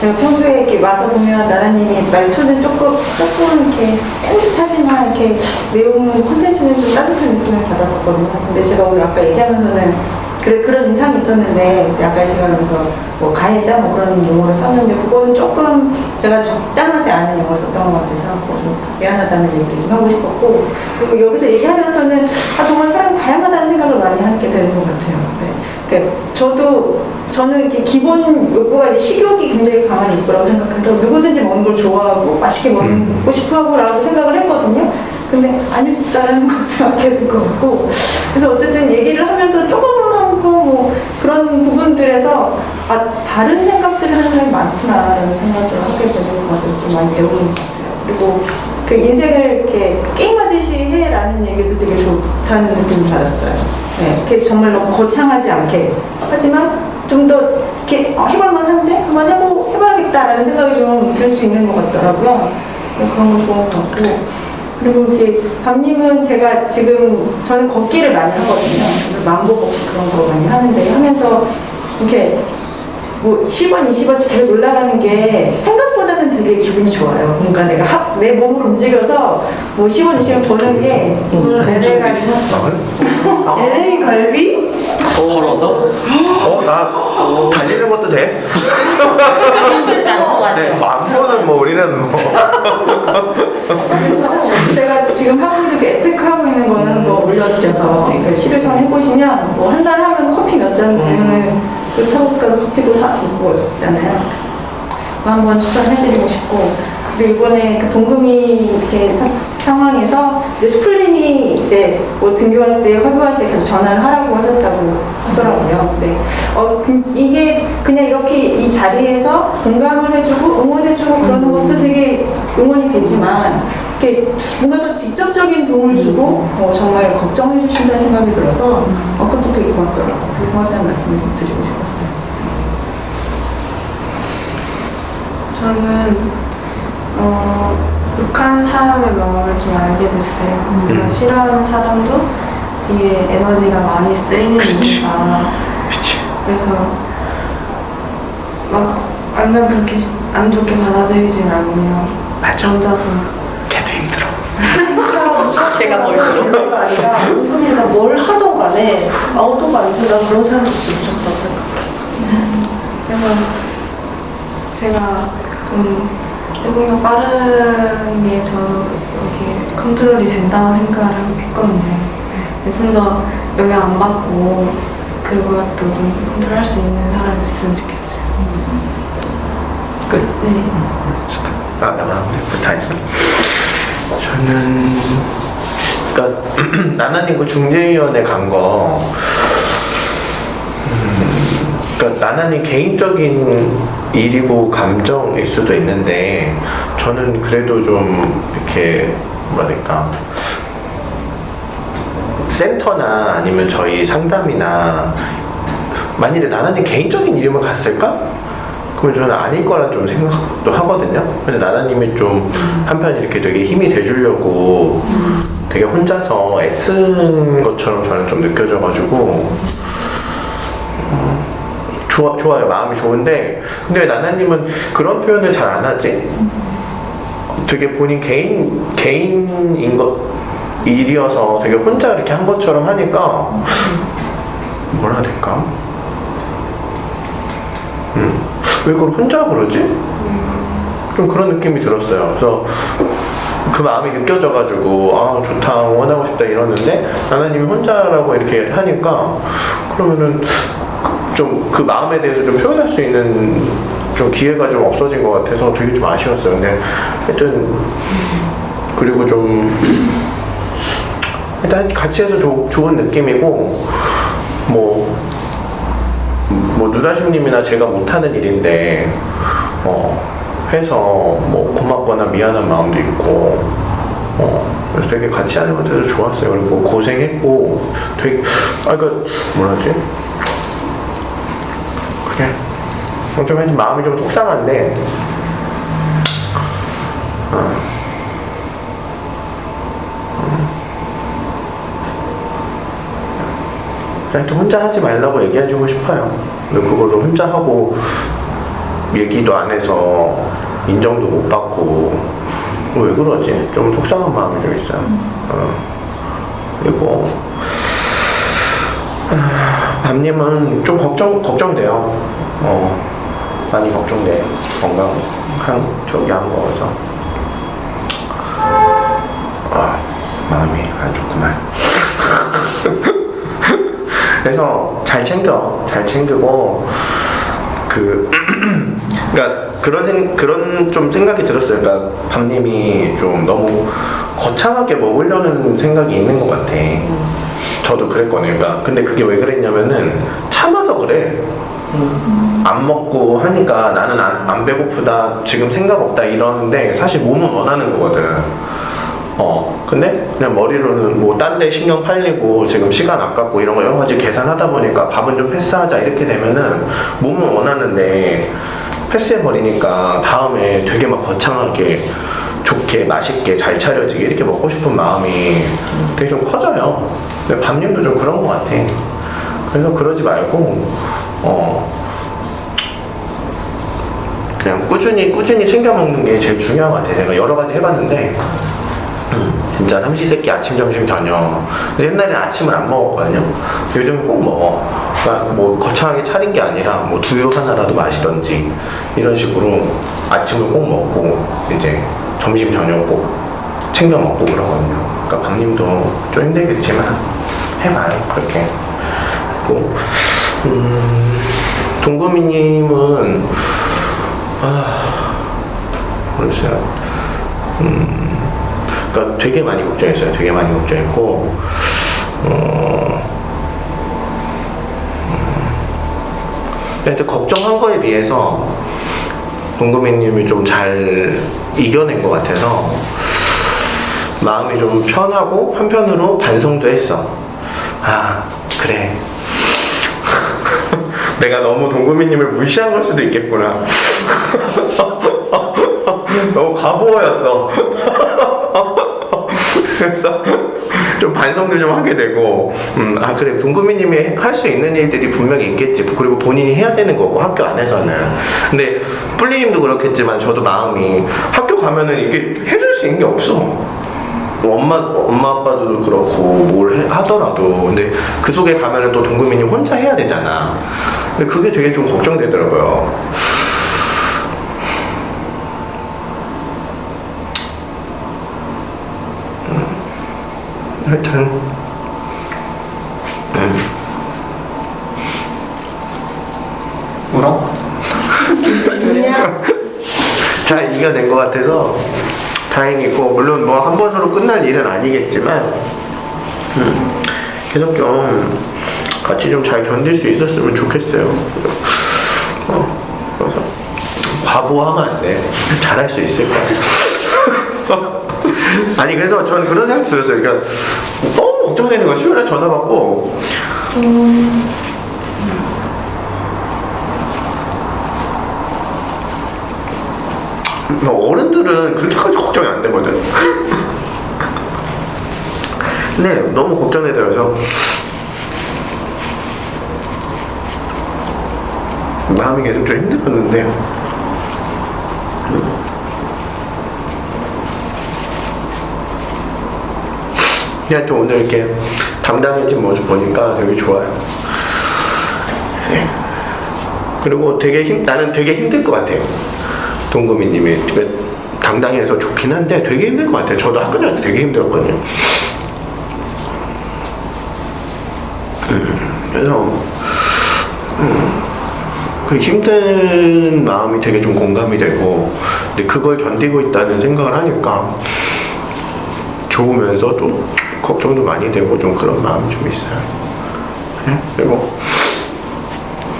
제가 평소에 이렇게 와서 보면 나나님이 말투는 조금 이렇게 센 듯하지만 이렇게 내용 콘텐츠는 좀 따뜻한 느낌을 받았었거든요. 근데 제가 오늘 아까 얘기하면서는 그런 인상이 있었는데 약간 시간에서 뭐 가해자 뭐 그런 용어를 썼는데 그거는 조금 제가 적당하지 않은 용어를 썼던 것 같아서 좀 미안하다는 얘기를 좀 하고 싶었고 그리고 여기서 얘기하면서는 정말 사람이 다양하다는 생각을 많이 하게 되는 것 같아요. 네. 그러니까 저는 이렇게 기본 욕구가 이제 식욕이 굉장히 강한 욕구라고 생각해서 누구든지 먹는 걸 좋아하고 맛있게 먹고 싶어하고 라고 생각을 했거든요. 근데 아닐 수 있다는 것도 알게 된 것 같고 그래서 어쨌든 얘기를 하면서 조금만 더 뭐 그런 부분들에서 다른 생각들을 하는 사람이 많구나라는 생각을 하게 되는 것 같아서 좀 많이 배우는 것 같아요. 그리고 그 인생을 이렇게 게임하듯이 해라는 얘기도 되게 좋다는 느낌이 받았어요. 네, 이렇게 정말 너무 거창하지 않게 하지만 좀 더 이렇게 해볼만한데 한번 해봐야겠다라는 생각이 좀 들 수 있는 것 같더라고요. 그런 거 좋은 것 같고 그리고 이렇게 밤님은 제가 지금 저는 걷기를 많이 하거든요. 만보 걷기 그런 거 많이 하는데 하면서 이렇게 뭐 10원, 20원씩 계속 올라가는 게 생각보다는 되게 기분이 좋아요. 그러니까 내가 내 몸을 움직여서 뭐 10원, 20원 버는 게 LA 갈비 샀어. LA 갈비? 걸어서? 나 달리는 것도 돼? 네, 만보는 뭐 우리는 뭐 제가 지금 하고 있는 게 에테크 하고 있는 거는 뭐 올려드려서 시뮬레이션 해보시면 뭐 한 달 하면 커피 몇 잔 보면은 그 스타벅스 가서 커피도 사고 있잖아요. 한번 추천해드리고 싶고 그리고 이번에 그 동금이 이렇게 상황에서 이제 스플님이 이제 뭐 등교할 때 화교할 때 계속 전화를 하라고 하셨다고 하더라고요. 근데 이게 그냥 이렇게 이 자리에서 공감을 해주고 응원해주고 그러는 것도 되게 응원이 되지만 이렇게 뭔가 좀 직접적인 도움을 주고 정말 걱정해 주신다는 생각이 들어서 그것도 되게 고맙더라고요. 고맙다는 말씀을 드리고 싶었어요. 저는 욕한 사람의 마음을 좀 알게 됐어요. 그런 싫어하는 사람도 되게 에너지가 많이 쓰이는 일이다. 그래서 막 완전 그렇게 안 좋게 받아들이지 말고요. 앉아서 걔도 힘들어. 걔가 더 힘들어. 아니라 은근히가 뭘 하던 간에 아우도가 안 된다 그런 사람이 진짜 무섭다고 생각해. 그래서 제가 좀 해보면 빠르게 저 이렇게 컨트롤이 된다고 생각을 했거든요. 좀 더 영향 안 받고 그리고 또 좀 컨트롤할 수 있는 사람이 됐으면 좋겠어요. 끝? 네. 다 했어? 저는 그러니까 나나님 그 중재위원회 간 거, 그러니까 나나님 개인적인 일이고 감정일 수도 있는데 저는 그래도 좀 이렇게 뭐랄까 센터나 아니면 저희 상담이나 만일에 나나님 개인적인 일이면 갔을까? 그럼 저는 아닐 거라 좀 생각도 하거든요. 그래서 나나님이 좀 한편 이렇게 되게 힘이 돼주려고 되게 혼자서 애쓴 것처럼 저는 좀 느껴져가지고 좋아요. 마음이 좋은데 근데 왜 나나님은 그런 표현을 잘 안 하지? 되게 본인 개인인 것 일이어서 되게 혼자 이렇게 한 것처럼 하니까 뭐라 해야 될까? 왜 그걸 혼자 그러지? 좀 그런 느낌이 들었어요. 그래서 그 마음이 느껴져가지고 아 좋다 원하고 싶다 이러는데 나나님이 혼자라고 이렇게 하니까 그러면은 좀 그 마음에 대해서 좀 표현할 수 있는 좀 기회가 좀 없어진 것 같아서 되게 좀 아쉬웠어요. 근데 하여튼 그리고 좀 일단 같이 해서 좋은 느낌이고 뭐 누다심님이나 제가 못하는 일인데 해서 뭐 고맙거나 미안한 마음도 있고 그래서 되게 같이 하는 것도 좋았어요. 그리고 고생했고 되게 그러니까 뭐라지? 그래 좀 마음이 좀 속상한데 그냥 또 혼자 하지 말라고 얘기해주고 싶어요. 근데 그걸로 혼자 하고 얘기도 안 해서 인정도 못 받고 왜 그러지? 좀 속상한 마음이 좀 있어요. 그리고 밤님은 좀 걱정돼요. 많이 걱정돼요. 건강 저기 안 먹어서 마음이 안 좋구만. 그래서 잘 챙기고 그러니까 그런 좀 생각이 들었어요. 그러니까 밤님이 좀 너무 거창하게 먹으려는 생각이 있는 것 같아. 저도 그랬거든요. 그러니까 근데 그게 왜 그랬냐면은 참아서 그래. 안 먹고 하니까 나는 안 배고프다, 지금 생각 없다 이러는데 사실 몸은 원하는 거거든. 근데 그냥 머리로는 뭐 딴 데 신경 팔리고 지금 시간 아깝고 이런 거 여러 가지 계산하다 보니까 밥은 좀 패스하자 이렇게 되면은 몸은 원하는데 패스해버리니까 다음에 되게 막 거창하게 좋게 맛있게 잘 차려지게 이렇게 먹고 싶은 마음이 되게 좀 커져요. 근데 밤님도 좀 그런 것 같아. 그래서 그러지 말고 그냥 꾸준히 챙겨 먹는 게 제일 중요한 것 같아. 내가 여러 가지 해봤는데 진짜 삼시세끼 아침, 점심, 저녁. 옛날에 아침을 안 먹었거든요. 요즘은 꼭 먹어. 그러니까 뭐 거창하게 차린 게 아니라 뭐 두유 하나라도 마시던지 이런 식으로 아침을 꼭 먹고 이제 점심, 저녁 꼭 챙겨 먹고 그러거든요. 그러니까 밤님도 좀 힘들겠지만 해봐요. 그렇게. 그리고 동구미님은 모르겠어요. 그러니까 되게 많이 걱정했어요. 되게 많이 걱정했고 근데 걱정한 거에 비해서 동구미님이 좀 잘 이겨낸 것 같아서 마음이 좀 편하고 한편으로 반성도 했어. 그래. 내가 너무 동구미님을 무시한 걸 수도 있겠구나. 너무 과보였어. 그래서 좀 반성도 좀 하게 되고 그래 동구미님이 할 수 있는 일들이 분명히 있겠지. 그리고 본인이 해야 되는 거고 학교 안에서는. 근데 뿔리님도 그렇겠지만 저도 마음이 학교 가면은 이게 해줄 수 있는 게 없어. 엄마 아빠도 그렇고 뭘 하더라도 근데 그 속에 가면은 또 동구미님 혼자 해야 되잖아. 근데 그게 되게 좀 걱정되더라고요. 하여튼 울어? 잘 이겨낸 것 같아서 다행이고 물론 뭐 한 번으로 끝날 일은 아니겠지만 계속 좀 같이 좀 잘 견딜 수 있었으면 좋겠어요. 그래서 바보하면 안 돼. 잘할 수 있을 거야. 아니 그래서 전 그런 생각 들었어요. 그러니까 너무 걱정되는 거야. 수요일에 전화 받고 어른들은 그렇게까지 걱정이 안 되거든. 근데 너무 걱정되더라고요. 마음이 계속 좀 힘들었는데 하여튼 오늘 이렇게 당당해진 모습 보니까 되게 좋아요. 네. 그리고 나는 되게 힘들 것 같아요. 동구미님이 당당해서 좋긴 한데 되게 힘들 것 같아요. 저도 학교 다닐 때 되게 힘들었거든요. 그래서 그 힘든 마음이 되게 좀 공감이 되고, 근데 그걸 견디고 있다는 생각을 하니까 좋으면서도 걱정도 많이 되고 좀 그런 마음이 좀 있어요. 네? 그리고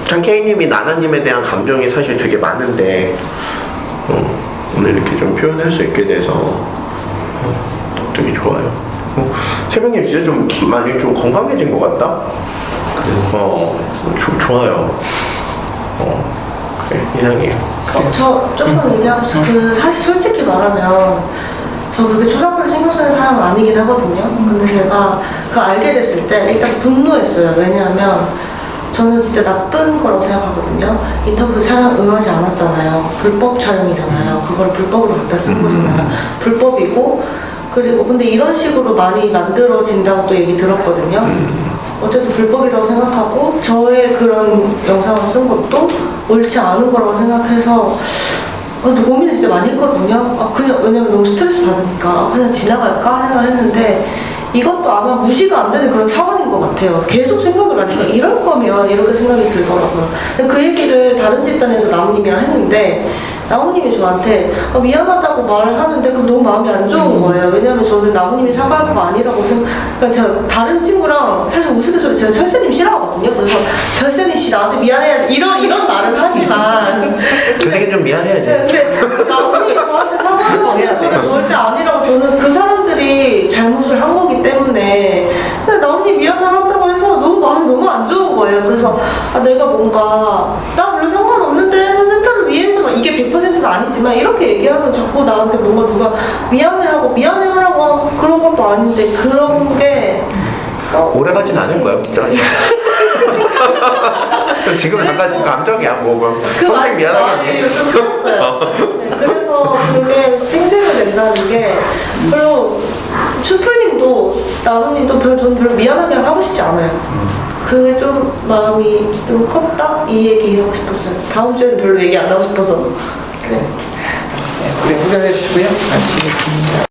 참 K님이 나나님에 대한 감정이 사실 되게 많은데 오늘 이렇게 좀 표현할 수 있게 돼서 되게 좋아요. 새벽님 진짜 좀 많이 좀 건강해진 것 같다? 그래요? 좋아요. 그래, 이상해요. 저 조금 얘기하고 싶어요. 사실 솔직히 말하면 저 그렇게 초등학교를 신경 쓰는 사람은 아니긴 하거든요. 근데 제가 그거 알게 됐을 때 일단 분노했어요. 왜냐하면 저는 진짜 나쁜 거라고 생각하거든요. 인터뷰 촬영 응하지 않았잖아요. 불법 촬영이잖아요. 그걸 불법으로 갖다 쓴 거잖아요. 불법이고, 그리고 근데 이런 식으로 많이 만들어진다고 또 얘기 들었거든요. 어쨌든 불법이라고 생각하고 저의 그런 영상을 쓴 것도 옳지 않은 거라고 생각해서 근데 고민을 진짜 많이 했거든요. 그냥 왜냐면 너무 스트레스 받으니까 그냥 지나갈까 생각을 했는데 이것도 아마 무시가 안 되는 그런 차원인 것 같아요. 계속 생각을 하니까 이럴 거면 이렇게 생각이 들더라고요. 근데 그 얘기를 다른 집단에서 나무님이랑 했는데 나무님이 저한테 미안하다고 말을 하는데 그럼 너무 마음이 안 좋은 거예요. 왜냐하면 저는 나무님이 사과할 거 아니라고 그러니까 제가 다른 친구랑 사실 우스갯소리 제가 철새님 싫어하거든요. 그래서 철새님 씨 나한테 미안해야지 이런 말을 하지만 그새끼 좀 미안해야지. 근데 나무님이 저한테 사과할 거 절대 아니라고 저는 그 사람들이 잘못을 한 거기 때문에 근데 나무님 미안하다고 해서 너무 마음이 너무 안 좋은 거예요. 그래서 내가 뭔가 나 별로 상관없는데 센터를 위해서 막 이게 100%는 아니지만 이렇게 얘기하면 자꾸 나한테 뭔가 누가 미안해하고 미안해하라고 하고 그런 것도 아닌데 그런 게 오래 가진 않을 거야, 진짜. 지금 잠깐 감정이야, 뭐. 평생 미안하겠니? 좀 썼어요. 네, 그래서 그게 생색을 낸다는 게 별로 슈프님도 나무님도 저는 별로 미안하게 하고 싶지 않아요. 그게 좀 마음이 좀 컸다? 이 얘기 하고 싶었어요. 다음 주에는 별로 얘기 안 하고 싶어서. 네. 네, 후견해 주시고요. 마치겠습니다.